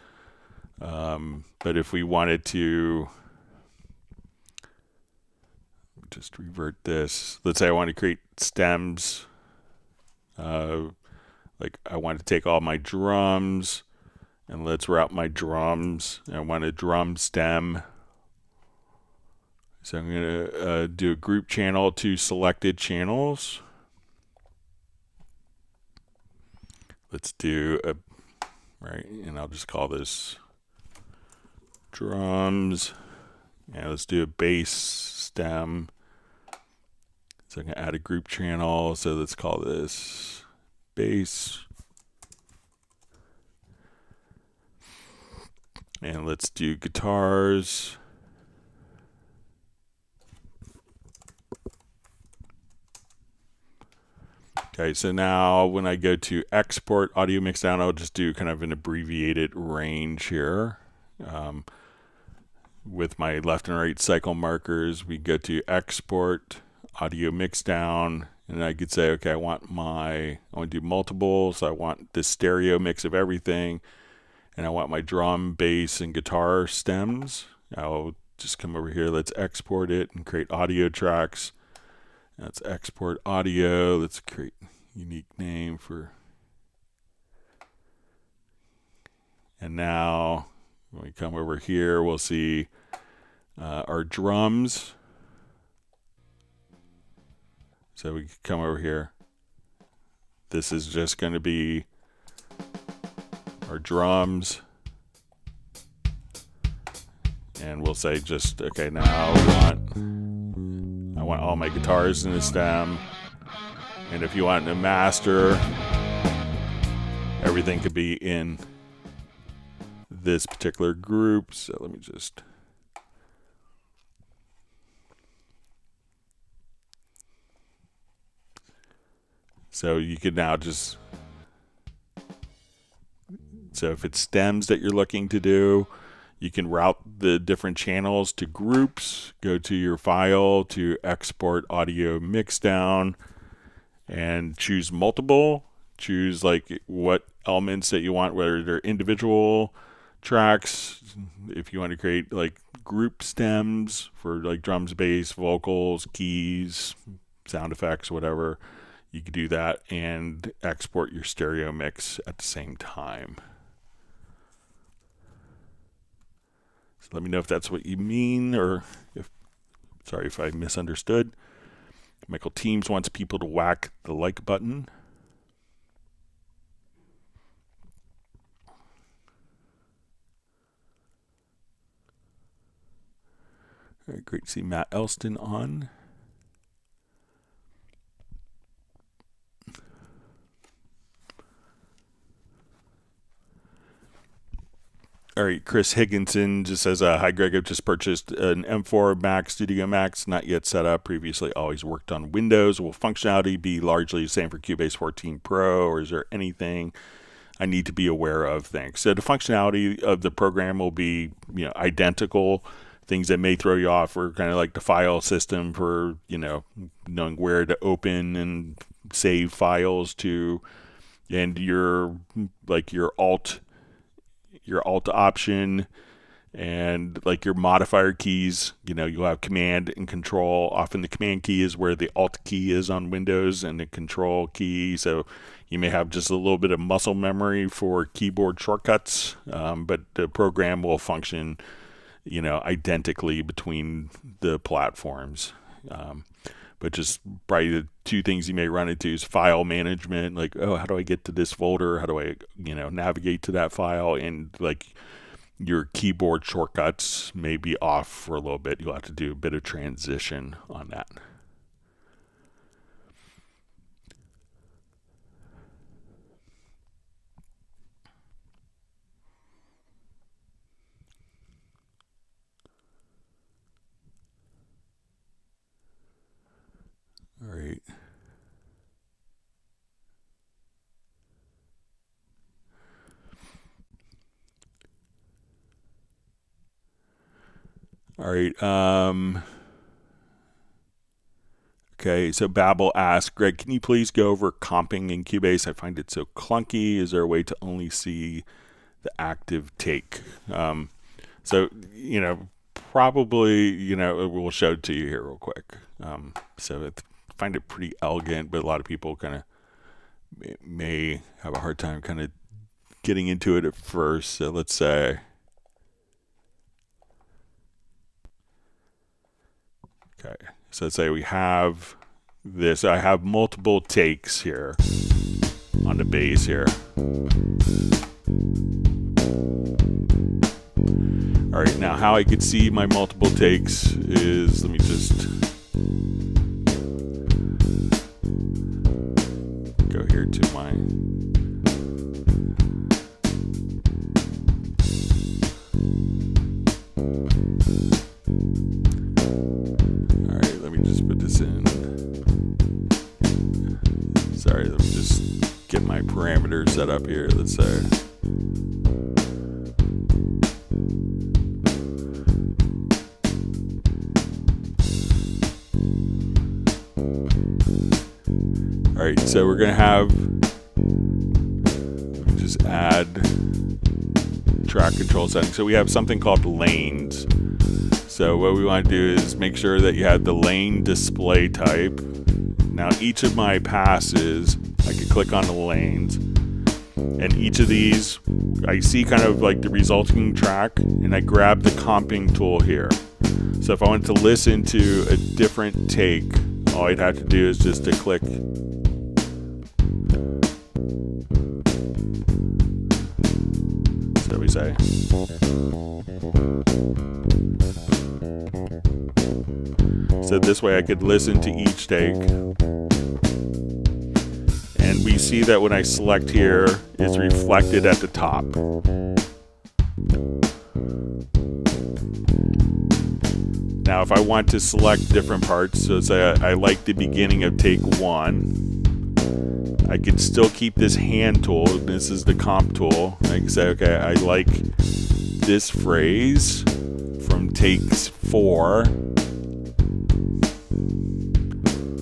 But if we wanted to just revert this, let's say I want to create stems, like I want to take all my drums and let's route my drums. I want a drum stem. So I'm going to do a group channel to selected channels. Let's do a, right, and I'll just call this drums, and let's do a bass stem. So I'm going to add a group channel, so let's call this bass, and let's do guitars. Okay, so now when I go to export audio mixdown, I'll just do kind of an abbreviated range here. With my left and right cycle markers, we go to export audio mixdown, and I could say, okay, I want to do multiples. I want this stereo mix of everything, and I want my drum, bass, and guitar stems. I'll just come over here. Let's export it and create audio tracks. Let's export audio. Let's create a unique name for. And now when we come over here, we'll see our drums. So we come over here. This is just going to be our drums. And we'll say just, okay, now I want all my guitars in the stem. And if you want a master, everything could be in this particular group. So let me just... So you could now just... So if it's stems that you're looking to do, you can route the different channels to groups, go to your file to export audio mix down, and choose multiple. Choose like what elements that you want, whether they're individual tracks, if you want to create like group stems for like drums, bass, vocals, keys, sound effects, whatever, you could do that and export your stereo mix at the same time. So let me know if that's what you mean, or if, sorry if I misunderstood. Michael Teams wants people to whack the like button. All right, great to see Matt Elston on. All right, Chris Higginson just says, hi Greg, I've just purchased an M4 Mac, Studio Max, not yet set up. Previously always worked on Windows. Will functionality be largely the same for Cubase 14 Pro, or is there anything I need to be aware of? Thanks. So the functionality of the program will be, you know, identical. Things that may throw you off are kind of like the file system for, you know, knowing where to open and save files to, and your like your alt option, and like your modifier keys. You know, you'll have command and control. Often the command key is where the alt key is on Windows, and the control key. So you may have just a little bit of muscle memory for keyboard shortcuts, but the program will function, you know, identically between the platforms. But just probably the two things you may run into is file management, like, oh, how do I get to this folder? How do I, you know, navigate to that file? And like your keyboard shortcuts may be off for a little bit. You'll have to do a bit of transition on that. All right. All right. Okay, so Babel asks, Greg, can you please go over comping in Cubase? I find it so clunky. Is there a way to only see the active take? So, you know, probably, you know, we'll show it to you here real quick. So I find it pretty elegant, but a lot of people kind of may have a hard time kind of getting into it at first. So let's say, okay, so let's say we have this. I have multiple takes here on the bass here. All right, now how I could see my multiple takes is, let me just go here to my, all right, let me just put this in. Sorry, let me just get my parameters set up here. Let's say, all right, so we're going to have, let me just add track control settings. So we have something called lanes. So what we want to do is make sure that you have the lane display type. Now each of my passes, I can click on the lanes, and each of these, I see kind of like the resulting track, and I grab the comping tool here. So if I wanted to listen to a different take, all I'd have to do is just to click so we say. So this way I could listen to each take. And we you see that when I select here, it's reflected at the top. Now if I want to select different parts, so say I like the beginning of take 1, I can still keep this hand tool. This is the comp tool. I can say, okay, I like this phrase from takes 4,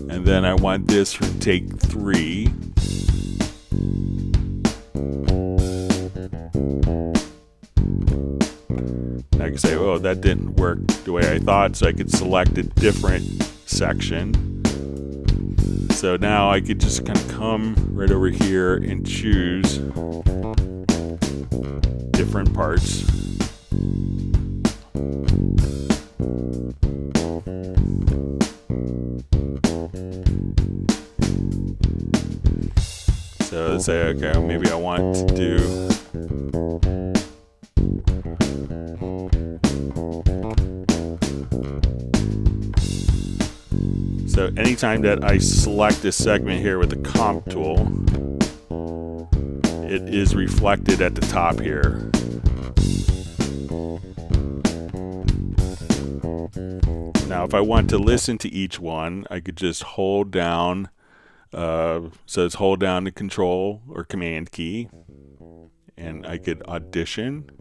and then I want this from take 3. I can say, oh, that didn't work the way I thought, so I could select a different section. So now I could just kind of come right over here and choose different parts. So let's say, okay, maybe I want to do so anytime that I select this segment here with the comp tool, it is reflected at the top here. Now if I want to listen to each one, I could just hold down, so it's hold down the control or command key, and I could audition.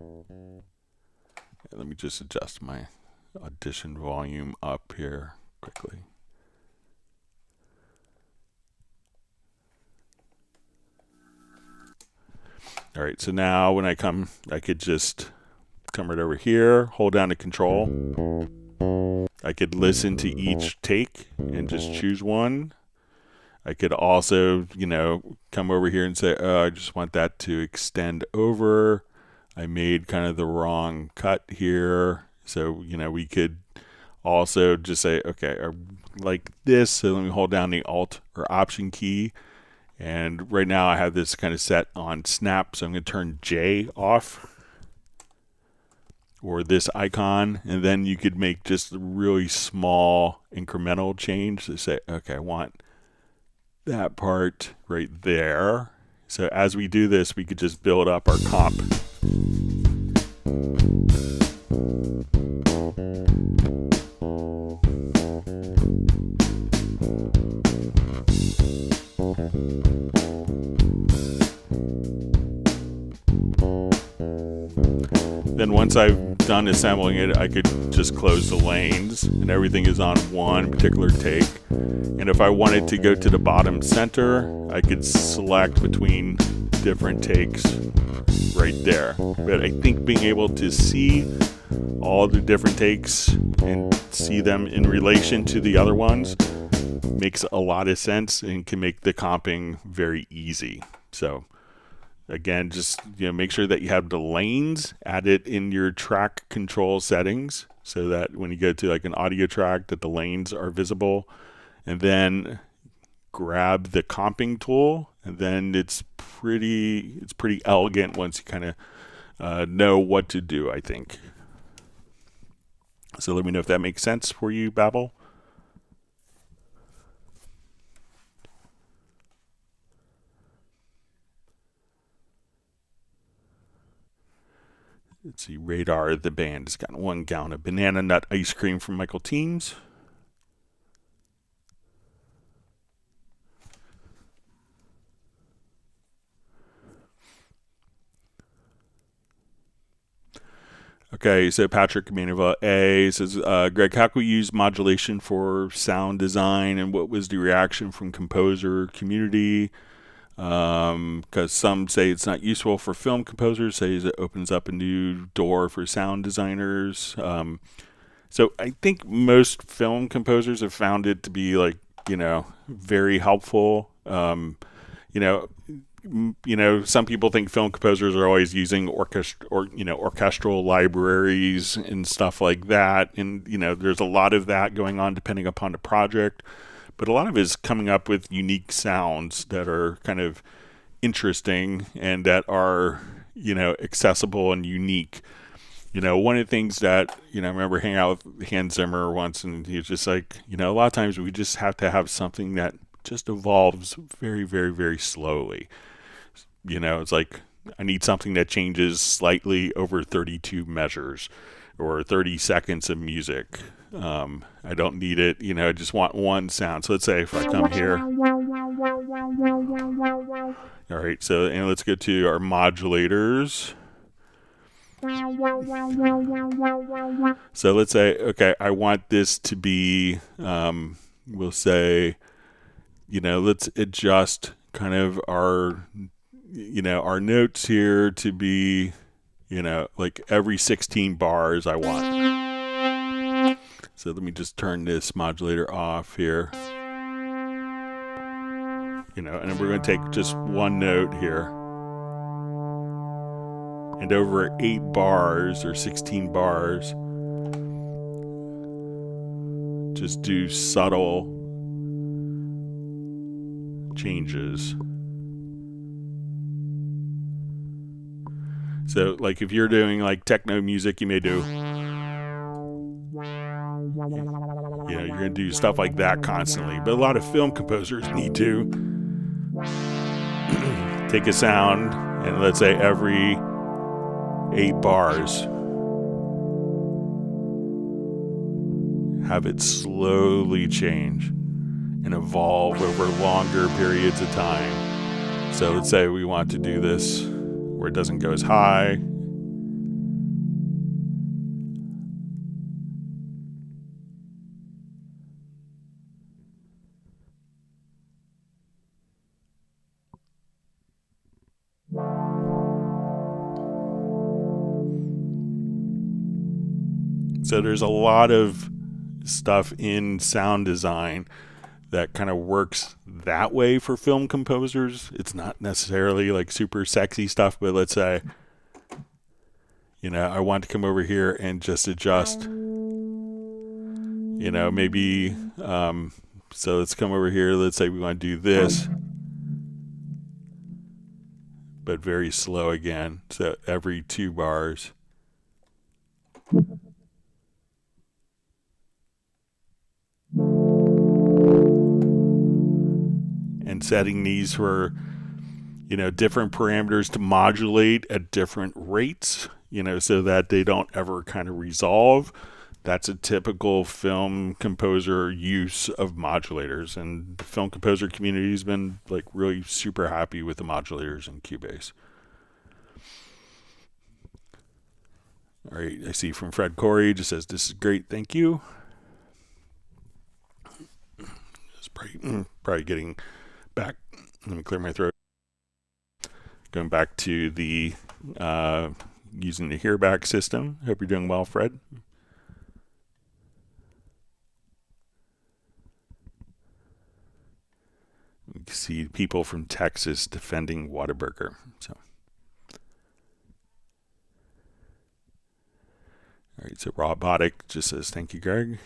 Let me just adjust my audition volume up here quickly. All right, so now when I come, I could just come right over here, hold down the control. I could listen to each take and just choose one. I could also, you know, come over here and say, oh, I just want that to extend over. I made kind of the wrong cut here. So, you know, we could also just say, okay, I like this. So let me hold down the Alt or Option key. And right now I have this kind of set on snap. So I'm going to turn J off, or this icon. And then you could make just a really small incremental change to say, okay, I want that part right there. So as we do this, we could just build up our comp. Then once I've done assembling it, I could just close the lanes and everything is on one particular take. And if I wanted to go to the bottom center, I could select between different takes right there. But I think being able to see all the different takes and see them in relation to the other ones makes a lot of sense and can make the comping very easy. So again, just make sure that you have the lanes added in your track control settings so that when you go to like an audio track that the lanes are visible, and then grab the comping tool, and then it's pretty elegant once you kind of know what to do, I think. So let me know if that makes sense for you, Babel. Let's see, Radar, the band, has got 1 gallon of banana nut ice cream from Michael Teams. Okay, so Patrick Manuel A says, Greg, how can we use modulation for sound design, and what was the reaction from composer community? Because some say it's not useful for film composers, say it opens up a new door for sound designers. So I think most film composers have found it to be like, very helpful. Some people think film composers are always using orchestral libraries and stuff like that. And, there's a lot of that going on depending upon the project. But a lot of it is coming up with unique sounds that are kind of interesting and that are, accessible and unique. One of the things that, I remember hanging out with Hans Zimmer once, and he was just like, a lot of times we just have to have something that just evolves very, very, very slowly. You know, it's like I need something that changes slightly over 32 measures or 30 seconds of music. I don't need it, you know, I just want one sound. So let's say if I come here. All right, so and let's go to our modulators. So let's say, okay, I want this to be, we'll say, you know, let's adjust kind of our, you know, our notes here to be, you know, like every 16 bars I want. So let me just turn this modulator off here. You know, and we're going to take just one note here. And over 8 bars or 16 bars, just do subtle changes. So like if you're doing like techno music, you may do, you know, you're going to do stuff like that constantly. But a lot of film composers need to take a sound and let's say every 8 bars have it slowly change and evolve over longer periods of time. So let's say we want to do this where it doesn't go as high. So there's a lot of stuff in sound design that kind of works that way for film composers. It's not necessarily like super sexy stuff, but let's say, you know, I want to come over here and just adjust, you know, maybe, so let's come over here. Let's say we want to do this, but very slow again. So every 2 bars. And setting these for, you know, different parameters to modulate at different rates, you know, so that they don't ever kind of resolve. That's a typical film composer use of modulators, and the film composer community has been like really super happy with the modulators in Cubase. All right, I see from Fred Corey, just says, this is great, thank you. It's probably getting back. Let me clear my throat. Going back to the using the hearback system. Hope you're doing well, Fred. You can see people from Texas defending Whataburger. So, all right. So Robotic just says thank you, Greg.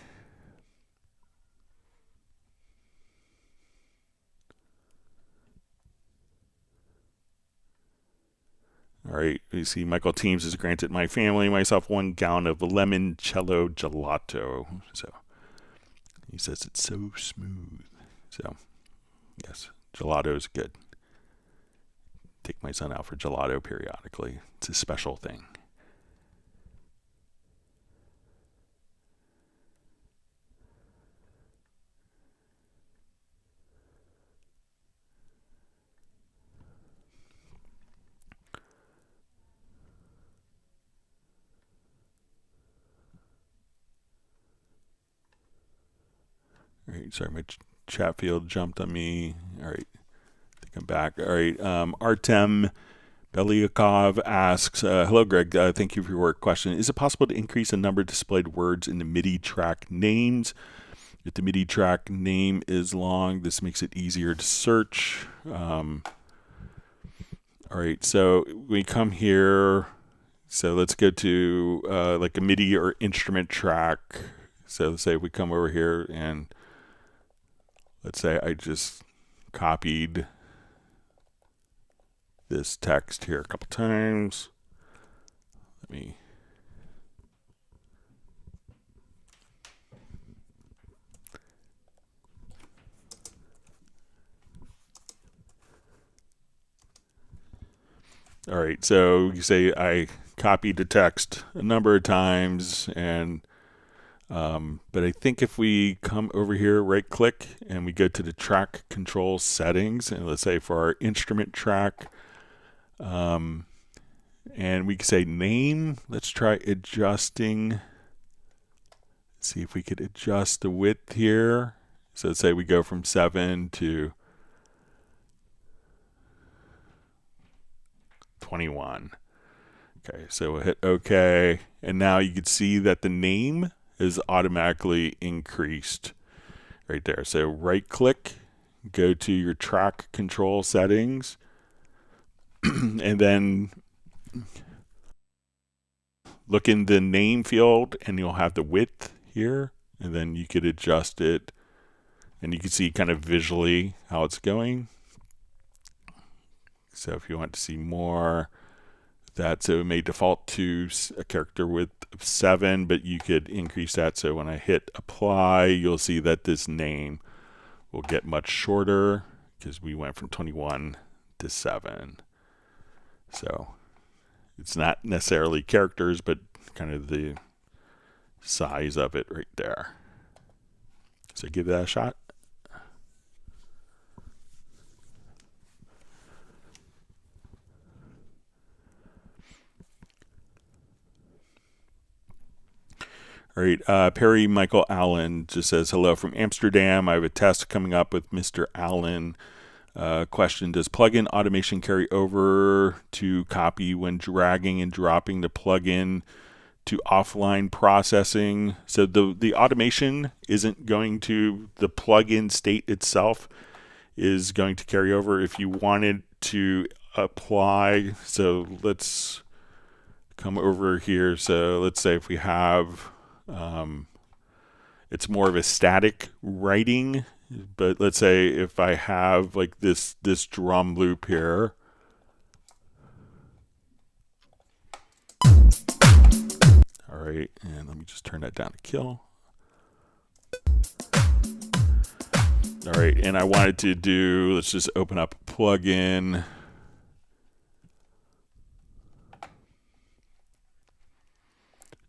All right, we see Michael Teams has granted my family and myself 1 gallon of limoncello gelato. So he says it's so smooth. So yes, gelato is good. Take my son out for gelato periodically. It's a special thing. All right, sorry, my chat field jumped on me. All right, I think I'm back. All right, Artem Belyakov asks, hello, Greg. Thank you for your work. Question, is it possible to increase the number of displayed words in the MIDI track names? If the MIDI track name is long, this makes it easier to search. All right, so we come here. So let's go to like a MIDI or instrument track. So let's say we come over here and let's say I just copied this text here a couple times. Let me All right, so you say I copied the text a number of times, and but I think if we come over here, right click, and we go to the track control settings, and let's say for our instrument track, and we can say name, let's try adjusting, see if we could adjust the width here. So let's say we go from 7 to 21. Okay, so we'll hit OK, and now you can see that the name is automatically increased right there. So right click, go to your track control settings, and then look in the name field, and you'll have the width here, and then you could adjust it, and you can see kind of visually how it's going. So if you want to see more, so it may default to a character width of 7, but you could increase that. So when I hit apply, you'll see that this name will get much shorter because we went from 21 to 7. So it's not necessarily characters, but kind of the size of it right there. So give that a shot. All right, Perry Michael Allen just says, hello from Amsterdam. I have a test coming up with Mr. Allen. Question, does plugin automation carry over to copy when dragging and dropping the plugin to offline processing? So the automation isn't going to, the plugin state itself is going to carry over. If you wanted to apply, so let's come over here. So let's say if we have, it's more of a static writing, but let's say if I have like this drum loop here, all right, and let me just turn that down to kill. All right, and I wanted to do, let's just open up a plugin.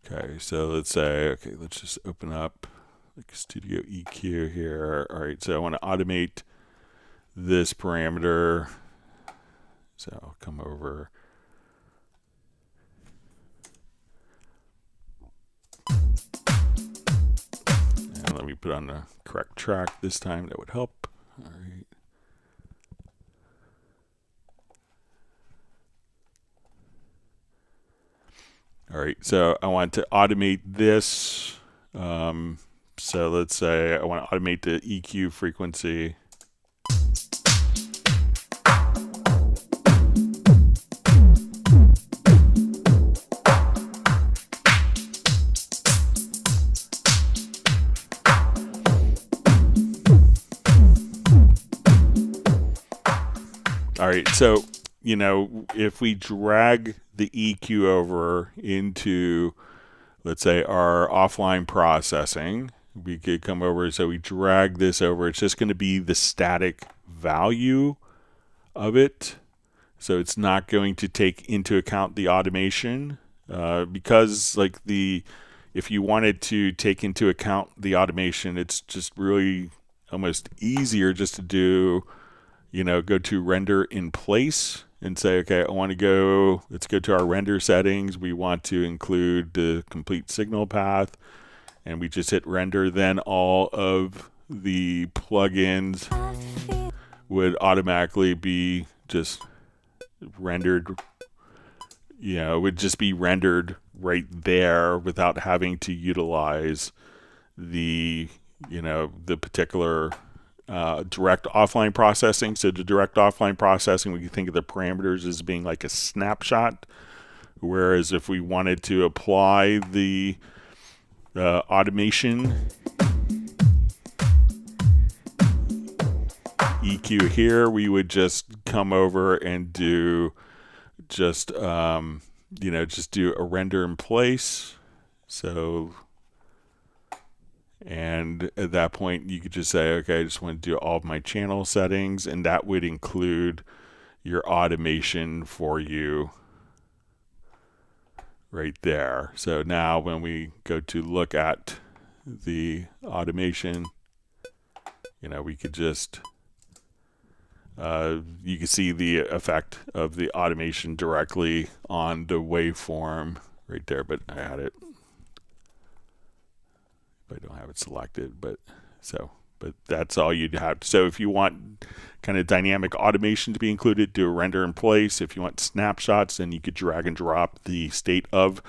Okay, so let's say, okay, let's just open up like Studio EQ here. All right, so I want to automate this parameter. So I'll come over. And let me put on the correct track this time. That would help. All right. All right, so I want to automate this. So let's say I want to automate the EQ frequency. All right, so, you know, if we drag the EQ over into, let's say, our offline processing, we could come over, so we drag this over, it's just going to be the static value of it. So it's not going to take into account the automation, because like if you wanted to take into account the automation, it's just really almost easier just to do, you know, go to render in place and say, okay, I want to go, let's go to our render settings. We want to include the complete signal path, and we just hit render. Then all of the plugins would automatically be just rendered, you know, it would just be rendered right there without having to utilize the, you know, the particular direct offline processing. So the direct offline processing, we can think of the parameters as being like a snapshot, whereas if we wanted to apply the automation EQ here, we would just come over and do just you know, just do a render in place. So, and at that point you could just say, okay, I just want to do all of my channel settings, and that would include, your automation for you right there. So now when we go to look at the automation, we could just you can see the effect of the automation directly on the waveform right there, but I had it, I don't have it selected, but that's all you'd have. So if you want kind of dynamic automation to be included, do a render in place. If you want snapshots, then you could drag and drop the state of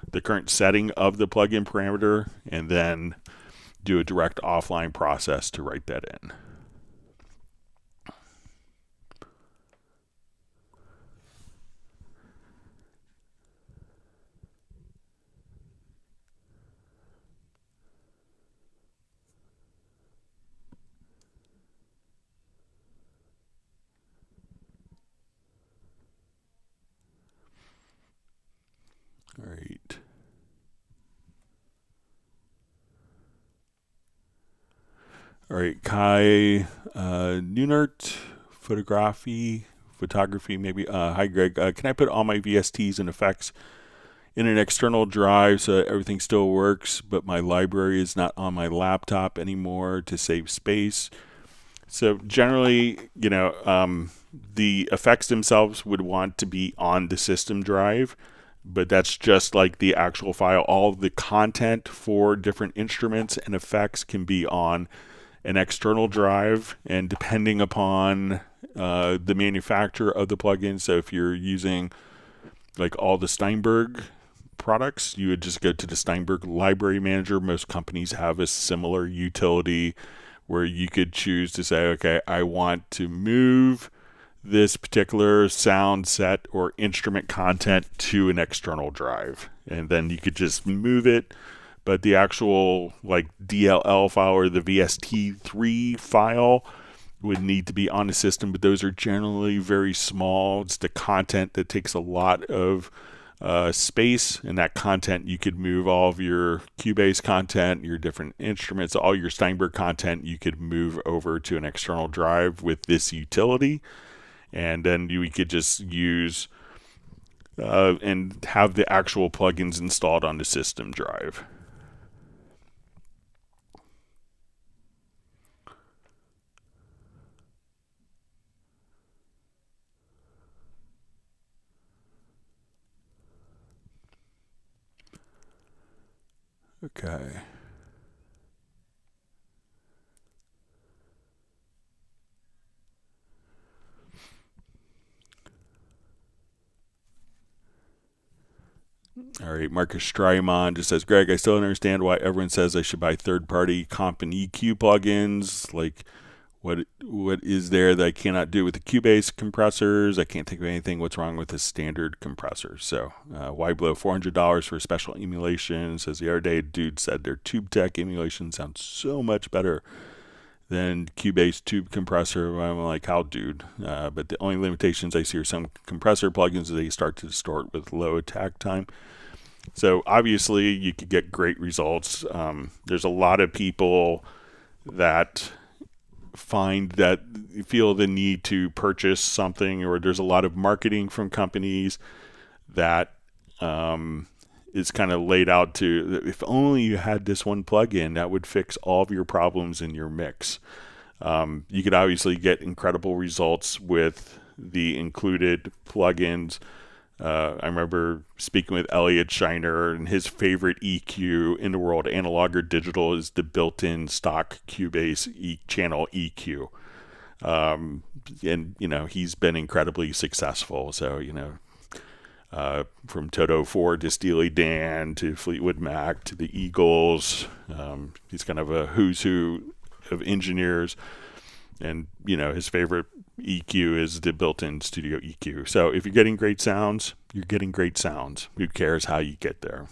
the current setting of the plugin parameter and then do a direct offline process to write that in. All right. All right, Kai Nunert, photography maybe. Hi, Greg. Can I put all my VSTs and effects in an external drive so that everything still works, but my library is not on my laptop anymore to save space? So generally, the effects themselves would want to be on the system drive, but that's just like the actual file. All of the content for different instruments and effects can be on an external drive, and depending upon the manufacturer of the plugin, so if you're using like all the Steinberg products, you would just go to the Steinberg library manager. Most companies have a similar utility where you could choose to say, okay, I want to move this particular sound set or instrument content to an external drive, and then you could just move it. But the actual like DLL file or the VST3 file would need to be on the system, but those are generally very small. It's the content that takes a lot of space, and that content you could move all of your Cubase content, your different instruments, all your Steinberg content you could move over to an external drive with this utility, and then we could just use and have the actual plugins installed on the system drive. Okay. All right, Marcus Strymon just says, Greg, I still don't understand why everyone says I should buy third-party comp and EQ plugins. Like, what is there that I cannot do with the Cubase compressors? I can't think of anything. What's wrong with the standard compressor? So why blow $400 for a special emulation? Says the other day, a dude said their TubeTech emulation sounds so much better than Cubase tube compressor. I'm like, how, dude? But the only limitations I see are some compressor plugins, they start to distort with low attack time. So obviously you could get great results. There's a lot of people that feel the need to purchase something, or there's a lot of marketing from companies that is kind of laid out to, if only you had this one plugin that would fix all of your problems in your mix. You could obviously get incredible results with the included plugins. I remember speaking with Elliot Shiner, and his favorite EQ in the world, analog or digital, is the built-in stock Cubase channel EQ. And he's been incredibly successful. So from Toto Ford to Steely Dan to Fleetwood Mac to the Eagles, he's kind of a who's who of engineers. And his favorite EQ is the built-in studio EQ. So if you're getting great sounds, you're getting great sounds. Who cares how you get there,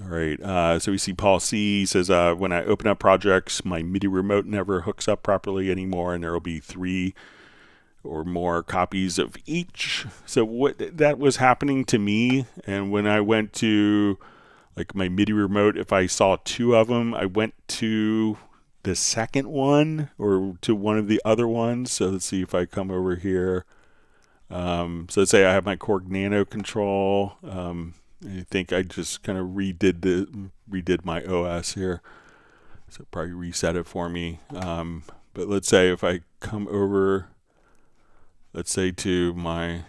All right, right, so we see Paul C says, when I open up projects, my MIDI remote never hooks up properly anymore, and there will be 3 or more copies of each. So what that was happening to me, and when I went to like my MIDI remote, if I saw 2 of them, I went to the second one or to one of the other ones. So let's see if I come over here. So let's say I have my Chord Nano control. I think I just kind of redid my OS here. So probably reset it for me. But let's say if I come over, let's say to my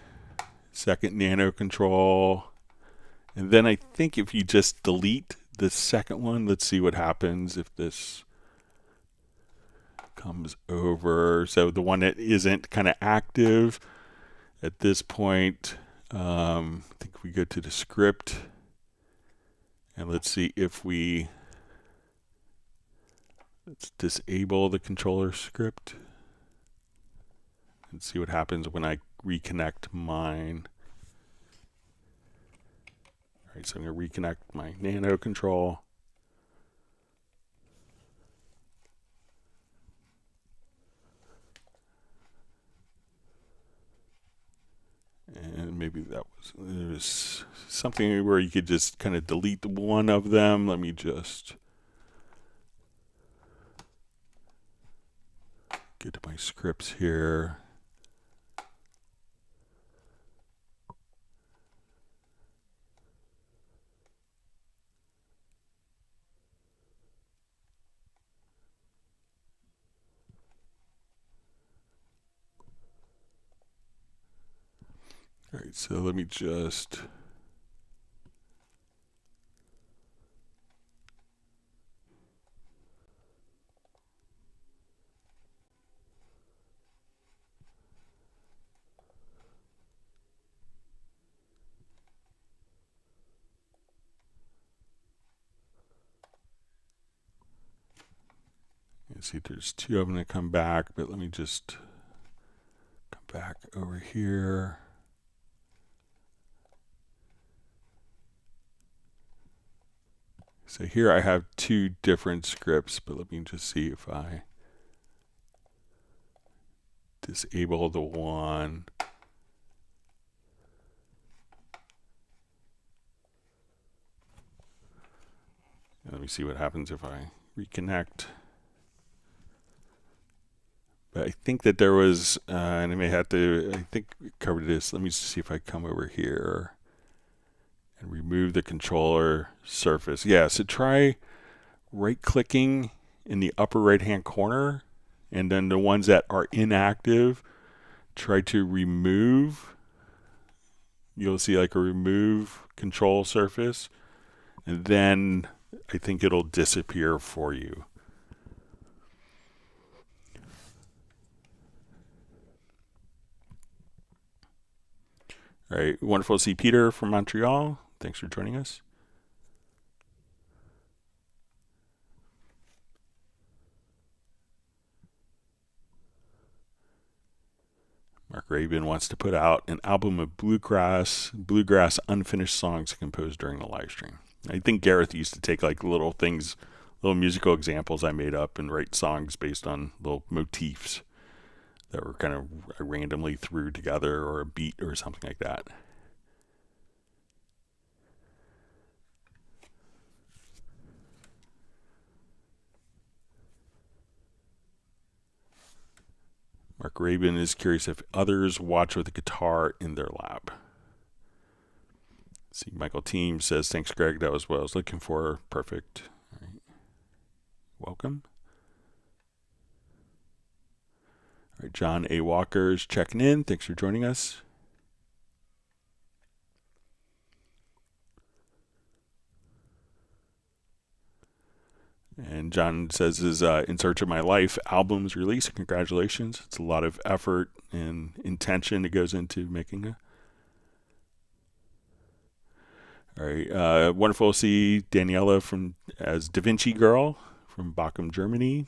second Nano control, and then I think if you just delete the second one, let's see what happens if this comes over. So the one that isn't kind of active at this point, I think we go to the script, and let's see if let's disable the controller script and see what happens when I reconnect mine. All right, so I'm going to reconnect my Nano control. And maybe that was something where you could just kind of delete one of them. Let me just get to my scripts here. All right, so let me just see there's 2 of them that come back, but let me just come back over here. So here I have 2 different scripts, but let me just see if I disable the one. Let me see what happens if I reconnect. But I think that there was, and I may have to, I think we covered this. Let me see if I come over here and remove the controller surface. Yeah, so try right-clicking in the upper right-hand corner, and then the ones that are inactive, try to remove. You'll see like a remove control surface, and then I think it'll disappear for you. All right, wonderful to see Peter from Montreal. Thanks for joining us. Mark Rabin wants to put out an album of bluegrass unfinished songs composed during the live stream. I think Gareth used to take like little things, little musical examples I made up and write songs based on little motifs that were kind of randomly threw together, or a beat or something like that. Mark Rabin is curious if others watch with a guitar in their lab. See, Michael Team says, thanks, Greg. That was what I was looking for. Perfect. All right. Welcome. All right, John A. Walker's checking in. Thanks for joining us. And John says, is In Search of My Life album's release. Congratulations. It's a lot of effort and intention that goes into making it. All right. Wonderful to see Daniela as Da Vinci Girl from Bochum, Germany.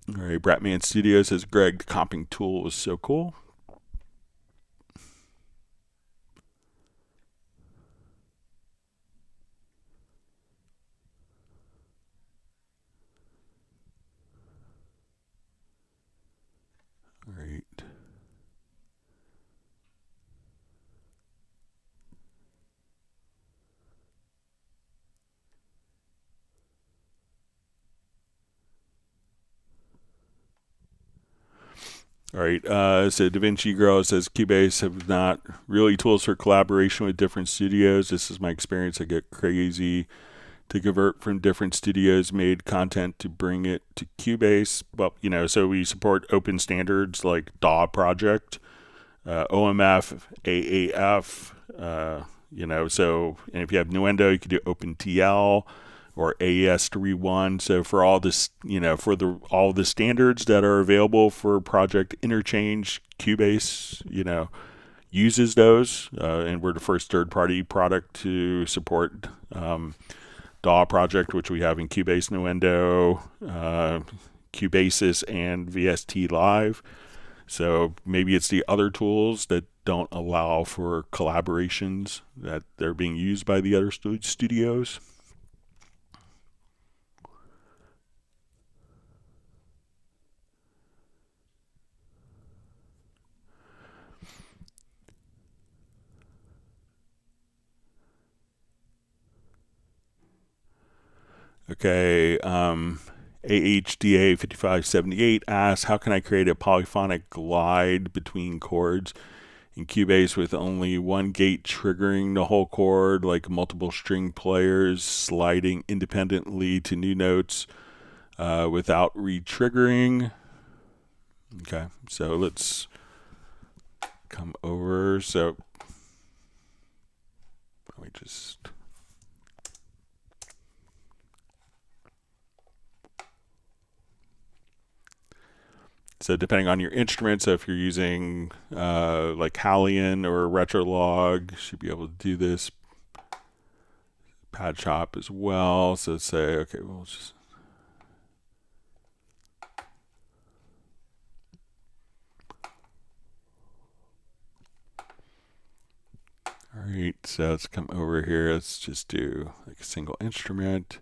All right. Bratman Studio says, Greg, the comping tool was so cool. All right, so DaVinci Girl says Cubase have not really tools for collaboration with different studios. This is my experience. I get crazy to convert from different studios made content to bring it to Cubase. Well, you know, so we support open standards like DAW Project, OMF, AAF, you know, so, and if you have Nuendo, you could do OpenTL or AES-3.1. So for all this, you know, for all the standards that are available for project interchange, Cubase, you know, uses those, and we're the first third-party product to support DAW Project, which we have in Cubase, Nuendo, Cubasis, and VST Live. So maybe it's the other tools that don't allow for collaborations that they're being used by the other studios. Okay, AHDA 5578 asks, how can I create a polyphonic glide between chords in Cubase with only one gate triggering the whole chord, like multiple string players sliding independently to new notes without re-triggering? Okay, so let's come over. So let me just... So depending on your instrument, so if you're using like Hallian or Retrolog, you should be able to do this. Pad Shop as well. So say, okay, we'll just... All right, so let's come over here. Let's just do like a single instrument.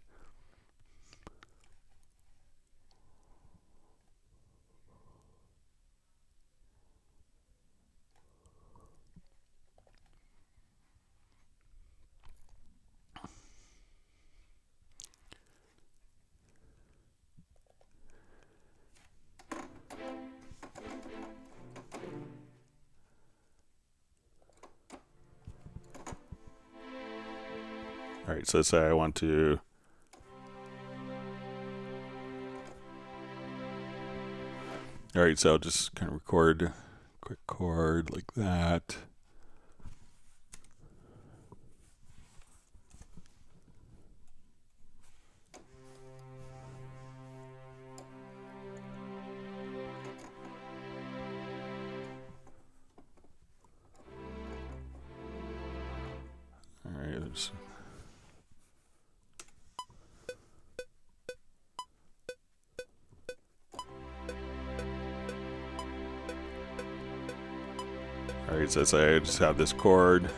All right, so let's say I want to... All right, so I'll just kind of record a quick chord like that. All right, let's... All right, so let's say I just have this chord.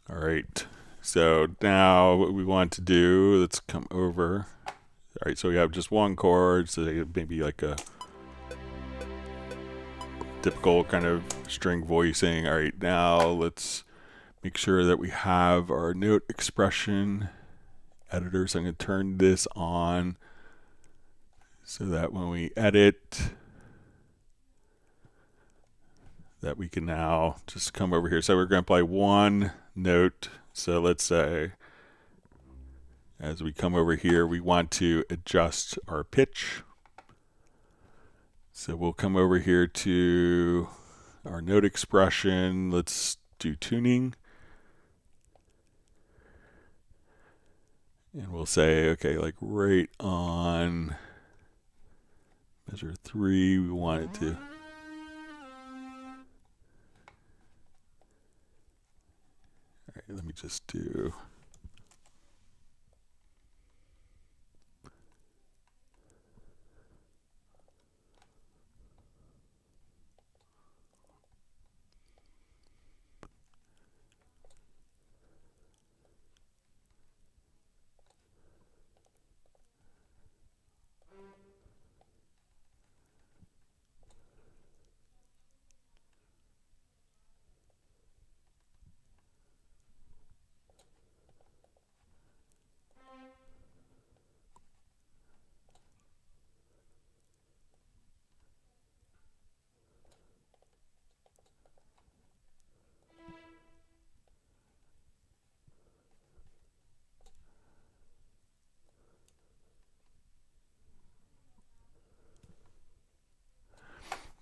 All right, so now what we want to do, let's come over. All right, so we have just one chord, so maybe like a typical kind of string voicing. All right, now let's make sure that we have our note expression editor. So I'm going to turn this on so that when we edit, that we can now just come over here. So we're going to play one note. So let's say as we come over here, we want to adjust our pitch. So we'll come over here to our note expression. Let's do tuning. And we'll say, okay, like right on measure 3, we want it to... All right, let me just do...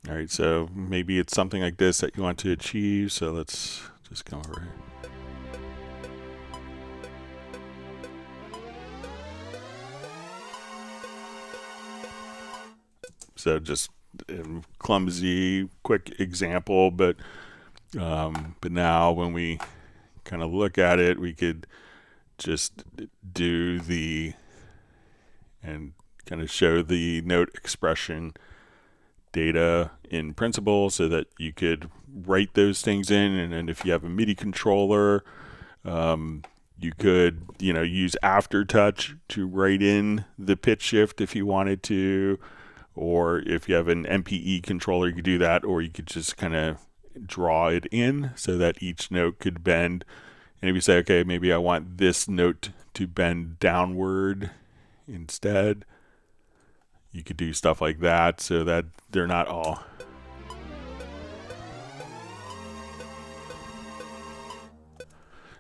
All right, so maybe it's something like this that you want to achieve. So let's just come over here. So just a clumsy, quick example, but now when we kind of look at it, we could just do and kind of show the note expression data in principle so that you could write those things in. And then if you have a MIDI controller, you could, use Aftertouch to write in the pitch shift if you wanted to. Or if you have an MPE controller, you could do that, or you could just kind of draw it in so that each note could bend. And if you say, okay, maybe I want this note to bend downward instead, you could do stuff like that so that they're not all.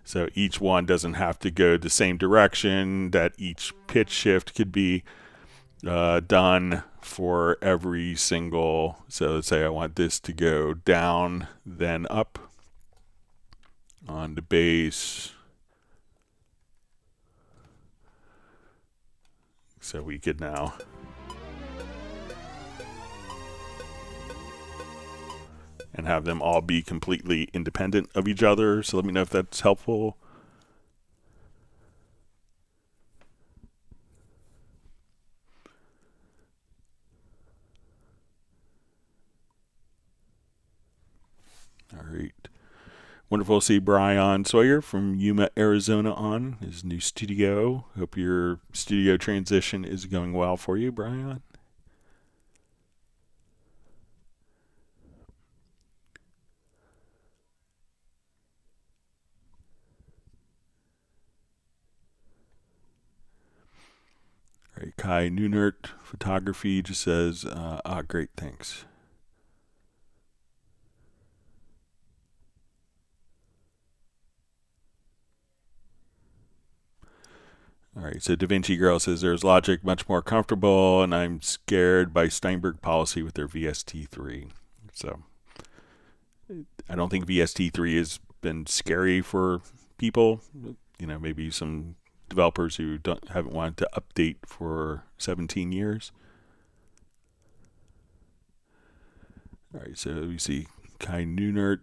So each one doesn't have to go the same direction, that each pitch shift could be done for every single. So let's say I want this to go down, then up on the bass. So we could now and have them all be completely independent of each other. So let me know if that's helpful. All right. Wonderful to see Brian Sawyer from Yuma, Arizona on his new studio. Hope your studio transition is going well for you, Brian. All right, Kai Nunert Photography just says, great, thanks. All right, so DaVinci Girl says there's Logic much more comfortable, and I'm scared by Steinberg policy with their VST3. So I don't think VST3 has been scary for people. Maybe some developers who haven't wanted to update for 17 years. All right, so we see Kai Nunert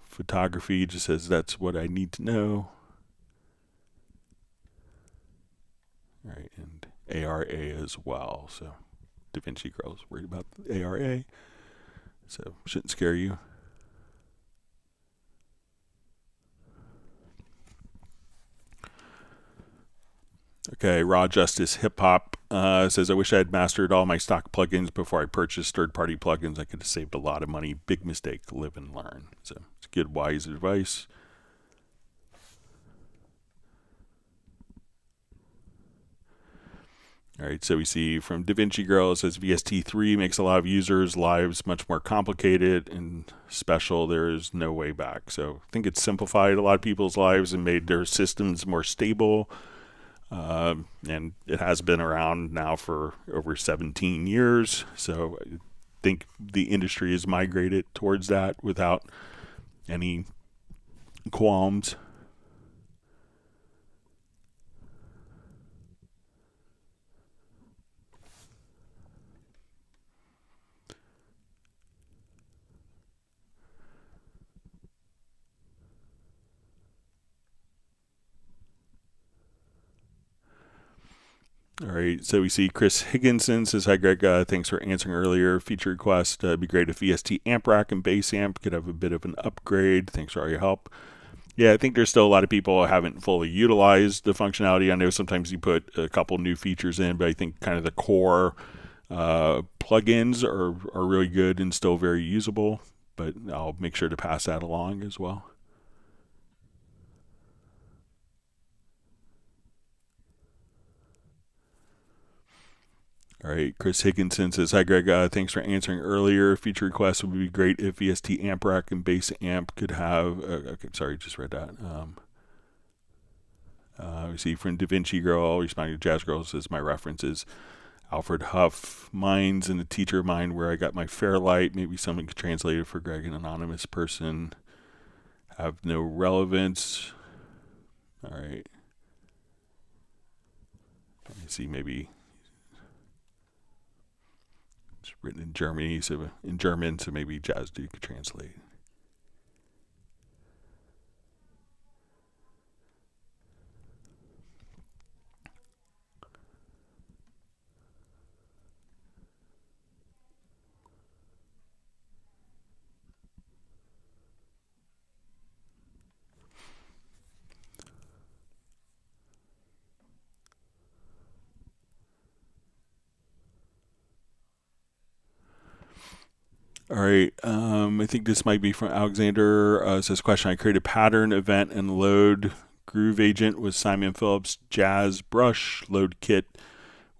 Photography just says that's what I need to know. All right, and ARA as well. So DaVinci Girl is worried about the ARA, so shouldn't scare you. Okay, Raw Justice Hip Hop says, I wish I had mastered all my stock plugins before I purchased third-party plugins. I could have saved a lot of money. Big mistake. Live and learn. So it's good, wise advice. All right, so we see from DaVinci Girl, it says VST3 makes a lot of users' lives much more complicated and special. There is no way back. So I think it's simplified a lot of people's lives and made their systems more stable. And it has been around now for over 17 years. So I think the industry has migrated towards that without any qualms. All right, so we see Chris Higginson says, hi Greg, thanks for answering earlier. Feature request, it'd be great if VST amp rack and bass amp could have a bit of an upgrade. Thanks for all your help. Yeah, I think there's still a lot of people who haven't fully utilized the functionality. I know sometimes you put a couple new features in, but I think kind of the core plugins are really good and still very usable, but I'll make sure to pass that along as well. All right, Chris Higginson says, hi Greg, thanks for answering earlier. Feature requests would be great if VST amp rack and bass amp could have, okay, sorry, just read that. We see from DaVinci Girl, responding to Jazz Girl, says my reference is Alfred Huff, Minds and a Teacher of Mine, Where I Got My Fairlight. Maybe someone could translate it for Greg, an anonymous person. Have no relevance. All right. Let me see, maybe it's written in Germany, so in German, so maybe Jazz Dude could translate. All right, I think this might be from Alexander. It says, question, I create a pattern event and load Groove Agent with Simon Phillips Jazz Brush load kit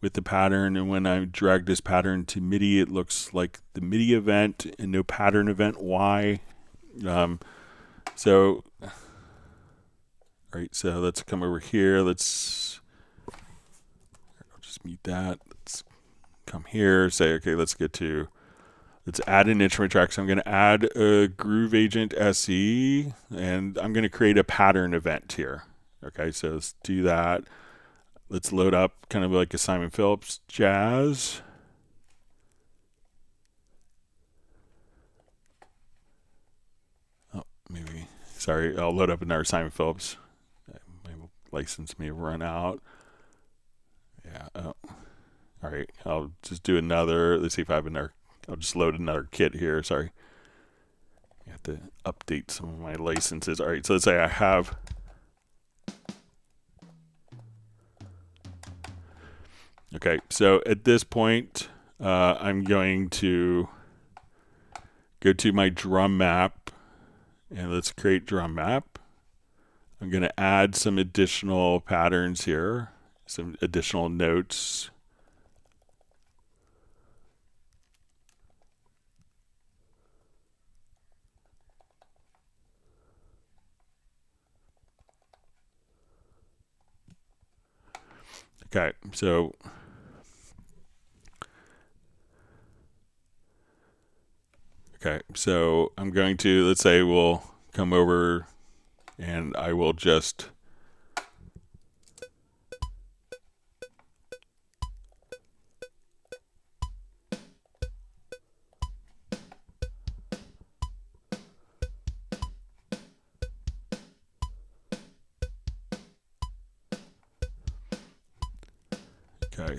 with the pattern, and when I drag this pattern to MIDI, it looks like the MIDI event and no pattern event. Why? All right, so let's come over here. I'll just mute that. Let's come here, say, okay, let's add an instrument track. So I'm going to add a Groove Agent SE, and I'm going to create a pattern event here. Okay, so let's do that. Let's load up kind of like a Simon Phillips Jazz. Oh, maybe, sorry, I'll load up another Simon Phillips. My license may have run out. Yeah, all right, I'll just do another. Let's see if I have another. I'll just load another kit here. Sorry. I have to update some of my licenses. All right, so let's say I have. Okay, so at this point, I'm going to go to my drum map, and let's create drum map. I'm going to add some additional patterns here, some additional notes. Okay, so I'm going to, let's say we'll come over and I will just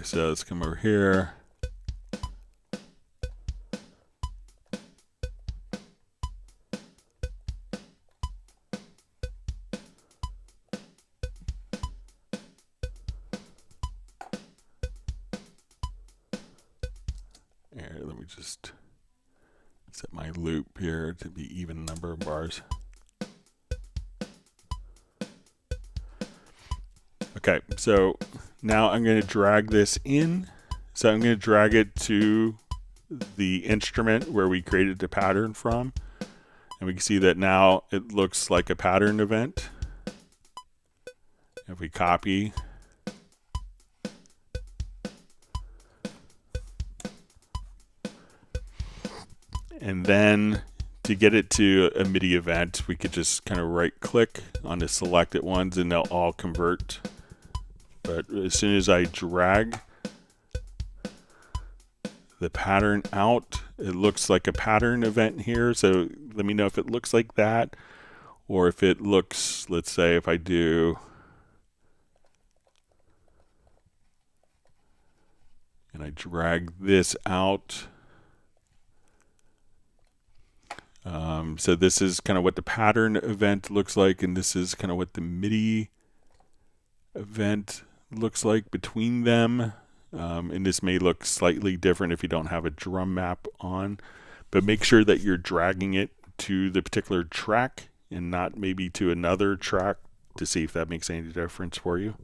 so let's come over here. Here, let me just set my loop here to be even number of bars. Okay, so now I'm going to drag this in. So I'm going to drag it to the instrument where we created the pattern from. And we can see that now it looks like a pattern event. If we copy, and then to get it to a MIDI event, we could just kind of right click on the selected ones and they'll all convert. But as soon as I drag the pattern out, it looks like a pattern event here. So let me know if it looks like that, or if it looks, let's say if I do, and I drag this out. So this is kind of what the pattern event looks like, and this is kind of what the MIDI event looks like between them. And this may look slightly different if you don't have a drum map on, but make sure that you're dragging it to the particular track and not maybe to another track to see if that makes any difference for you.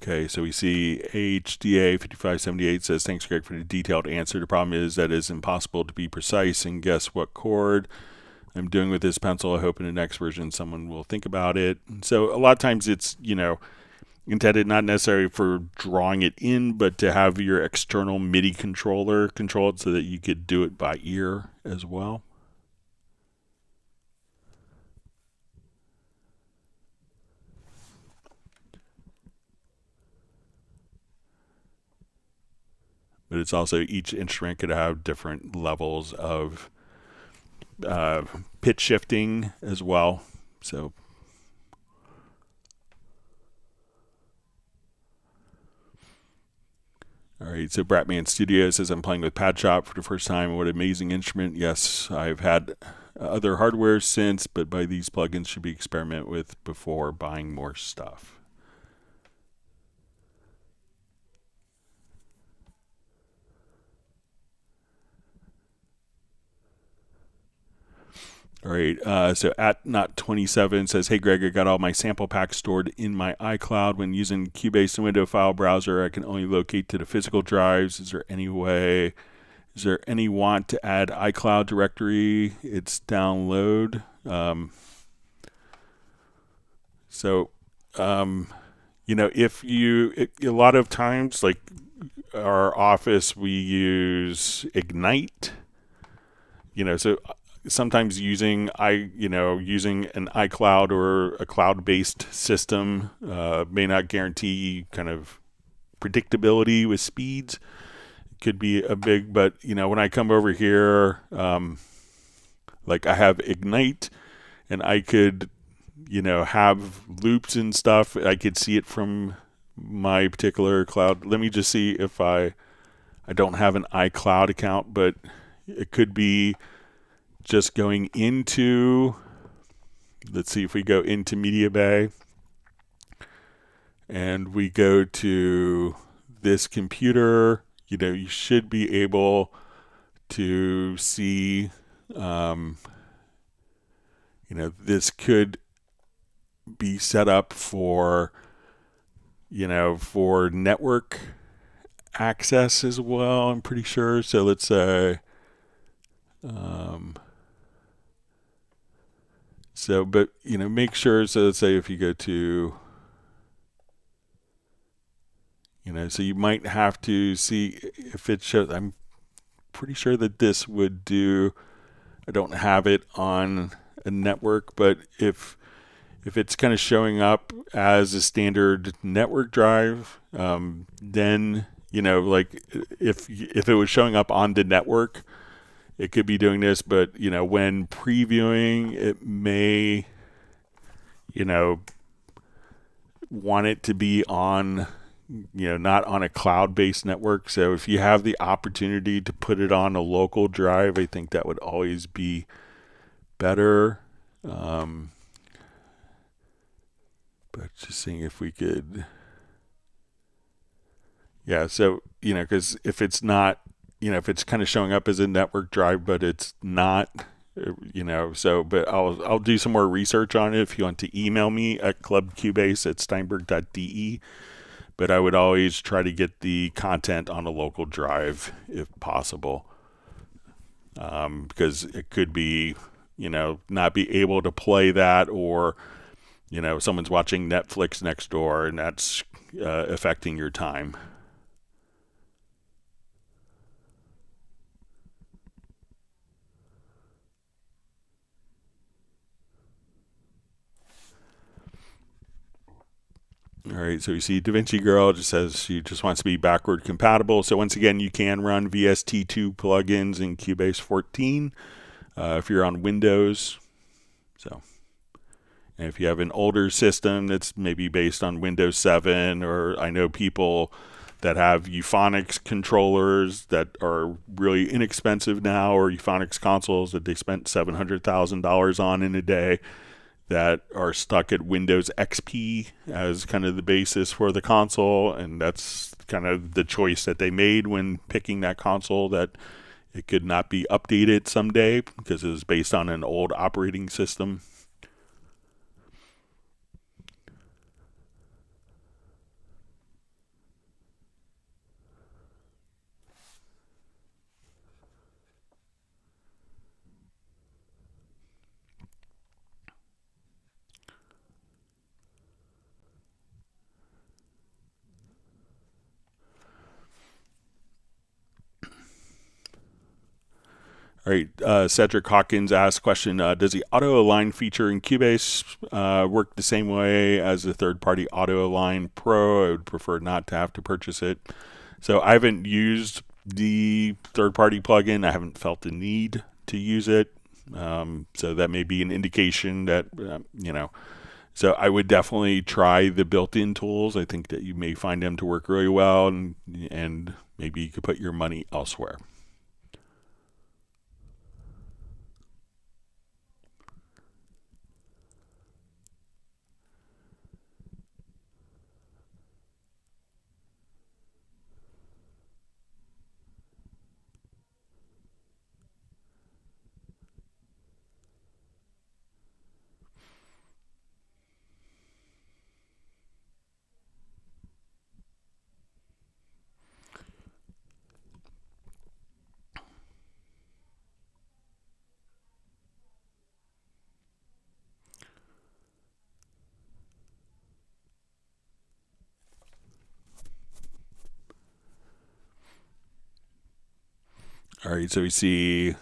Okay, so we see HDA 5578 says, thanks Greg for the detailed answer. The problem is that it's impossible to be precise and guess what chord I'm doing with this pencil. I hope in the next version someone will think about it. So a lot of times it's, intended not necessarily for drawing it in, but to have your external MIDI controller control it so that you could do it by ear as well. But it's also, each instrument could have different levels of pitch shifting as well. So all right, so Bratman Studio says, I'm playing with Pad Shop for the first time. What an amazing instrument. Yes, I've had other hardware since, but by these plugins should be experiment with before buying more stuff. All right, so at Not27 says, hey Greg, I got all my sample packs stored in my iCloud. When using Cubase Nuendo file browser, I can only locate to the physical drives. Is there any want to add iCloud directory? It's download. A lot of times, like our office, we use Ignite, so sometimes using an iCloud or a cloud-based system may not guarantee kind of predictability with speeds. It could be a big, but when I come over here, like I have Ignite, and I could, have loops and stuff. I could see it from my particular cloud. Let me just see if I don't have an iCloud account, but it could be just going into, let's see if we go into Media Bay and we go to this computer, you should be able to see, this could be set up for, for network access as well, I'm pretty sure. So let's say, make sure, so let's say if you go to, so you might have to see if it shows, I'm pretty sure that this would do, I don't have it on a network, but if it's kind of showing up as a standard network drive, then, like if it was showing up on the network, it could be doing this, but, when previewing, it may, want it to be on, not on a cloud-based network. So if you have the opportunity to put it on a local drive, I think that would always be better. But just seeing if we could, so, because if it's not, if it's kind of showing up as a network drive, but it's not, but I'll do some more research on it if you want to email me at clubcubase@steinberg.de. But I would always try to get the content on a local drive if possible, because it could be, not be able to play that, or, someone's watching Netflix next door and that's affecting your time. All right, so you see DaVinci Girl just says she just wants to be backward compatible. So once again, you can run VST2 plugins in Cubase 14 if you're on Windows. So, and if you have an older system that's maybe based on Windows 7, or I know people that have Euphonics controllers that are really inexpensive now, or Euphonics consoles that they spent $700,000 on in a day, that are stuck at Windows XP as kind of the basis for the console, and that's kind of the choice that they made when picking that console, that it could not be updated someday because it was based on an old operating system. All right, Cedric Hawkins asked question, does the auto align feature in Cubase work the same way as the third-party Auto Align Pro? I would prefer not to have to purchase it. So I haven't used the third-party plugin. I haven't felt the need to use it. So that may be an indication that, so I would definitely try the built-in tools. I think that you may find them to work really well, and maybe you could put your money elsewhere. All right, so we see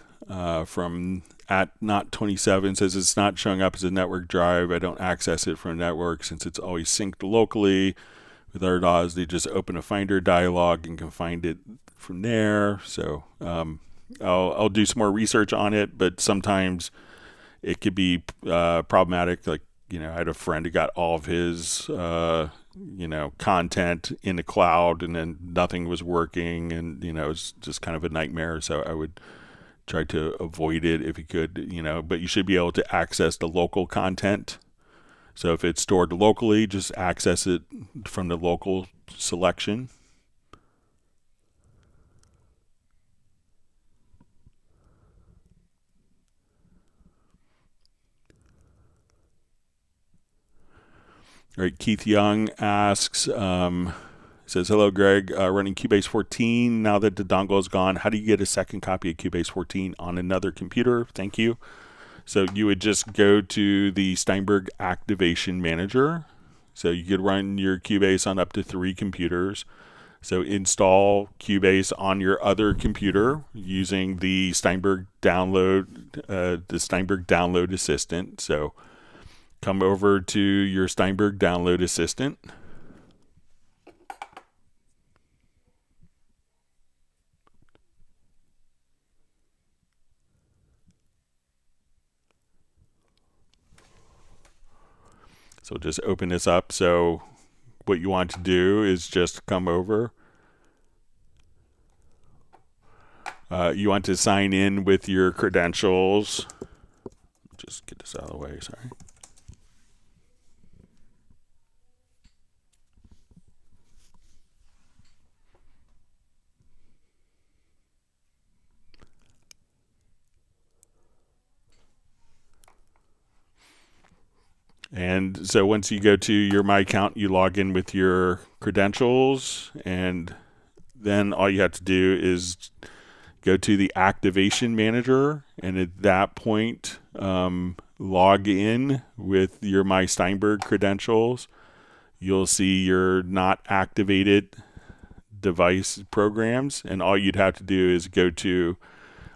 from @not27 says it's not showing up as a network drive. I don't access it from a network since it's always synced locally. With RDAWs, they just open a Finder dialog and can find it from there. So I'll do some more research on it, but sometimes it could be problematic. Like, I had a friend who got all of his content in the cloud, and then nothing was working, and it was just kind of a nightmare. So I would try to avoid it if you could, but you should be able to access the local content. So if it's stored locally, just access it from the local selection. All right, Keith Young asks, says, hello, Greg, running Cubase 14. Now that the dongle is gone, how do you get a second copy of Cubase 14 on another computer? Thank you. So you would just go to the Steinberg Activation Manager. So you could run your Cubase on up to 3 computers. So install Cubase on your other computer using the Steinberg download assistant. So come over to your Steinberg download assistant. So just open this up. So what you want to do is just come over. You want to sign in with your credentials. Just get this out of the way, sorry. And so once you go to your My Account, you log in with your credentials, and then all you have to do is go to the Activation Manager, and at that point, log in with your My Steinberg credentials. You'll see your not activated device programs, and all you'd have to do is go to,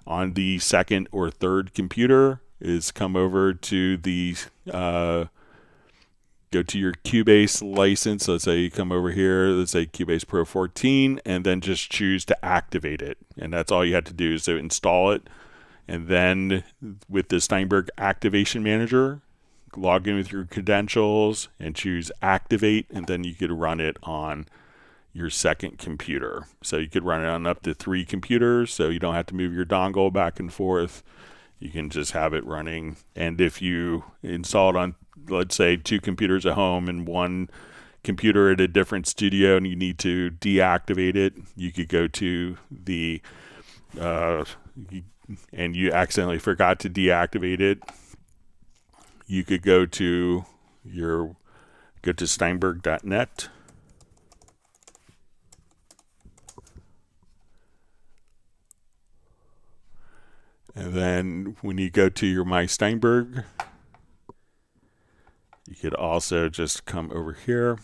on the second or third computer, is come over to the go to your Cubase license. Let's say you come over here, let's say Cubase Pro 14, and then just choose to activate it. And that's all you have to do. So install it. And then with the Steinberg Activation Manager, log in with your credentials and choose Activate, and then you could run it on your second computer. So you could run it on up to 3 computers, so you don't have to move your dongle back and forth. You can just have it running. And if you install it on, let's say, 2 computers at home and 1 computer at a different studio, and you need to deactivate it, you could go to the and you accidentally forgot to deactivate it, you could go to steinberg.net. And then when you go to your My Steinberg, you could also just come over here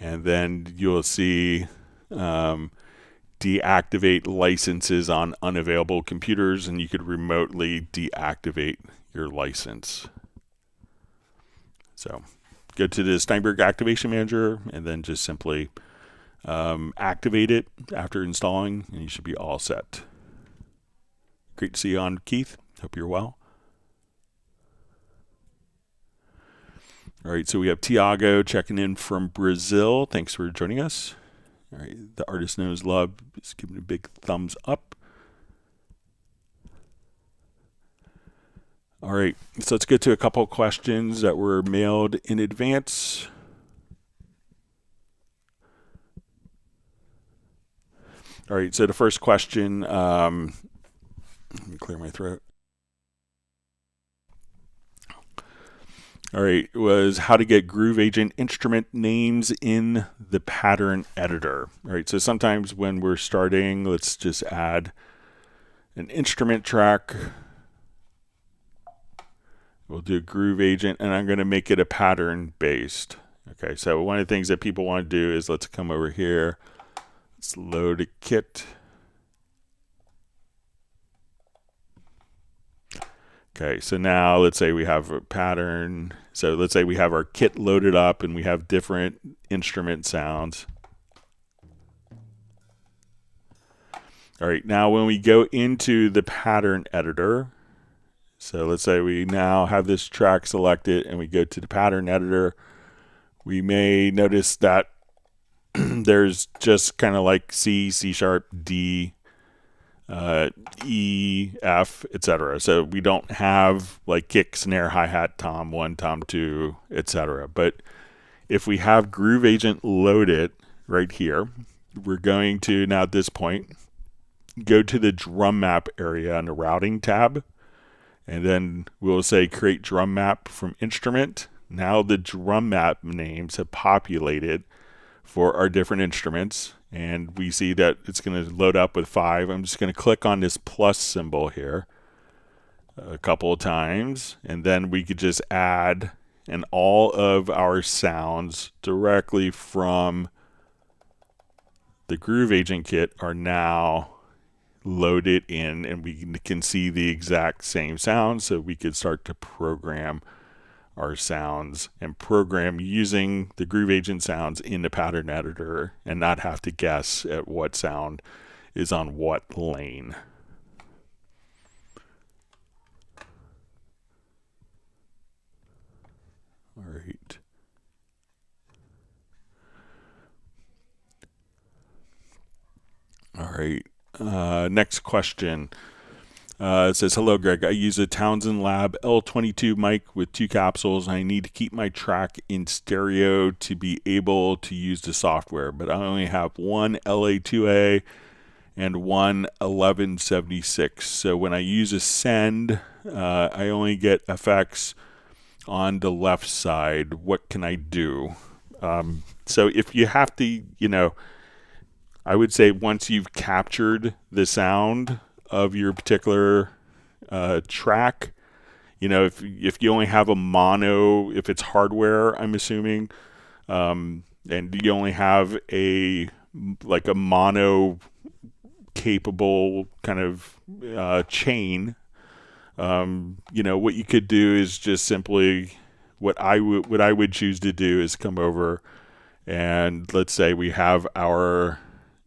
and then you'll see deactivate licenses on unavailable computers, and you could remotely deactivate your license. So go to the Steinberg Activation Manager and then just simply activate it after installing, and you should be all set. Great to see you on, Keith. Hope you're well. All right, so we have Tiago checking in from Brazil. Thanks for joining us. All right, the artist knows love is giving a big thumbs up. All right, so let's get to a couple of questions that were mailed in advance. All right, so the first question, let me clear my throat. All right, was how to get Groove Agent instrument names in the pattern editor. All right, so sometimes when we're starting, let's just add an instrument track. We'll do Groove Agent, and I'm going to make it a pattern based. Okay, so one of the things that people want to do is let's come over here. Let's load a kit. Okay, so now let's say we have a pattern. So let's say we have our kit loaded up and we have different instrument sounds. All right, now when we go into the pattern editor, so let's say we now have this track selected and we go to the pattern editor, we may notice that there's just kind of like C, C sharp, D, E, F, etc. So we don't have like kick, snare, hi-hat, tom 1, tom 2, etc. But if we have Groove Agent loaded right here, we're going to now at this point go to the drum map area on the routing tab, and then we'll say create drum map from instrument. Now the drum map names have populated for our different instruments, and we see that it's going to load up with 5. I'm just going to click on this plus symbol here a couple of times, and then we could just add, and all of our sounds directly from the Groove Agent kit are now loaded in, and we can see the exact same sound, so we could start to program our sounds and program using the Groove Agent sounds in the pattern editor and not have to guess at what sound is on what lane. All right. All right. Next question. It says, hello, Greg. I use a Townsend Lab L22 mic with 2 capsules. I need to keep my track in stereo to be able to use the software, but I only have one LA2A and one 1176. So when I use a send, I only get effects on the left side. What can I do? So if you have to, I would say once you've captured the sound of your particular track, if you only have a mono, if it's hardware, I'm assuming, and you only have a mono capable kind of chain, what you could do is just simply what I would choose to do is come over and let's say we have our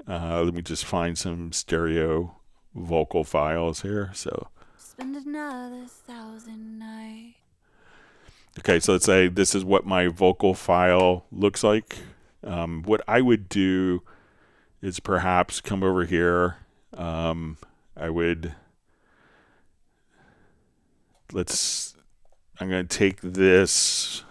let me just find some stereo vocal files here. So spend another 1,000 nights. Okay, so let's say this is what my vocal file looks like. What I would do is perhaps come over here. I'm going to take this.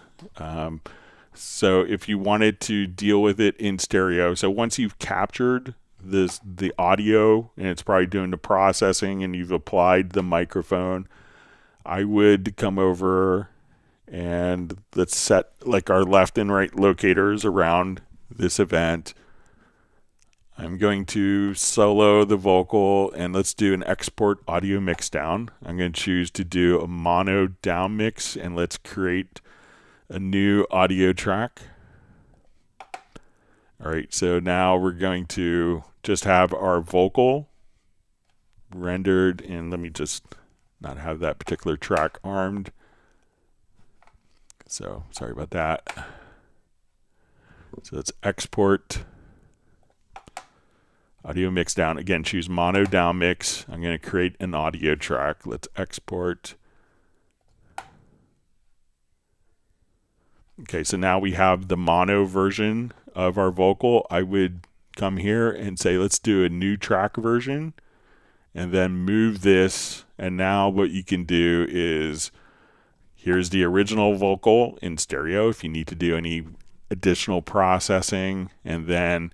So if you wanted to deal with it in stereo, so once you've captured the audio and it's probably doing the processing and you've applied the microphone, I would come over and let's set like our left and right locators around this event. I'm going to solo the vocal and let's do an export audio mix down. I'm going to choose to do a mono down mix and let's create a new audio track. All right, so now we're going to just have our vocal rendered, and let me just not have that particular track armed. So sorry about that. So let's export audio mix down. Again, choose mono down mix. I'm going to create an audio track. Let's export. Okay, so now we have the mono version of our vocal. I would come here and say, let's do a new track version, and then move this. And now what you can do is, here's the original vocal in stereo if you need to do any additional processing, and then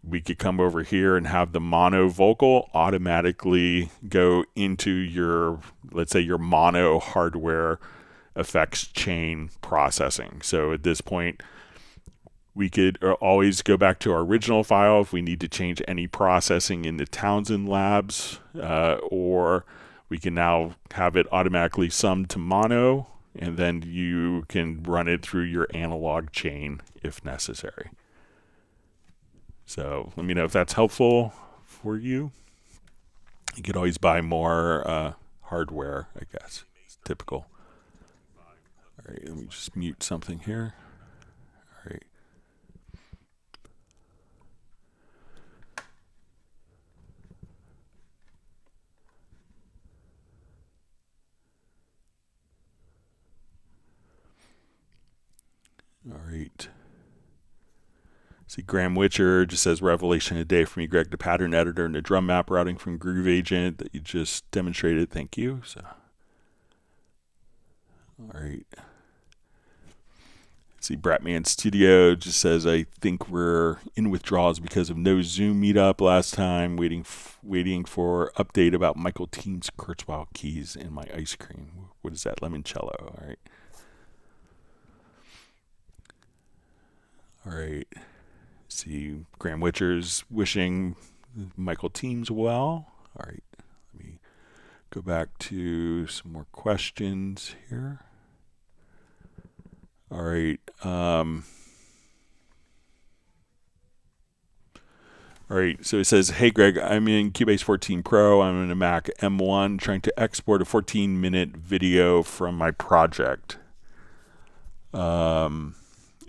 we could come over here and have the mono vocal automatically go into your, let's say, your mono hardware effects chain processing. So at this point, we could always go back to our original file if we need to change any processing in the Townsend Labs, or we can now have it automatically summed to mono, and then you can run it through your analog chain if necessary. So let me know if that's helpful for you. You could always buy more hardware, I guess. It's typical. All right, let me just mute something here. All right. All right. See, Graham Witcher just says, revelation a day for me, Greg, the pattern editor and the drum map routing from Groove Agent that you just demonstrated. Thank you. So, all right. See, Bratman Studio just says, I think we're in withdrawals because of no Zoom meetup last time. Waiting for update about Michael Team's Kurzweil keys in my ice cream. What is that? Limoncello. All right. All right. See, Graham Witcher's wishing Michael Teams well. All right. Let me go back to some more questions here. All right. All right. So it says, hey, Greg, I'm in Cubase 14 Pro. I'm in a Mac M1 trying to export a 14-minute video from my project,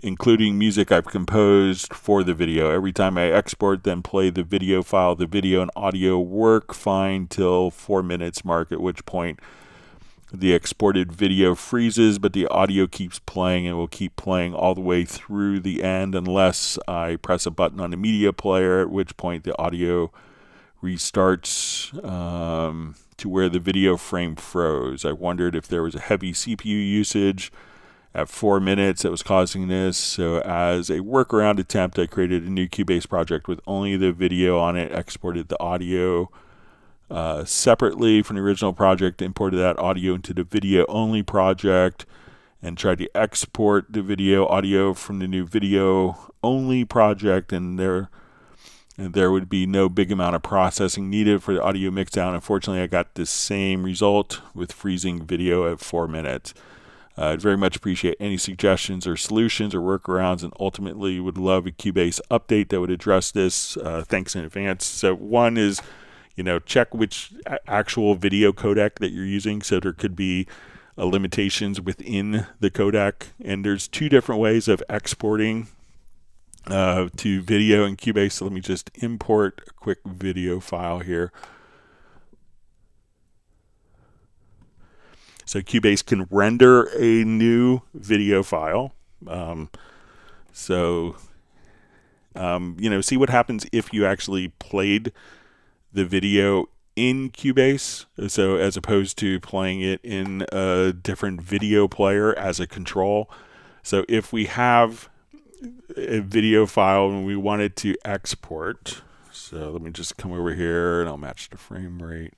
including music I've composed for the video. Every time I export, then play the video file, the video and audio work fine till 4 minutes mark, at which point the exported video freezes, but the audio keeps playing and will keep playing all the way through the end unless I press a button on the media player, at which point the audio restarts to where the video frame froze. I wondered if there was a heavy CPU usage at 4 minutes that was causing this. So as a workaround attempt, I created a new Cubase project with only the video on it, exported the audio separately from the original project, imported that audio into the video only project, and tried to export the video audio from the new video only project, and there would be no big amount of processing needed for the audio mixdown. Unfortunately, I got the same result with freezing video at 4 minutes. I'd very much appreciate any suggestions or solutions or workarounds, and ultimately would love a Cubase update that would address this. Thanks in advance. So one is, check which actual video codec that you're using. So there could be limitations within the codec, and there's two different ways of exporting to video in Cubase. So let me just import a quick video file here. So Cubase can render a new video file. See what happens if you actually played the video in Cubase. So as opposed to playing it in a different video player as a control. So if we have a video file and we wanted to export, so let me just come over here and I'll match the frame rate.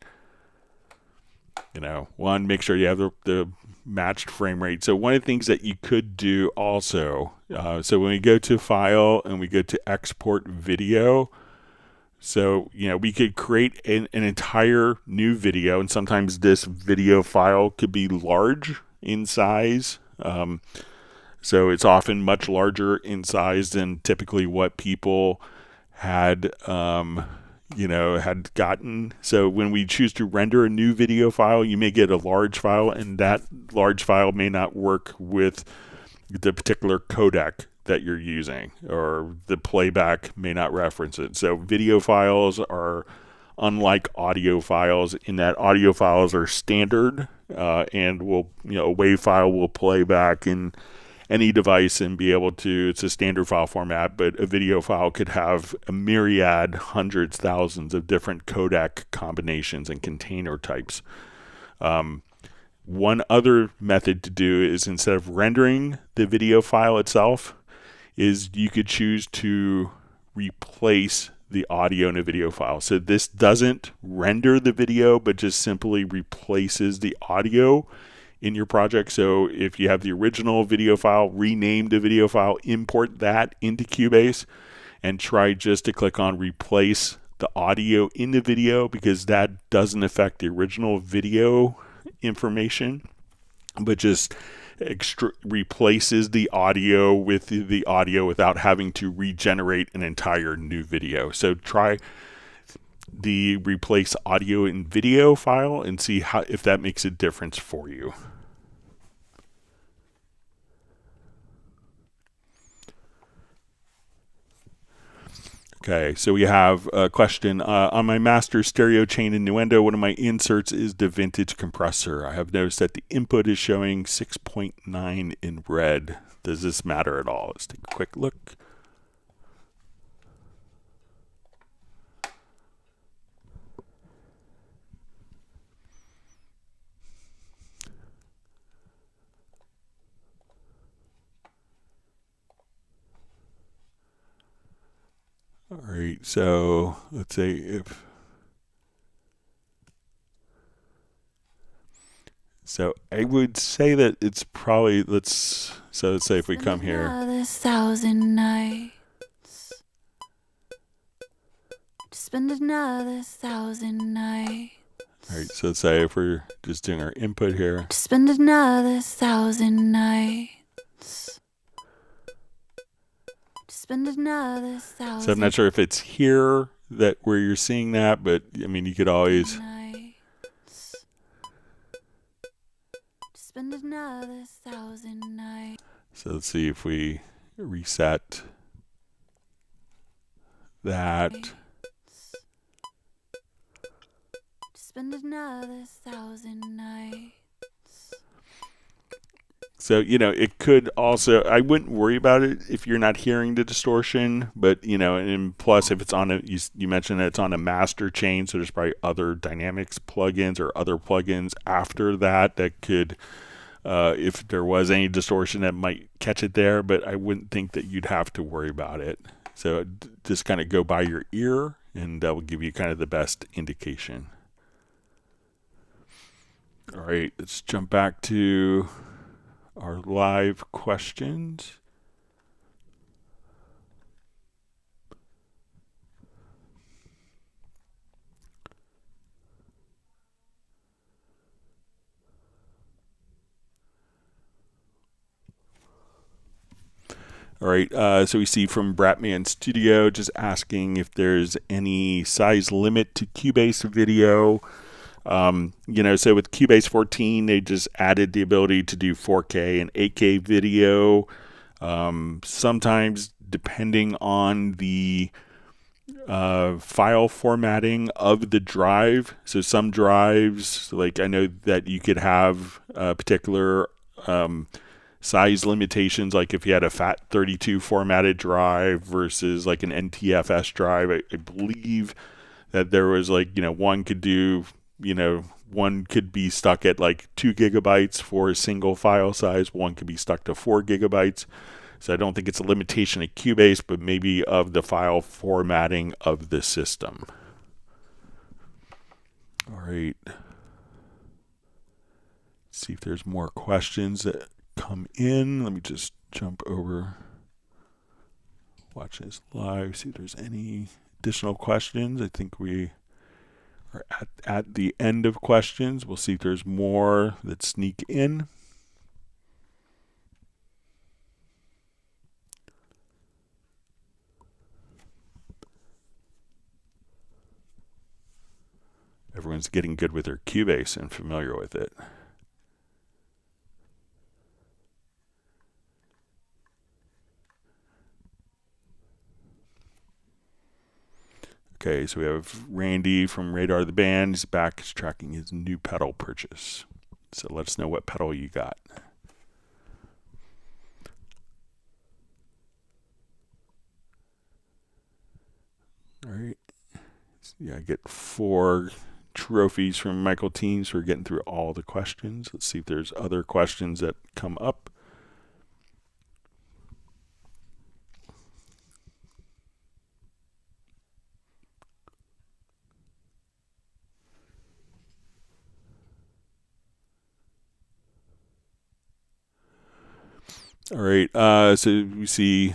One, make sure you have the matched frame rate. So one of the things that you could do also, so when we go to File and we go to Export Video, so, we could create an entire new video, and sometimes this video file could be large in size. So it's often much larger in size than typically what people had had gotten. So when we choose to render a new video file, you may get a large file, and that large file may not work with the particular codec that you're using, or the playback may not reference it. So video files are unlike audio files in that audio files are standard, and will, a WAV file will play back in any device and be able to, it's a standard file format, but a video file could have a myriad, hundreds, thousands of different codec combinations and container types. One other method to do is, instead of rendering the video file itself, is you could choose to replace the audio in a video file. So this doesn't render the video, but just simply replaces the audio in your project. So if you have the original video file, rename the video file, import that into Cubase, and try just to click on replace the audio in the video, because that doesn't affect the original video information, but just replaces the audio with the audio without having to regenerate an entire new video. So try the replace audio in video file and see if that makes a difference for you. Okay, so we have a question. On my master stereo chain in Nuendo, one of my inserts is the vintage compressor. I have noticed that the input is showing 6.9 in red. Does this matter at all? Let's take a quick look. All right, so let's say if, so I would say that it's probably, let's say if we come here. Another 1,000 nights. Spend another 1,000 nights. All right, so let's say if we're just doing our input here. Spend another 1,000 nights. Spend another 1,000. So I'm not sure if it's here that where you're seeing that, but I mean, you could always. Spend another 1,000 nights. So let's see if we reset that. Spend another 1,000 nights. So, it could also, I wouldn't worry about it if you're not hearing the distortion, but, and plus if it's on you mentioned that it's on a master chain, so there's probably other dynamics plugins or other plugins after that could, if there was any distortion, that might catch it there, but I wouldn't think that you'd have to worry about it. So just kind of go by your ear, and that will give you kind of the best indication. All right, let's jump back to our live questions. All right, so we see from Bratman Studio just asking if there's any size limit to Cubase video. So with Cubase 14, they just added the ability to do 4K and 8K video. Sometimes, depending on the file formatting of the drive, so some drives, like I know that you could have particular size limitations, like if you had a FAT32 formatted drive versus like an NTFS drive. I believe that there was one could do, one could be stuck at like 2 gigabytes for a single file size. One could be stuck to 4 gigabytes. So I don't think it's a limitation of Cubase, but maybe of the file formatting of the system. All right. Let's see if there's more questions that come in. Let me just jump over, watch this live, see if there's any additional questions. I think we are at the end of questions. We'll see if there's more that sneak in. everyone's getting good with their Cubase and familiar with it. Okay, so we have Randy from Radar the Band. He's back. He's tracking his new pedal purchase. So let us know what pedal you got. All right. Yeah, I get 4 trophies from Michael Teams for getting through all the questions. Let's see if there's other questions that come up. All right, so we see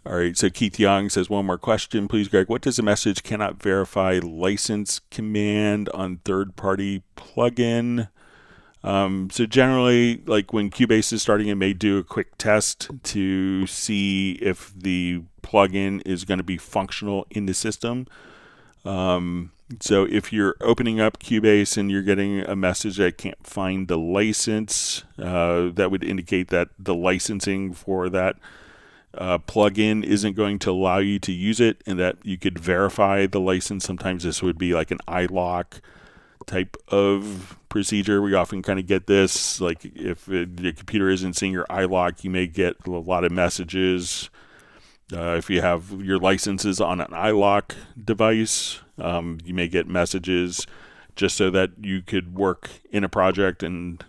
all right, so Keith Young says, one more question, please, Greg. What does the message cannot verify license command on third-party plugin? So generally, like when Cubase is starting, it may do a quick test to see if the plugin is going to be functional in the system. So if you're opening up Cubase and you're getting a message that can't find the license, that would indicate that the licensing for that plugin isn't going to allow you to use it, and that you could verify the license. Sometimes this would be like an iLock type of procedure. We often kind of get this, like if the computer isn't seeing your iLock, you may get a lot of messages. If you have your licenses on an iLock device, you may get messages just so that you could work in a project and,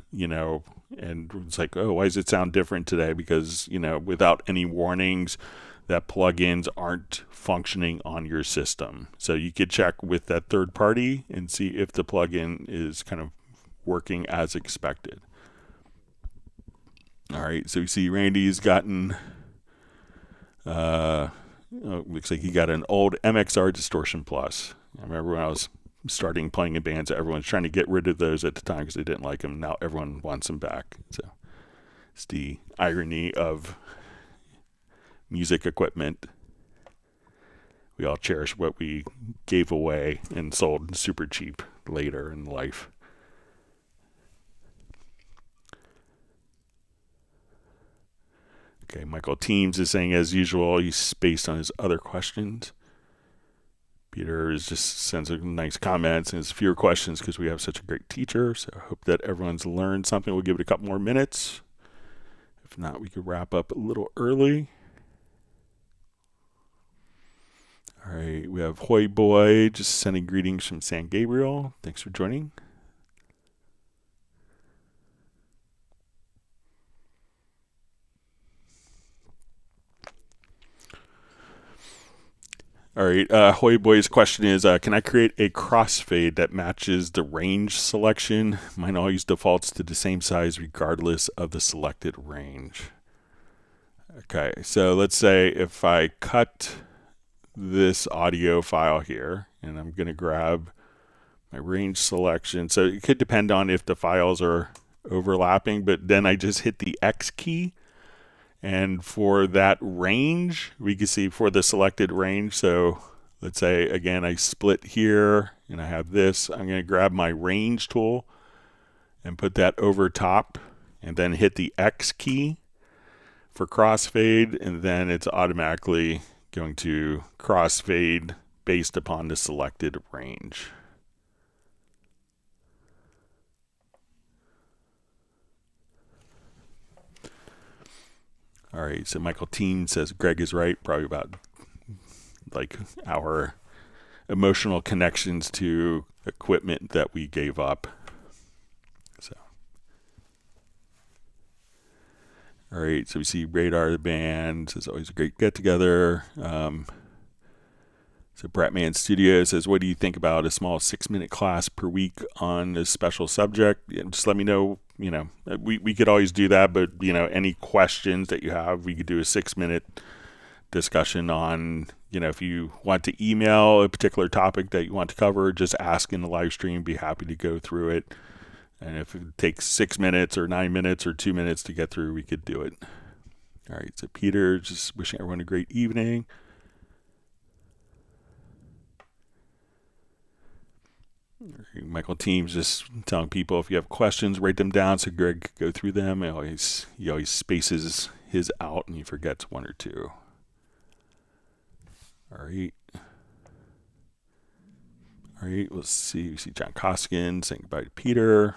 and it's like, oh, why does it sound different today? Because, without any warnings, that plugins aren't functioning on your system. So you could check with that third party and see if the plugin is kind of working as expected. All right, so you see Randy's gotten... looks like he got an old MXR Distortion Plus. I remember when I was starting playing in bands, everyone's trying to get rid of those at the time because they didn't like them. Now everyone wants them back. So it's the irony of music equipment. We all cherish what we gave away and sold super cheap later in life. Okay, Michael Teams is saying, as usual, he's spaced on his other questions. Peter just sends a nice comments and has fewer questions because we have such a great teacher. So I hope that everyone's learned something. We'll give it a couple more minutes. If not, we could wrap up a little early. All right, we have Hoy Boy just sending greetings from San Gabriel. Thanks for joining. All right, Hoy Boy's question is, can I create a crossfade that matches the range selection? Mine always defaults to the same size regardless of the selected range. Okay, so let's say if I cut this audio file here, and I'm going to grab my range selection. So it could depend on if the files are overlapping, but then I just hit the X key. And for that range, we can see for the selected range. So let's say, again, I split here and I have this. I'm going to grab my range tool and put that over top and then hit the X key for crossfade. And then it's automatically going to crossfade based upon the selected range. All right, so Michael Teen says Greg is right, probably about like our emotional connections to equipment that we gave up. So, all right, so we see Radar the Band. It's always a great get together. So Bratman Studio says, what do you think about a small 6-minute class per week on a special subject? Just let me know. We could always do that, but any questions that you have, we could do a 6-minute discussion on, if you want to email a particular topic that you want to cover, just ask in the live stream, be happy to go through it. And if it takes 6 minutes or 9 minutes or 2 minutes to get through, we could do it. All right, so Peter, just wishing everyone a great evening. Michael Teams just telling people if you have questions, write them down so Greg could go through them. He always spaces his out and he forgets one or two. All right. All right, let's see. We see John Koskin saying goodbye to Peter.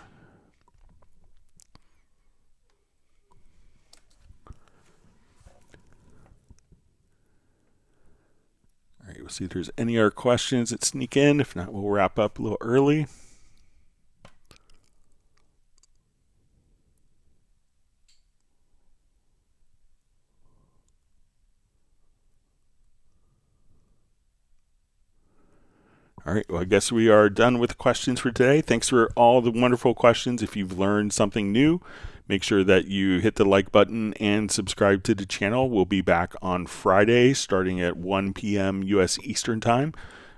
All right, we'll see if there's any other questions that sneak in. If not, we'll wrap up a little early. All right, well, I guess we are done with questions for today. Thanks for all the wonderful questions. If you've learned something new, make sure that you hit the like button and subscribe to the channel. We'll be back on Friday starting at 1 p.m. U.S. Eastern Time.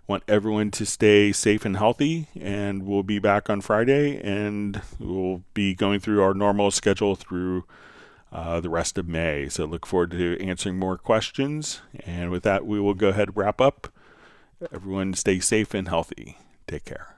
Want everyone to stay safe and healthy, and we'll be back on Friday, and we'll be going through our normal schedule through the rest of May. So look forward to answering more questions. And with that, we will go ahead and wrap up. Everyone stay safe and healthy. Take care.